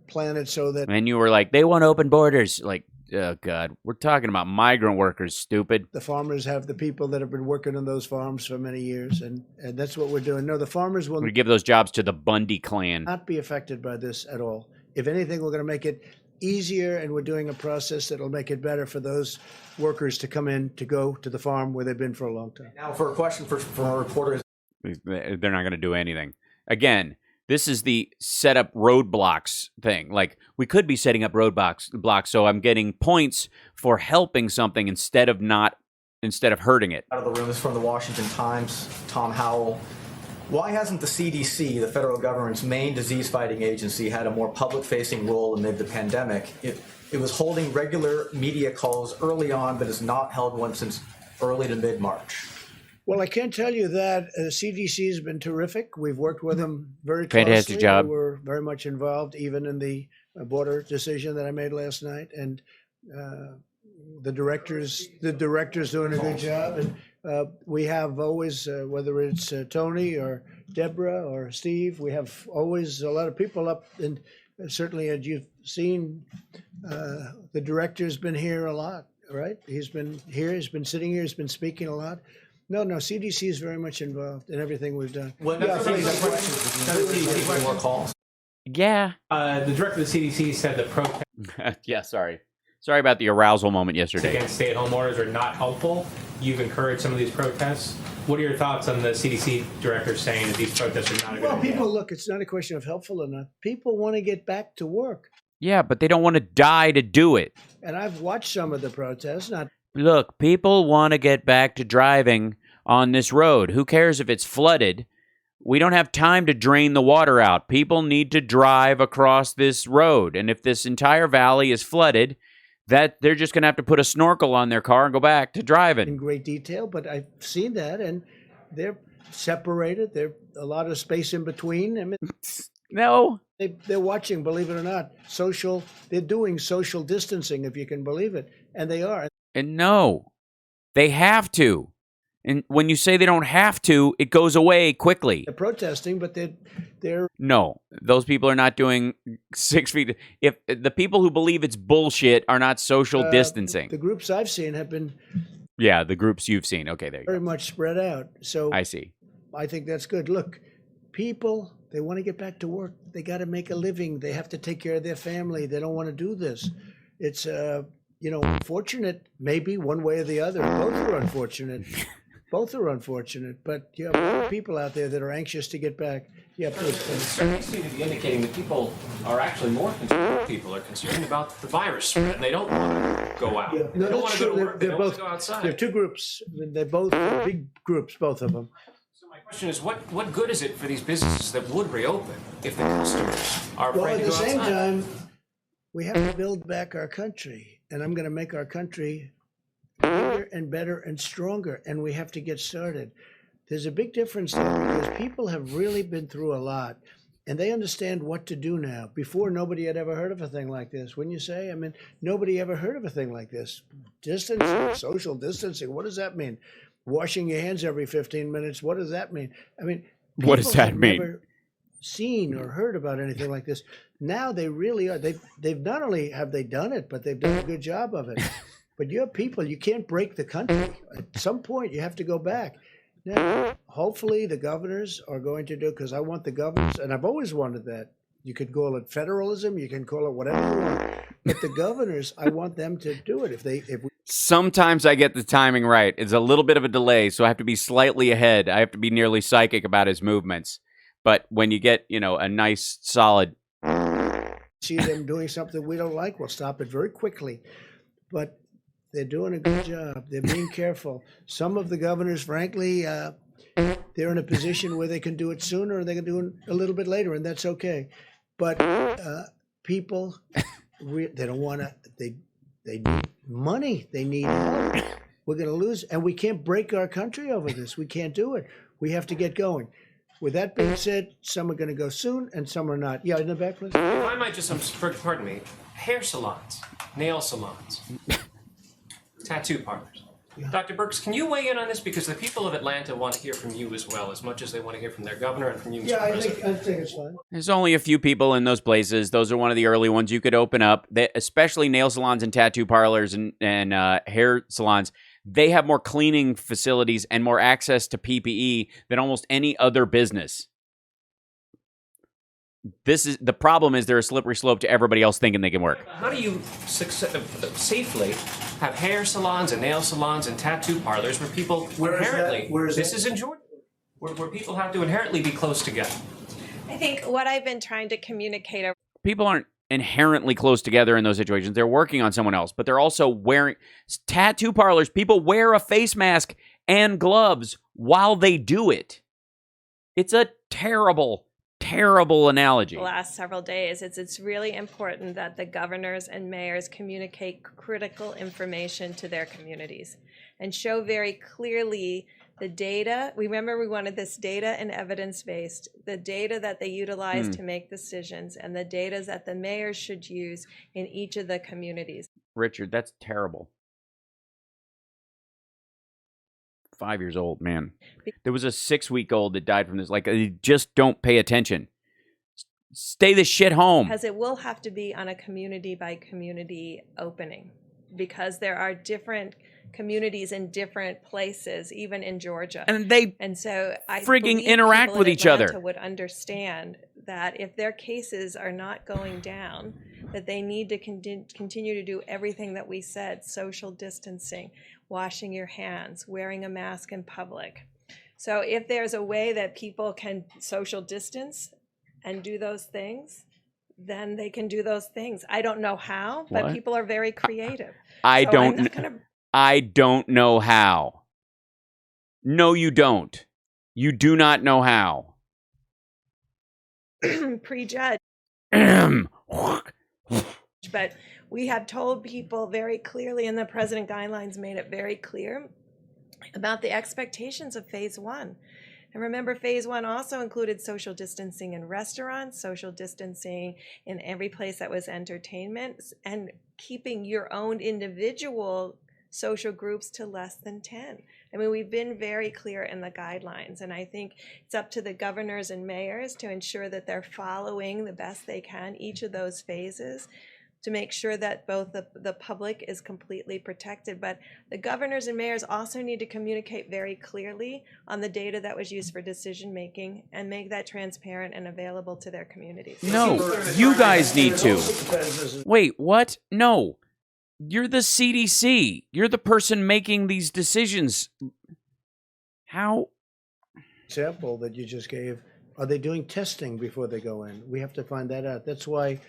Plan it so that... And you were like, they want open borders. Like, oh, God, we're talking about migrant workers, stupid. The farmers have the people that have been working on those farms for many years, and that's what we're doing. No, the farmers will... We give those jobs to the Bundy clan. Not be affected by this at all. If anything, we're going to make it easier, and we're doing a process that will make it better for those workers to come in, to go to the farm where they've been for a long time. Now, for a question from our reporters... They're not going to do anything. Again... This is the set up roadblocks thing. Like, we could be setting up roadblocks, so I'm getting points for helping something instead of hurting it. Out of the room is from the Washington Times, Tom Howell. Why hasn't the CDC, the federal government's main disease-fighting agency, had a more public-facing role amid the pandemic? It was holding regular media calls early on, but has not held one since early to mid-March. Well, I can't tell you that. CDC has been terrific. We've worked with them very closely. Fantastic job. We were very much involved, even in the border decision that I made last night. And the director's doing a good job. And we have always, whether it's Tony or Deborah or Steve, we have always a lot of people up. And certainly, as you've seen, the director's been here a lot, right? He's been here. He's been sitting here. He's been speaking a lot. No, CDC is very much involved in everything we've done. More calls. Yeah. The director of the CDC said the protest. Yeah, sorry. Sorry about the arousal moment yesterday. Against stay-at-home orders are not helpful. You've encouraged some of these protests. What are your thoughts on the CDC director saying that these protests are not a good idea? People, look, it's not a question of helpful or not. People want to get back to work. Yeah, but they don't want to die to do it. And I've watched some of the protests. Look, people want to get back to driving on this road. Who cares if it's flooded? We don't have time to drain the water out. People need to drive across this road. And if this entire valley is flooded, that they're just going to have to put a snorkel on their car and go back to driving. In great detail, but I've seen that, and they're separated. There's a lot of space in between. I mean, no. They're watching, believe it or not, they're doing social distancing, if you can believe it, and they are. And no, they have to. And when you say they don't have to, it goes away quickly. They're protesting, but they're No, those people are not doing 6 feet. If the people who believe it's bullshit are not social distancing. The groups I've seen have been Yeah, the groups you've seen. Okay, there you go. very much spread out. So I see. I think that's good. Look, people, they want to get back to work. They got to make a living. They have to take care of their family. They don't want to do this. It's unfortunate, maybe one way or the other. Both are unfortunate. Both are unfortunate, but you have people out there that are anxious to get back. Yeah, please. Surveys seem to be indicating that people are actually more concerned. People are concerned about the virus spread, and they don't want to go out. Yeah, They don't want to go to work. They don't want to go outside. They're two groups. They're both big groups, both of them. So my question is, what good is it for these businesses that would reopen if the customers are Well, afraid at to the go same outside? time, we have to build back our country, and I'm going to make our country bigger and better and stronger, and we have to get started. There's a big difference there because people have really been through a lot, and they understand what to do now. Before, nobody had ever heard of a thing like this. Wouldn't you say? I mean, nobody ever heard of a thing like this. Distancing, social distancing, what does that mean? Washing your hands every 15 minutes, what does that mean? I mean, What does people that have mean? never seen or heard about anything like this. Now they really are. They've not only have they done it, but they've done a good job of it. But you have people, you can't break the country. At some point, you have to go back. Now, hopefully the governors are going to do, because I want the governors, and I've always wanted that. You could call it federalism, you can call it whatever you want. But the governors, I want them to do it. If we Sometimes I get the timing right. It's a little bit of a delay, so I have to be slightly ahead. I have to be nearly psychic about his movements. But when you get, a nice, solid... see them doing something we don't like, we'll stop it very quickly. But they're doing a good job. They're being careful. Some of the governors, frankly, they're in a position where they can do it sooner or they can do it a little bit later, and that's okay. But people, they don't want to, they need money. They need help. We're going to lose, and we can't break our country over this. We can't do it. We have to get going. With that being said, some are going to go soon and some are not. Yeah, in the back, please. If I might just, pardon me, hair salons, nail salons, tattoo parlors. Dr. Birx, can you weigh in on this? Because the people of Atlanta want to hear from you as well, as much as they want to hear from their governor and from you, Mr. President. I think it's fine. There's only a few people in those places. Those are one of the early ones you could open up. Especially nail salons and tattoo parlors and hair salons. They have more cleaning facilities and more access to PPE than almost any other business. The problem is there's a slippery slope to everybody else thinking they can work. How do you safely have hair salons and nail salons and tattoo parlors where people inherently, this is in Georgia, where people have to inherently be close together? I think what I've been trying to communicate. People aren't inherently close together in those situations. They're working on someone else, but they're also wearing tattoo parlors. People wear a face mask and gloves while they do it. It's a terrible analogy. The last several days, it's really important that the governors and mayors communicate critical information to their communities and show very clearly the data. Remember, we wanted this data and evidence-based, the data that they utilize to make decisions and the data that the mayors should use in each of the communities. Richard, that's terrible. 5 years old, man. There was a 6-week-old that died from this. Like, just don't pay attention. Stay the shit home. Because it will have to be on a community by community opening, because there are different communities in different places, even in Georgia. And so I frigging believe interact people with in each other. Atlanta would understand that if their cases are not going down, that they need to continue to do everything that we said: social distancing, washing your hands, wearing a mask in public. So if there's a way that people can social distance and do those things, then they can do those things. I don't know how, but What? people are very creative. I So I'm don't. not gonna I don't know how. No, you don't. You do not know how. prejudge, but we have told people very clearly, and the president guidelines made it very clear about the expectations of phase one. And remember, phase one also included social distancing in restaurants, social distancing in every place that was entertainment, and keeping your own individual social groups to less than 10. I mean, we've been very clear in the guidelines, and I think it's up to the governors and mayors to ensure that they're following the best they can each of those phases, to make sure that both the public is completely protected. But the governors and mayors also need to communicate very clearly on the data that was used for decision making and make that transparent and available to their communities. No, you guys need to. Wait, what? No. You're the CDC. You're the person making these decisions. How? Example that you just gave, are they doing testing before they go in? We have to find that out. That's why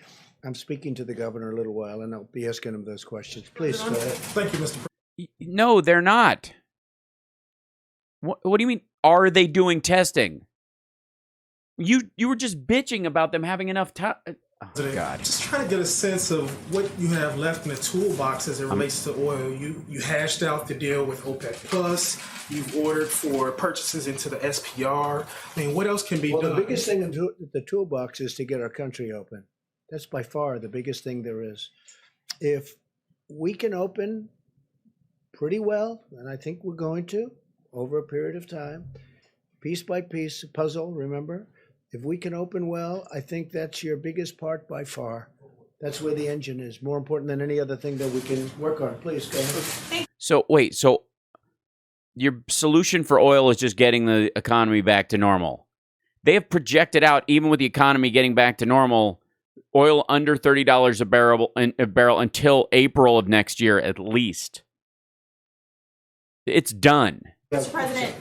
I'm speaking to the governor a little while, and I'll be asking him those questions. Please go ahead. Thank you, Mr. President. No, they're not. What do you mean, are they doing testing? You were just bitching about them having enough time. Oh, God. Just trying to get a sense of what you have left in the toolbox as it relates to oil. You hashed out the deal with OPEC Plus. You've ordered for purchases into the SPR. I mean, what else can be done? The biggest thing in the toolbox is to get our country open. That's by far the biggest thing there is. If we can open pretty well, and I think we're going to, over a period of time, piece by piece, puzzle, remember? If we can open well, I think that's your biggest part by far. That's where the engine is, more important than any other thing that we can work on. Please, go ahead. So, wait, so your solution for oil is just getting the economy back to normal. They have projected out, even with the economy getting back to normal, oil under $30 a barrel until April of next year at least. It's done. Mr. President,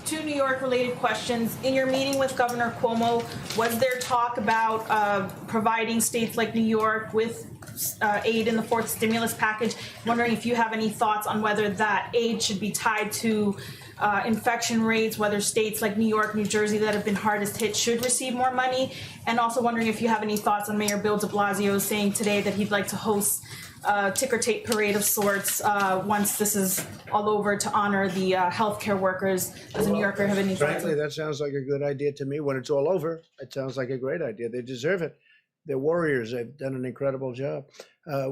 two New York related questions. In your meeting with Governor Cuomo, was there talk about providing states like New York with aid in the fourth stimulus package? I'm wondering if you have any thoughts on whether that aid should be tied to infection rates, whether states like New York, New Jersey that have been hardest hit should receive more money, and also wondering if you have any thoughts on Mayor Bill de Blasio saying today that he'd like to host ticker tape parade of sorts once this is all over to honor the healthcare workers. As a New Yorker, have any thoughts? Frankly, that sounds like a good idea to me. When it's all over, it sounds like a great idea. They deserve it. They're warriors. They've done an incredible job.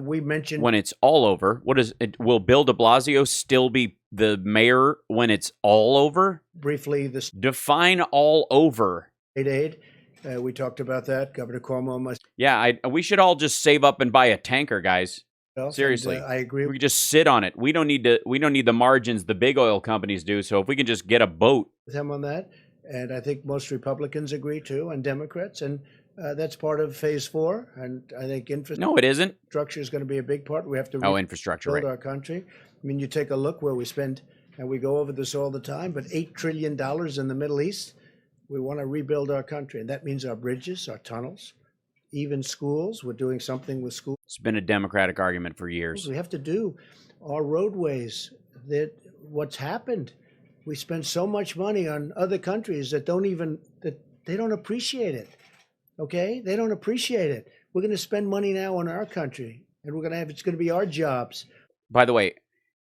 We mentioned when it's all over. What is it? Will Bill de Blasio still be the mayor when it's all over? Briefly, this define all over. Aid. We talked about that. Governor Cuomo must. Yeah, we should all just save up and buy a tanker, guys. Seriously, I agree. We just sit on it. We don't need the margins the big oil companies do. So if we can just get a boat, with him on that, and I think most Republicans agree too, and Democrats, and that's part of phase 4. And I think infrastructure. No, it isn't. Infrastructure is going to be a big part. We have to infrastructure, build right. our country. I mean, you take a look where we spend, and we go over this all the time, but $8 trillion in the Middle East. We want to rebuild our country, and that means our bridges, our tunnels, even schools. We're doing something with schools. It's been a Democratic argument for years. We have to do our roadways. That what's happened. We spend so much money on other countries that they don't appreciate it. Okay, they don't appreciate it. We're going to spend money now on our country, and it's going to be our jobs. By the way,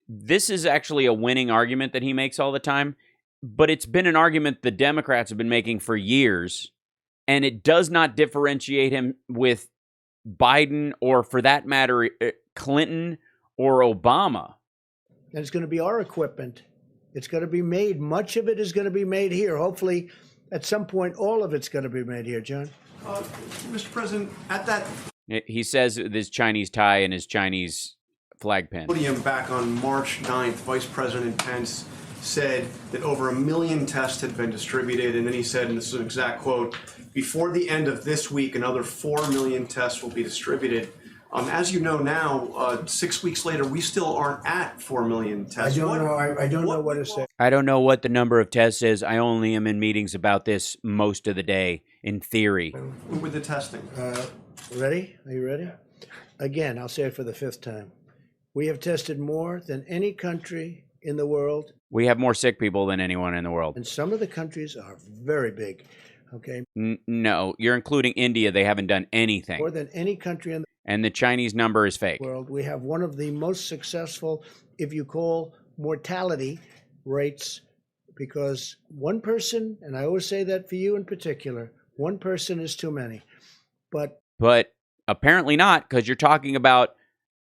this is actually a winning argument that he makes all the time, but it's been an argument the Democrats have been making for years, and it does not differentiate him with Biden or, for that matter, Clinton or Obama. And it's going to be our equipment. It's going to be made. Much of it is going to be made here. Hopefully, at some point, all of it's going to be made here, John. Mr. President, at that... He says with his Chinese tie and his Chinese flag pin. Podium back on March 9th, Vice President Pence said that over 1 million tests had been distributed, and then he said, and this is an exact quote, before the end of this week, another 4 million tests will be distributed. As you know now, 6 weeks later, we still aren't at 4 million tests. I don't know what to say. I don't know what the number of tests is. I only am in meetings about this most of the day, in theory. With the testing. Ready? Are you ready? Again, I'll say it for the 5th time. We have tested more than any country in the world. We have more sick people than anyone in the world. And some of the countries are very big, okay? No, you're including India. They haven't done anything. More than any country in the And the Chinese number is fake. world. We have one of the most successful, if you call mortality rates, because one person, and I always say that for you in particular, one person is too many. But apparently not, because you're talking about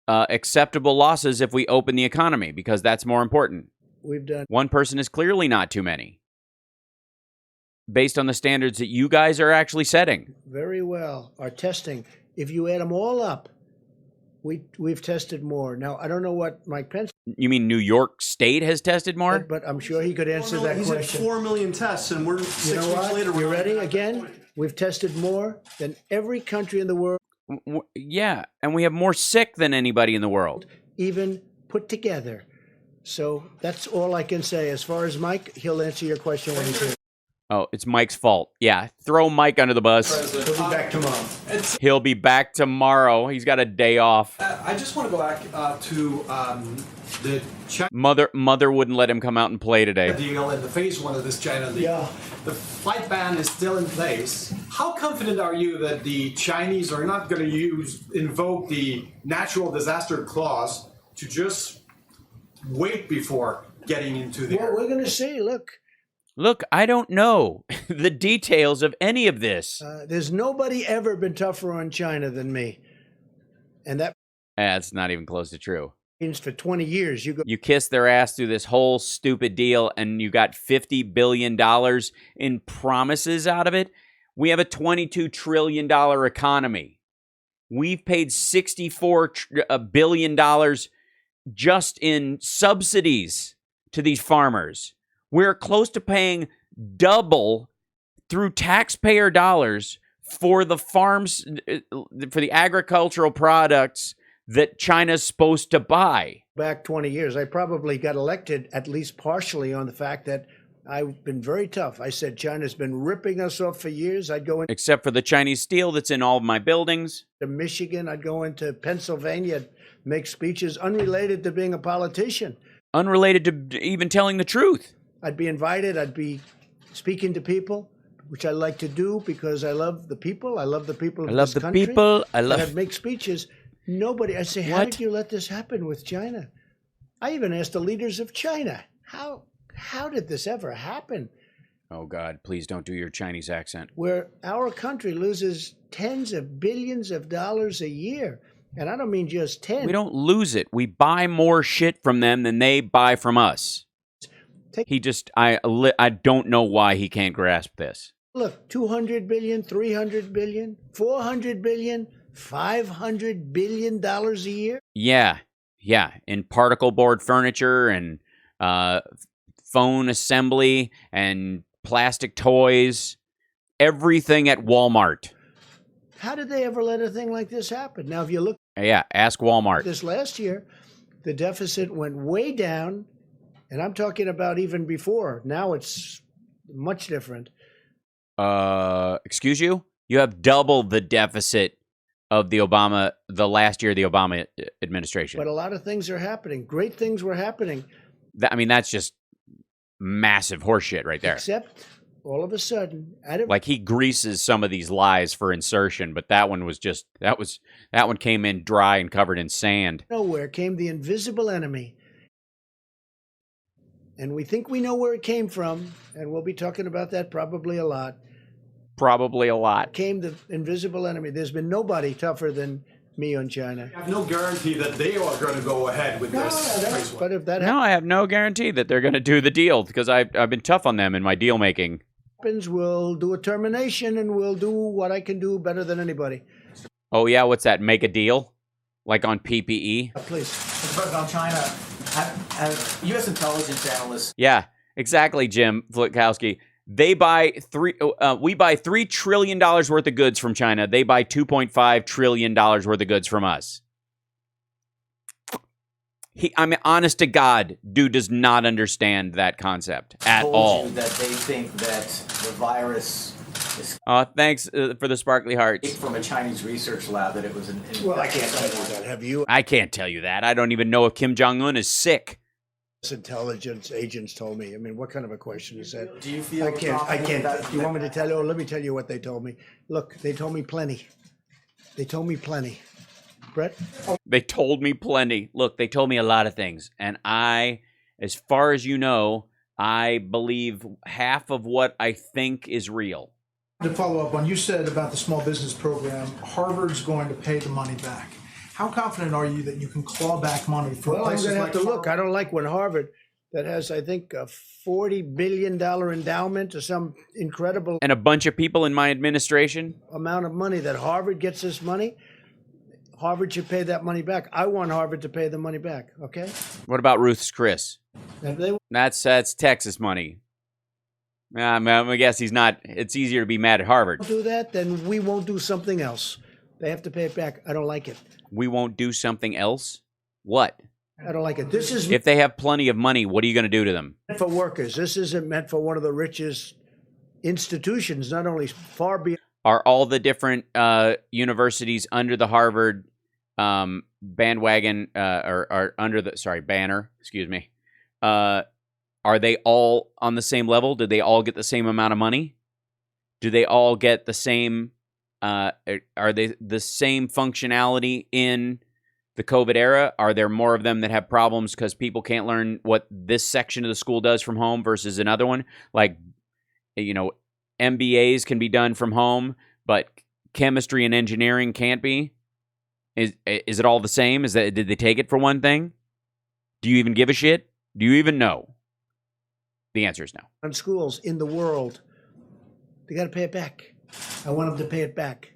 acceptable losses if we open the economy, because that's more important. we've done One person is clearly not too many, based on the standards that you guys are actually setting. very well. Our testing, if you add them all up, we've tested more. Now, I don't know what Mike Pence, You mean New York State has tested more? but I'm sure he could answer that He's at question. 4 million tests, and we're 6 You know weeks what? later. You we're ready? not- Again, we've tested more than every country in the world, Yeah, and we have more sick than anybody in the world. even put together. So that's all I can say. As far as Mike, he'll answer your question when he's here. Oh, it's Mike's fault. Yeah, throw Mike under the bus. He'll be back tomorrow. He'll be back tomorrow. He's got a day off. I just want to go back to the China Mother wouldn't let him come out and play today. deal and the phase 1 of this China deal. Yeah. The flight ban is still in place. How confident are you that the Chinese are not going to invoke the natural disaster clause to just wait before getting into the Well, we're going to see. Look, I don't know the details of any of this. There's nobody ever been tougher on China than me. And that That's not even close to true. means for 20 years, You kissed their ass through this whole stupid deal, and you got $50 billion in promises out of it. We have a $22 trillion economy. We've paid $64 billion just in subsidies to these farmers. We're close to paying double through taxpayer dollars for the farms, for the agricultural products that China's supposed to buy. back 20 years, I probably got elected at least partially on the fact that I've been very tough. I said China's been ripping us off for years. I'd go into Except for the Chinese steel that's in all of my buildings. Michigan, I'd go into Pennsylvania, I'd make speeches unrelated to being a politician. Unrelated to even telling the truth. I'd be invited, I'd be speaking to people, which I like to do because I love the people. I love the people of I love this the country. people. And I'd make speeches. Nobody, I say, how What? did you let this happen with China? I even asked the leaders of China, how did this ever happen? Oh, God, please don't do your Chinese accent. Where our country loses tens of billions of dollars a year. And I don't mean just 10. We don't lose it. We buy more shit from them than they buy from us. I don't know why he can't grasp this. Look, 200 billion, 300 billion, 400 billion, 500 billion dollars a year. Yeah. In particle board furniture and phone assembly and plastic toys. Everything at Walmart. How did they ever let a thing like this happen? Now, if you look Yeah, ask Walmart. at this last year, the deficit went way down, and I'm talking about even before. Now it's much different. Excuse you? You have double the deficit of the last year of the Obama administration. But a lot of things are happening. Great things were happening. That's just massive horseshit right there. Except all of a sudden, Like he greases some of these lies for insertion, but that one was just that one came in dry and covered in sand. nowhere came the invisible enemy. And we think we know where it came from, and we'll be talking about that probably a lot. Probably a lot. Came the invisible enemy. There's been nobody tougher than me on China. I have no guarantee that they are going to go ahead with this phase 1. But if that No, I have no guarantee that they're going to do the deal because I've been tough on them in my deal making. happens, we'll do a termination, and we'll do what I can do better than anybody. Oh yeah, what's that? Make a deal? Like on PPE? Please. Mr. President, on China, as U.S. intelligence analysts. Yeah, exactly, Jim Flitkowski. We buy $3 trillion worth of goods from China. They buy $2.5 trillion worth of goods from us. I mean, honest to God, dude does not understand that concept at all. That they think that the virus is Thanks for the sparkly hearts. from a Chinese research lab, that it was an. Well, I can't tell you that. Have you? I can't tell you that. I don't even know if Kim Jong-un is sick. Intelligence agents told me. I mean, what kind of a question is that? Do you feel? I can't. Do you want me to tell you? Let me tell you what they told me. Look, they told me plenty. They told me plenty. Brett? They told me plenty. Look, they told me a lot of things. And I, as far as you know, I believe half of what I think is real. To follow up on you said about the small business program, Harvard's going to pay the money back. How confident are you that you can claw back money from places I'm going to like have to look. I don't like when Harvard, that has, I think, a $40 billion endowment or some incredible And a bunch of people in my administration? amount of money that Harvard gets this money. Harvard should pay that money back. I want Harvard to pay the money back, okay? What about Ruth's Chris? And they That's Texas money. I guess he's not. It's easier to be mad at Harvard. don't do that, then we won't do something else. They have to pay it back. I don't like it. We won't do something else? What? I don't like it. This is If they have plenty of money, what are you going to do to them? meant for workers. This isn't meant for one of the richest institutions, not only far beyond. Are all the different universities under the Harvard bandwagon or under the banner? Excuse me. Are they all on the same level? Do they all get the same amount of money? Do they all get the same? Are they the same functionality in the COVID era? Are there more of them that have problems because people can't learn what this section of the school does from home versus another one? Like, MBAs can be done from home, but chemistry and engineering can't be? Is it all the same? Did they take it for one thing? Do you even give a shit? Do you even know? The answer is no. On schools in the world, they got to pay it back. I want them to pay it back.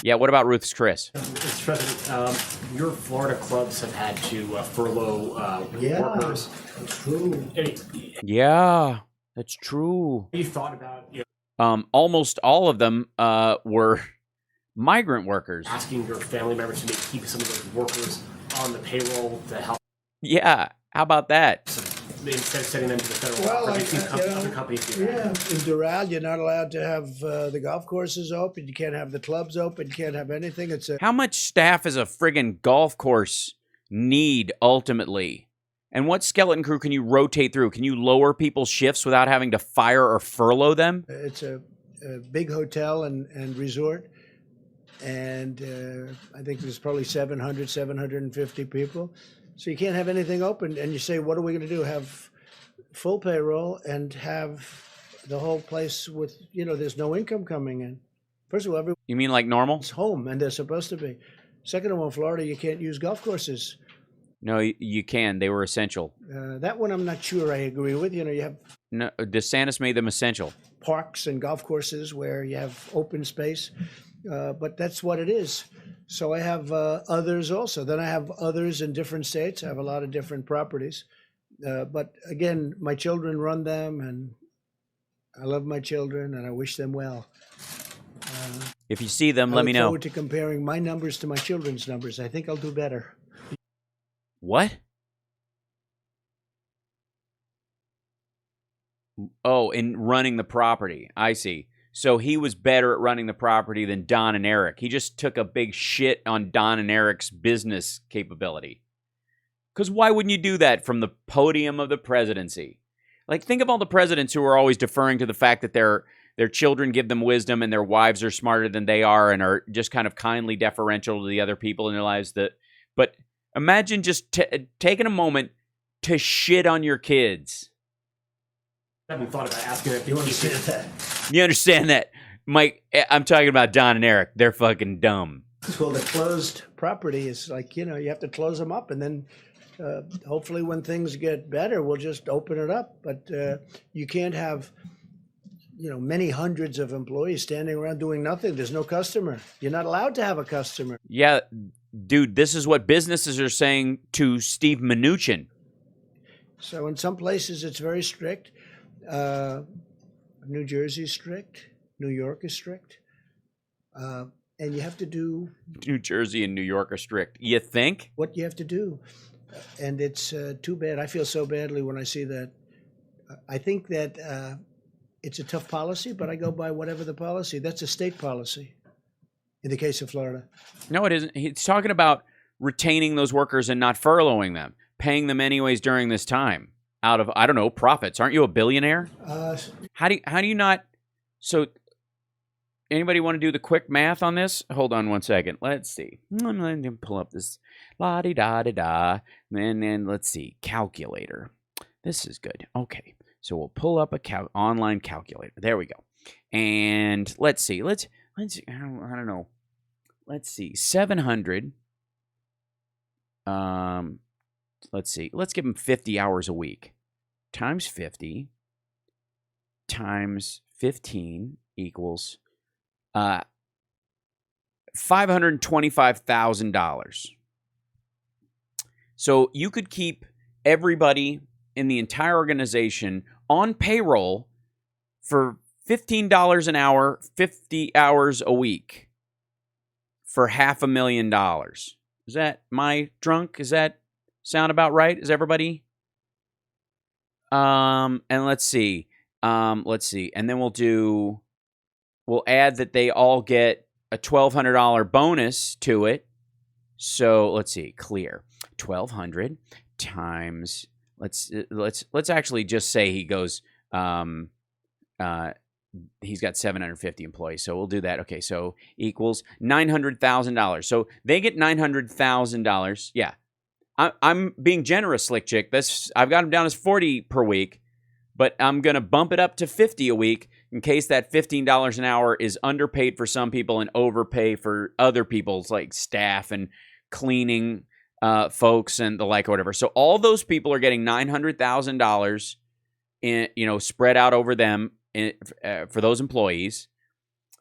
Yeah, what about Ruth's Chris? Mr. President, your Florida clubs have had to furlough workers. That's true. Yeah, that's true. You thought about almost all of them were migrant workers. asking your family members to maybe keep some of those workers on the payroll to help Yeah, how about that? instead of sending them to the federal government? We've seen other companies do that. Yeah, in Doral, you're not allowed to have the golf courses open. You can't have the clubs open. You can't have anything. It's a How much staff does a friggin' golf course need ultimately? And what skeleton crew can you rotate through? Can you lower people's shifts without having to fire or furlough them? It's a big hotel and resort, and I think there's probably 750 people. So you can't have anything open, and you say, what are we going to do? Have full payroll and have the whole place with, there's no income coming in. First of all, everyone's You mean like normal? home, and they're supposed to be. Second of all, in Florida, you can't use golf courses. No, you can. They were essential. That one I'm not sure I agree with. You have No, DeSantis made them essential. parks and golf courses where you have open space, but that's what it is. So I have others also. Then I have others in different states. I have a lot of different properties. But again, my children run them, and I love my children, and I wish them well. If you see them, I let me look know. forward to comparing my numbers to my children's numbers. I think I'll do better. What? Oh, in running the property. I see. So he was better at running the property than Don and Eric. He just took a big shit on Don and Eric's business capability. Because why wouldn't you do that from the podium of the presidency? Like, think of all the presidents who are always deferring to the fact that their children give them wisdom and their wives are smarter than they are and are just kind of kindly deferential to the other people in their lives. But imagine just taking a moment to shit on your kids. I haven't thought about asking if you understand that. You understand that? Mike, I'm talking about Don and Eric. They're fucking dumb. Well, the closed property is like, you have to close them up, and then hopefully when things get better, we'll just open it up. But you can't have, many hundreds of employees standing around doing nothing. There's no customer. You're not allowed to have a customer. Yeah, dude, this is what businesses are saying to Steve Mnuchin. So in some places it's very strict. New Jersey is strict. New York is strict. And you have to do New Jersey and New York are strict. You think? what you have to do. And it's too bad. I feel so badly when I see that. I think that it's a tough policy, but I go by whatever the policy. That's a state policy in the case of Florida. No, it isn't. He's talking about retaining those workers and not furloughing them, paying them anyways during this time out of, I don't know, profits. Aren't you a billionaire? How do you not? So anybody want to do the quick math on this? Hold on one second. Let's see. I'm going to pull up this la-di-da-di-da. And then let's see. Calculator. This is good. Okay. So we'll pull up a online calculator. There we go. And let's see. Let's I don't know. Let's see. 700. Let's see. Let's give them 50 hours a week. Times 50 times 15 equals $525,000. So you could keep everybody in the entire organization on payroll for $15 an hour, 50 hours a week for $500,000. Is that my drunk? Is that sound about right? Is everybody? And let's see. And then we'll add that they all get a $1,200 bonus to it. So let's see, clear. 1,200 times, let's actually just say he goes, he's got 750 employees, so we'll do that. Okay, so equals $900,000. So they get $900,000. Yeah, I'm being generous, Slick Chick. I've got them down as 40 per week, but I'm gonna bump it up to 50 a week in case that $15 an hour is underpaid for some people and overpay for other people's like staff and cleaning folks and the like or whatever. So all those people are getting $900,000 in, spread out over them for those employees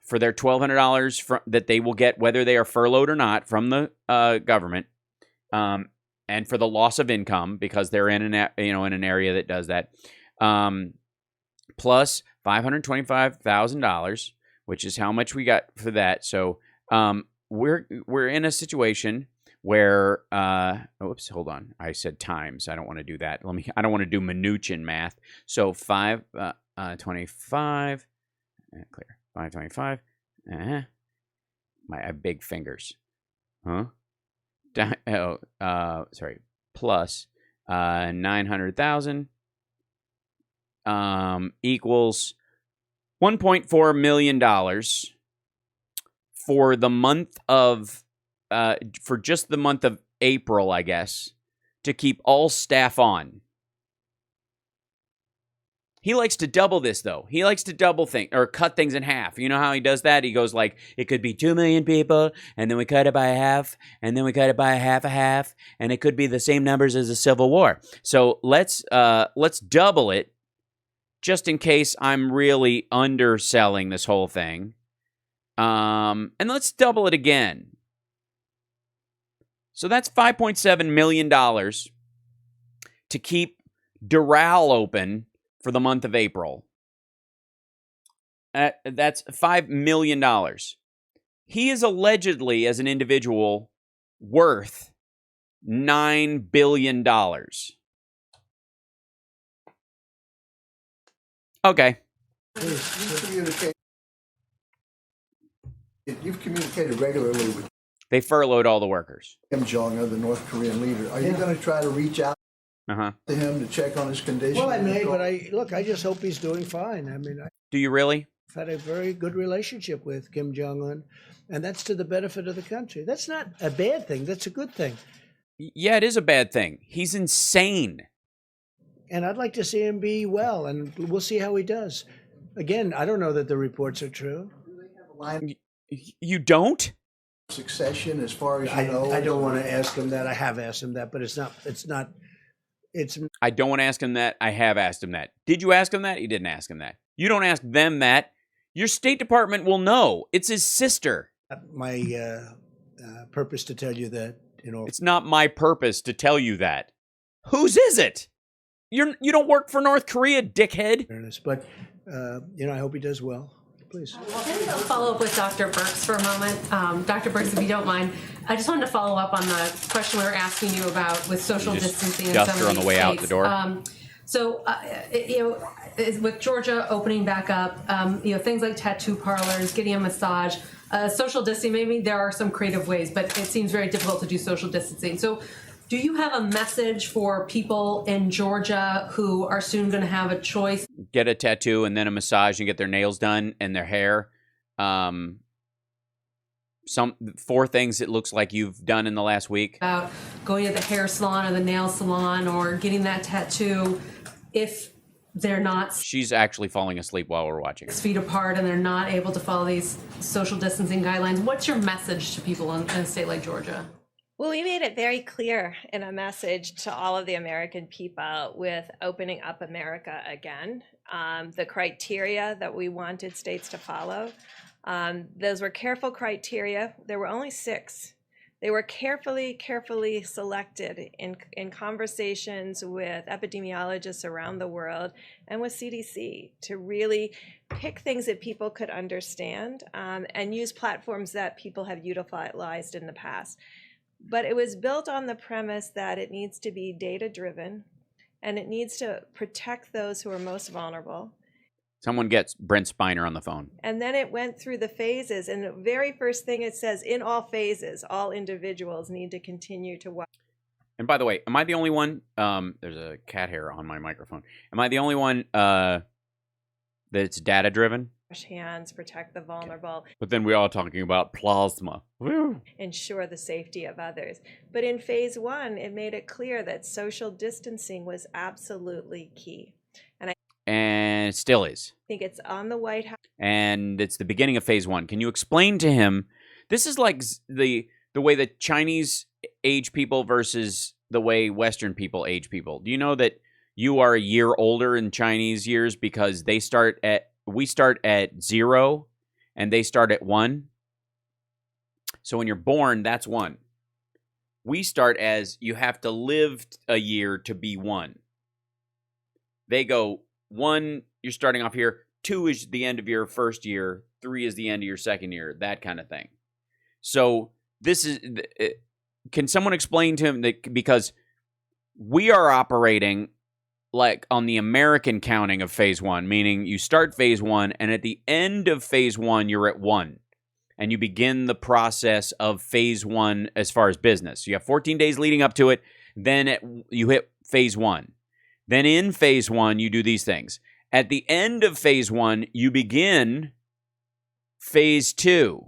for their $1,200 that they will get whether they are furloughed or not from the government, and for the loss of income because they're in an area that does that, plus $525,000, which is how much we got for that. So we're in a situation where oops, hold on. I said times. I don't want to do that. I don't want to do Mnuchin math. So 525 clear. 525. I have big fingers. Huh? Sorry. Plus 900,000 equals $1.4 million for the month of for just the month of April, I guess, to keep all staff on. He likes to double this, though. He likes to double or cut things in half. You know how he does that? He goes like, it could be 2 million people, and then we cut it by half, and then we cut it by a half, and it could be the same numbers as the Civil War. So let's double it, just in case I'm really underselling this whole thing. And let's double it again. So that's $5.7 million to keep Doral open for the month of April. That's $5 million. He is allegedly, as an individual, worth $9 billion. Okay. You've communicated regularly with They furloughed all the workers. Kim Jong-un, the North Korean leader. Are you going to try to reach out to him to check on his condition? Well, I may, but I just hope he's doing fine. I mean, do you really? I've had a very good relationship with Kim Jong-un, and that's to the benefit of the country. That's not a bad thing. That's a good thing. Yeah, it is a bad thing. He's insane. And I'd like to see him be well, and we'll see how he does. Again, I don't know that the reports are true. You don't? Succession, as far as you know. I don't want to ask him that. I have asked him that, but it's not. I don't want to ask him that. I have asked him that. Did you ask him that? You didn't ask him that. You don't ask them that. Your State Department will know. It's his sister. My purpose to tell you that, It's not my purpose to tell you that. Whose is it? You don't work for North Korea, dickhead. But I hope he does well. Please. I'll follow up with Dr. Birx for a moment. Dr. Birx, if you don't mind, I just wanted to follow up on the question we were asking you about with social distancing in some of these on the way out the states. door. With Georgia opening back up, things like tattoo parlors, getting a massage, social distancing, maybe there are some creative ways, but it seems very difficult to do social distancing. So do you have a message for people in Georgia who are soon going to have a choice? Get a tattoo and then a massage and get their nails done and their hair. Some 4 things it looks like you've done in the last week. About going to the hair salon or the nail salon or getting that tattoo if they're not She's actually falling asleep while we're watching. 6 feet apart and they're not able to follow these social distancing guidelines. What's your message to people in a state like Georgia? Well, we made it very clear in a message to all of the American people with opening up America again, the criteria that we wanted states to follow. Those were careful criteria. There were only 6. They were carefully selected in conversations with epidemiologists around the world and with CDC to really pick things that people could understand and use platforms that people have utilized in the past. But it was built on the premise that it needs to be data-driven and it needs to protect those who are most vulnerable. Someone gets Brent Spiner on the phone. And then it went through the phases. And the very first thing it says, in all phases, all individuals need to continue to watch. And by the way, am I the only one? There's a cat hair on my microphone. Am I the only one that's data-driven? Wash hands, protect the vulnerable. But then we're all talking about plasma. Woo. Ensure the safety of others. But in phase 1, it made it clear that social distancing was absolutely key. And it still is. I think it's on the White House. And it's the beginning of phase 1. Can you explain to him, this is like the way that Chinese age people versus the way Western people age people. Do you know that you are a year older in Chinese years because we start at 0 and they start at 1? So when you're born, that's 1. We start as you have to live a year to be 1. They go 1, you're starting off here. 2 is the end of your first year. 3 is the end of your second year. That kind of thing. So this is. Can someone explain to him that, because we are operating like on the American counting of phase 1, meaning you start phase 1 and at the end of phase 1 you're at 1, and you begin the process of phase 1 as far as business. You have 14 days leading up to it. Then you hit phase 1. Then in phase 1, you do these things. At the end of phase 1, you begin phase 2,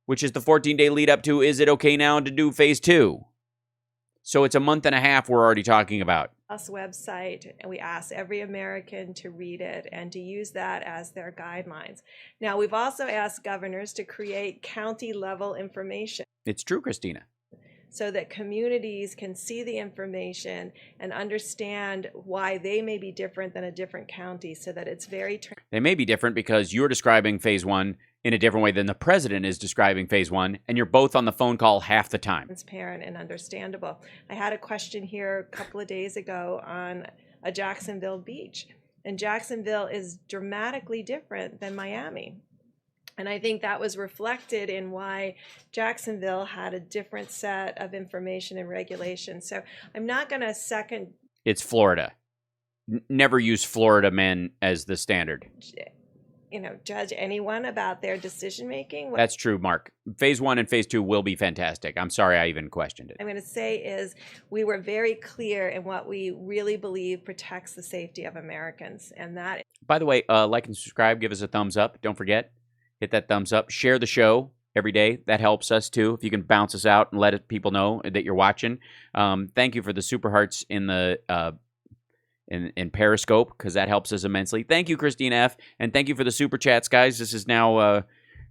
which is the 14-day lead up to, is it okay now to do phase 2? So it's a month and a half we're already talking about. Us website, and we ask every American to read it and to use that as their guidelines. Now, we've also asked governors to create county-level information. It's true, Christina. So that communities can see the information and understand why they may be different than a different county, so that it's very They may be different because you're describing phase 1 in a different way than the president is describing phase 1, and you're both on the phone call half the time. transparent and understandable. I had a question here a couple of days ago on a Jacksonville beach, and Jacksonville is dramatically different than Miami. And I think that was reflected in why Jacksonville had a different set of information and regulations. So I'm not going to second. It's Florida. Never use Florida men as the standard. Judge anyone about their decision making. What That's true, Mark. Phase 1 and phase 2 will be fantastic. I'm sorry I even questioned it. I'm going to say is we were very clear in what we really believe protects the safety of Americans. And that. By the way, like and subscribe. Give us a thumbs up. Don't forget. Hit that thumbs up. Share the show every day. That helps us too. If you can bounce us out and let people know that you're watching. Thank you for the super hearts in the in Periscope, because that helps us immensely. Thank you, Christine F. And thank you for the super chats, guys. This is now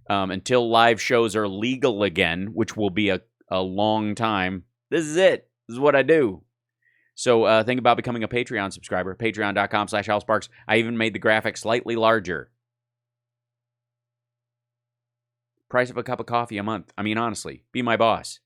until live shows are legal again, which will be a long time. This is it. This is what I do. So think about becoming a Patreon subscriber. Patreon.com/HalSparks. I even made the graphic slightly larger. Price of a cup of coffee a month. I mean, honestly, be my boss.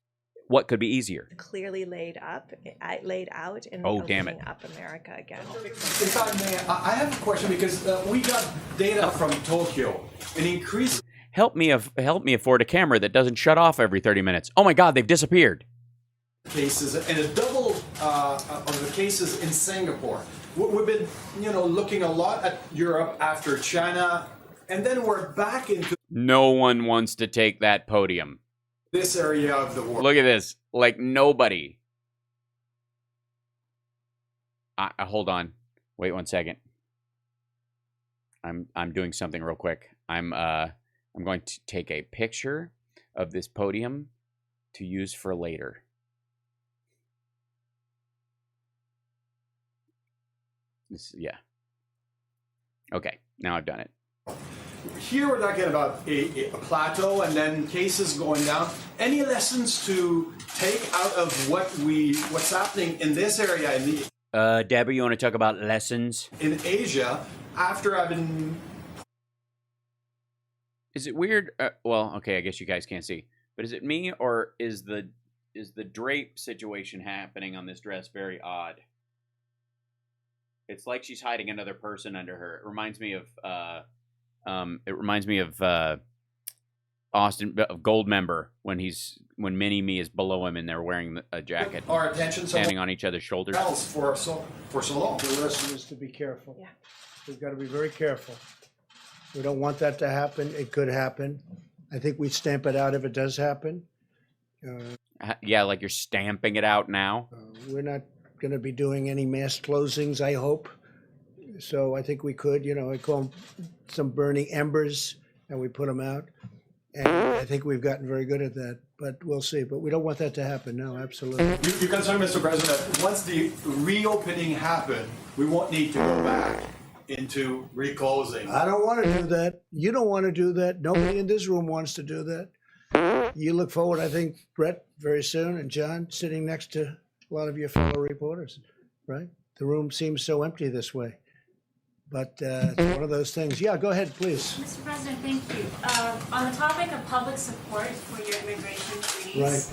What could be easier? Clearly laid out in Oh, damn it. opening up America again. If I may, I have a question because we got data from Tokyo. An increase Help me afford a camera that doesn't shut off every 30 minutes. Oh my God, they've disappeared. cases and a double of the cases in Singapore. We've been, looking a lot at Europe after China, and then we're back into No one wants to take that podium. this area of the world. Look at this. Like nobody. Hold on. Wait 1 second. I'm doing something real quick. I'm going to take a picture of this podium to use for later. Yeah. Okay, now I've done it. Here we're talking about a plateau and then cases going down. Any lessons to take out of what's happening in this area Deborah, you want to talk about lessons? in Asia after having Is it weird? Well, okay, I guess you guys can't see. But is it me or is the drape situation happening on this dress very odd? It's like she's hiding another person under her. It reminds me of Austin of Goldmember when Mini-Me is below him and they're wearing a jacket, our attention standing on each other's shoulders. else for so long. The lesson is to be careful. Yeah. We've got to be very careful. We don't want that to happen. It could happen. I think we stamp it out if it does happen. Yeah, like you're stamping it out now. We're not going to be doing any mass closings, I hope. So I think we could, I call them some burning embers, and we put them out. And I think we've gotten very good at that, but we'll see. But we don't want that to happen. No, absolutely. You're concerned, Mr. President, once the reopening happens, we won't need to go back into reclosing. I don't want to do that. You don't want to do that. Nobody in this room wants to do that. You look forward, I think, Brett, very soon, and John, sitting next to a lot of your fellow reporters, right? The room seems so empty this way. But it's one of those things. Yeah, go ahead, please. Mr. President, thank you. On the topic of public support for your immigration treaties,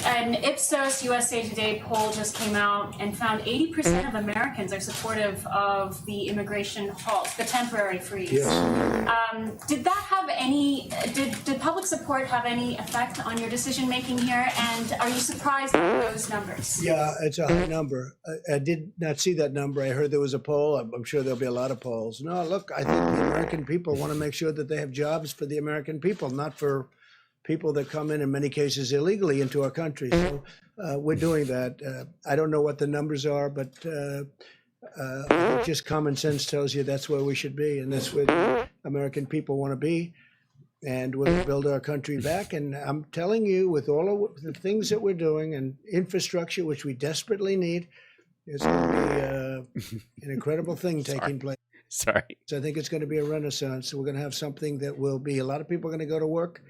an Ipsos USA Today poll just came out and found 80% of Americans are supportive of the immigration halt, the temporary freeze. Yes. Did that have any? Did public support have any effect on your decision making here? And are you surprised at those numbers? Yeah, it's a high number. I did not see that number. I heard there was a poll. I'm sure there'll be a lot of polls. No, look, I think the American people want to make sure that they have jobs for the American people, not for people that come in many cases illegally into our country. So we're doing that. I don't know what the numbers are, but I think just common sense tells you that's where we should be, and that's where the American people want to be. And we'll build our country back. And I'm telling you, with all of the things that we're doing and infrastructure, which we desperately need, it's going to be an incredible thing taking place. Sorry. So I think it's going to be a renaissance. So we're going to have something that will be, a lot of people are going to go to work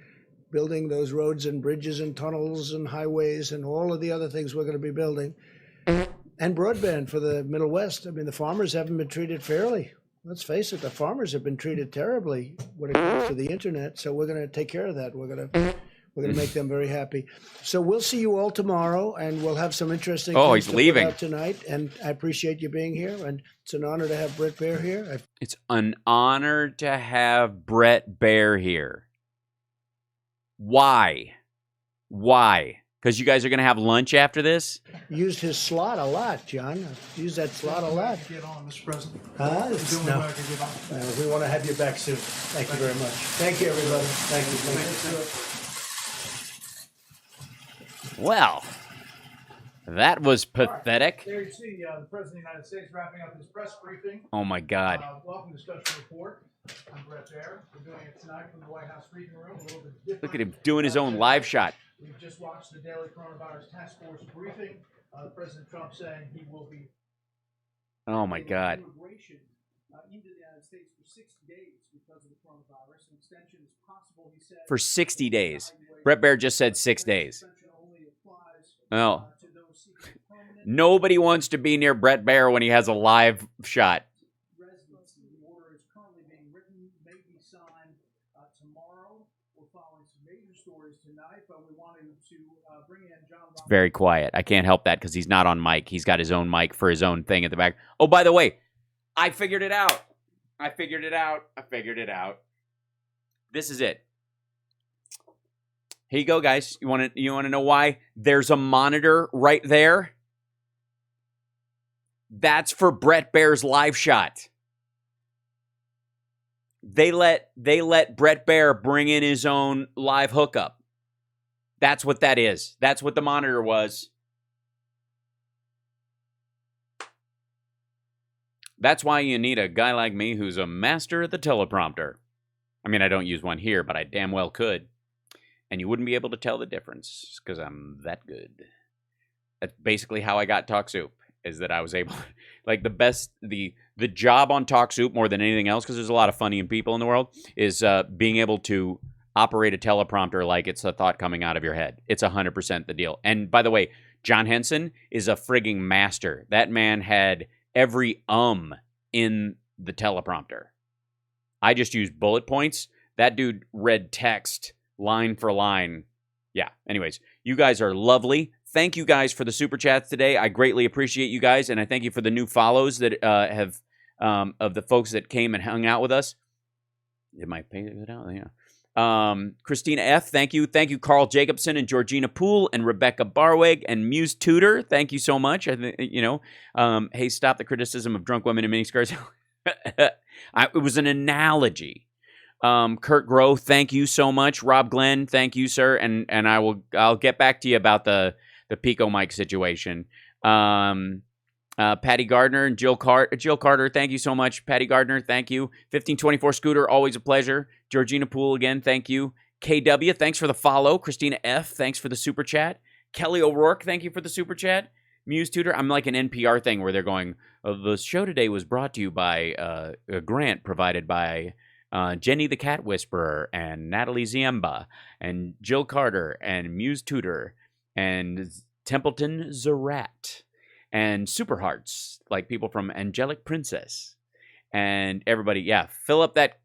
building those roads and bridges and tunnels and highways and all of the other things we're going to be building. And broadband for the Middle West. I mean, the farmers haven't been treated fairly. Let's face it, the farmers have been treated terribly when it comes to the internet. So we're going to take care of that. We're going to make them very happy. So we'll see you all tomorrow, and we'll have some interesting things he's leaving to put out tonight. And I appreciate you being here, and it's an honor to have Brett Baer here. It's an honor to have Brett Baer here. Why? Because you guys are going to have lunch after this? Used his slot a lot, John. Used that slot a lot. Get on, Mr. President. No. We want to have you back soon. Thank you very much. Thank you, everybody. Thank you. Well, that was pathetic. There you see the President of the United States wrapping up his press briefing. Oh, my God. Welcome to Special Report. I'm Brett Baer. We're doing it tonight from the White House briefing room. A little bit different. Look at him doing his own live shot. We've just watched the daily coronavirus task force briefing. President Trump saying he will be Oh, my God. immigration into the United States for 60 days because of the coronavirus. An extension is possible, he said. For 60 days. Brett Baer just said 6 days. Oh. Nobody wants to be near Brett Baer when he has a live shot. Tomorrow, we're following some major stories tonight, but we wanted to bring in John. It's very quiet. I can't help that because he's not on mic. He's got his own mic for his own thing at the back. Oh, by the way, I figured it out. I figured it out. This is it. Here you go, guys. You want to know why? There's a monitor right there. That's for Brett Baer's live shot. They let Brett Baer bring in his own live hookup. That's what that is. That's what the monitor was. That's why you need a guy like me who's a master at the teleprompter. I mean, I don't use one here, but I damn well could. And you wouldn't be able to tell the difference because I'm that good. That's basically how I got Talk Soup, is that I was able, like the job on Talk Soup more than anything else, because there's a lot of funny people in the world, is being able to operate a teleprompter like it's a thought coming out of your head. It's 100% the deal. And by the way, John Henson is a frigging master. That man had every in the teleprompter. I just used bullet points. That dude read text line for line. Yeah, anyways, you guys are lovely. Thank you guys for the super chats today. I greatly appreciate you guys, and I thank you for the new follows that have of the folks that came and hung out with us. Did my pay it out? Yeah. Christina F., thank you. Thank you, Carl Jacobson and Georgina Poole and Rebecca Barwig and Muse Tudor. Thank you so much. Hey, stop the criticism of drunk women in miniskirts. It was an analogy. Kurt Grove, thank you so much. Rob Glenn, thank you, sir. And I'll get back to you about the Pico mic situation. Patty Gardner and Jill Carter, thank you so much. Patty Gardner, thank you. 1524 Scooter, always a pleasure. Georgina Poole, again, thank you. KW, thanks for the follow. Christina F., thanks for the super chat. Kelly O'Rourke, thank you for the super chat. Muse Tudor, I'm like an NPR thing where they're going, the show today was brought to you by a grant provided by Jenny the Cat Whisperer and Natalie Ziemba and Jill Carter and Muse Tudor and Templeton Zarat and Super Hearts, like people from Angelic Princess and everybody. Yeah, fill up that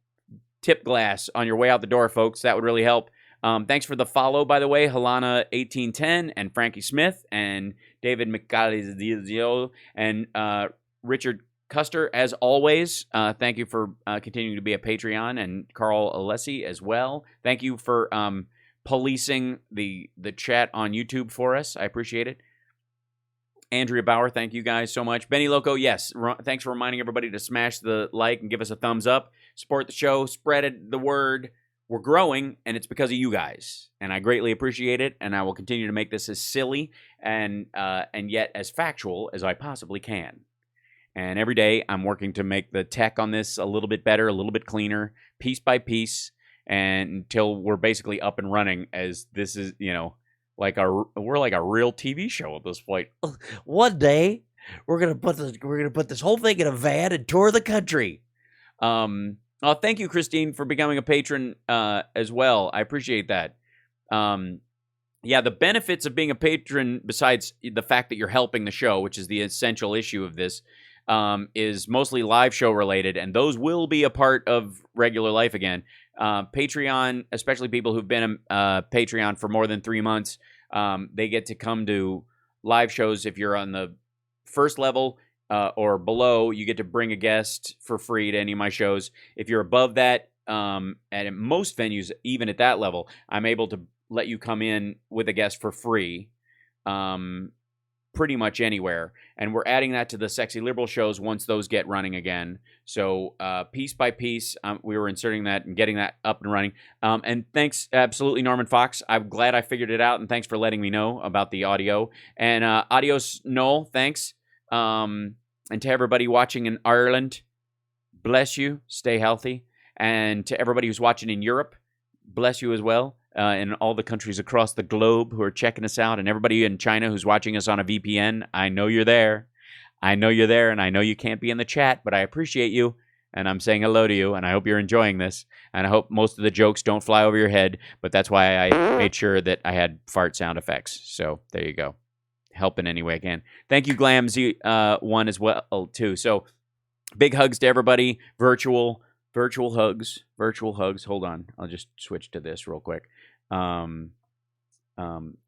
tip glass on your way out the door, folks. That would really help. Thanks for the follow, by the way, Halana1810 and Frankie Smith and David McCallizio and Richard Custer, as always. Thank you for continuing to be a Patreon, and Carl Alessi as well. Thank you for policing the chat on YouTube for us. I appreciate it. Andrea Bauer, thank you guys so much. Benny Loco, yes, thanks for reminding everybody to smash the like and give us a thumbs up. Support the show, spread the word. We're growing, and it's because of you guys, and I greatly appreciate it, and I will continue to make this as silly and yet as factual as I possibly can. And every day, I'm working to make the tech on this a little bit better, a little bit cleaner, piece by piece, and until we're basically up and running, as this is, we're like a real TV show at this point. One day, we're gonna put this whole thing in a van and tour the country. Thank you, Christine, for becoming a patron as well. I appreciate that. Yeah, the benefits of being a patron, besides the fact that you're helping the show, which is the essential issue of this, is mostly live show related, and those will be a part of regular life again. Patreon, especially people who've been a Patreon for more than 3 months, they get to come to live shows. If you're on the first level or below, you get to bring a guest for free to any of my shows. If you're above that, and at most venues, even at that level, I'm able to let you come in with a guest for free pretty much anywhere. And we're adding that to the Sexy Liberal shows once those get running again. So piece by piece, we were inserting that and getting that up and running. And thanks, absolutely, Norman Fox. I'm glad I figured it out, and thanks for letting me know about the audio. And adios, Noel, thanks. And to everybody watching in Ireland, bless you, stay healthy. And to everybody who's watching in Europe, bless you as well. In all the countries across the globe who are checking us out, and everybody in China who's watching us on a VPN, I know you're there. I know you're there, and I know you can't be in the chat, but I appreciate you, and I'm saying hello to you, and I hope you're enjoying this, and I hope most of the jokes don't fly over your head, but that's why I made sure that I had fart sound effects. So there you go. Help in any way I can. Thank you, Glamzy1 as well, too. So big hugs to everybody, virtual, Virtual hugs. Hold on. I'll just switch to this real quick.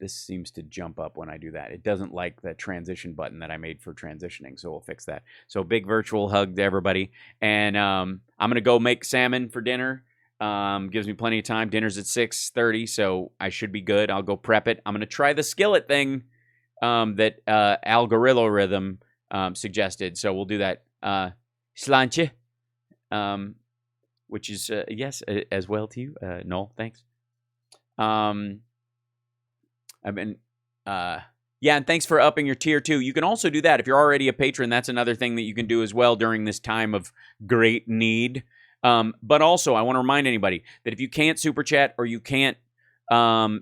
This seems to jump up when I do that. It doesn't like the transition button that I made for transitioning, so we'll fix that. So big virtual hug to everybody. And I'm going to go make salmon for dinner. Gives me plenty of time. Dinner's at 6:30, so I should be good. I'll go prep it. I'm going to try the skillet thing that Algorithm suggested, so we'll do that. Slanche, which is, yes, as well to you. Noel, thanks. Yeah, and thanks for upping your tier too. You can also do that if you're already a patron. That's another thing that you can do as well during this time of great need. But also, I want to remind anybody that if you can't super chat or you can't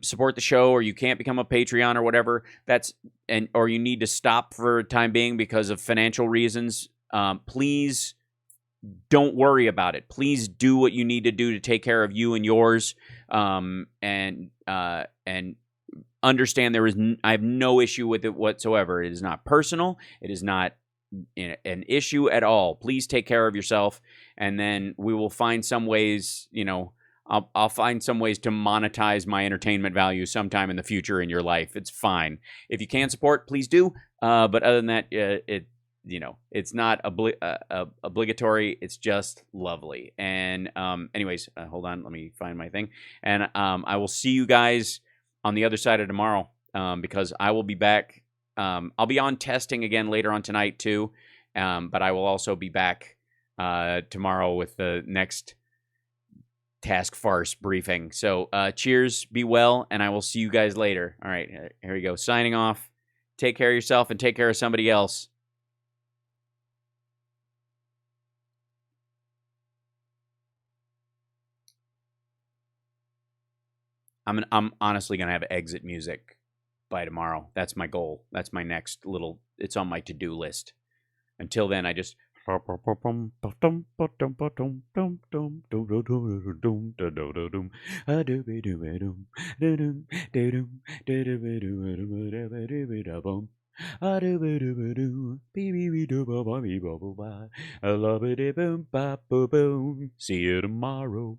support the show or you can't become a Patreon or whatever, or you need to stop for a time being because of financial reasons, please don't worry about it. Please do what you need to do to take care of you and yours, and understand I have no issue with it whatsoever. It is not personal. It is not an issue at all. Please take care of yourself, and then we will find some ways, I'll find some ways to monetize my entertainment value sometime in the future in your life. It's fine. If you can support, please do. But other than that, it's not obligatory. It's just lovely. And anyways, hold on. Let me find my thing. And I will see you guys on the other side of tomorrow, because I will be back. I'll be on testing again later on tonight too, but I will also be back tomorrow with the next task farce briefing. So cheers, be well, and I will see you guys later. All right, here we go. Signing off. Take care of yourself and take care of somebody else. I'm honestly gonna have exit music by tomorrow. That's my goal. That's my next little. It's on my to-do list. Until then, I just. See you tomorrow.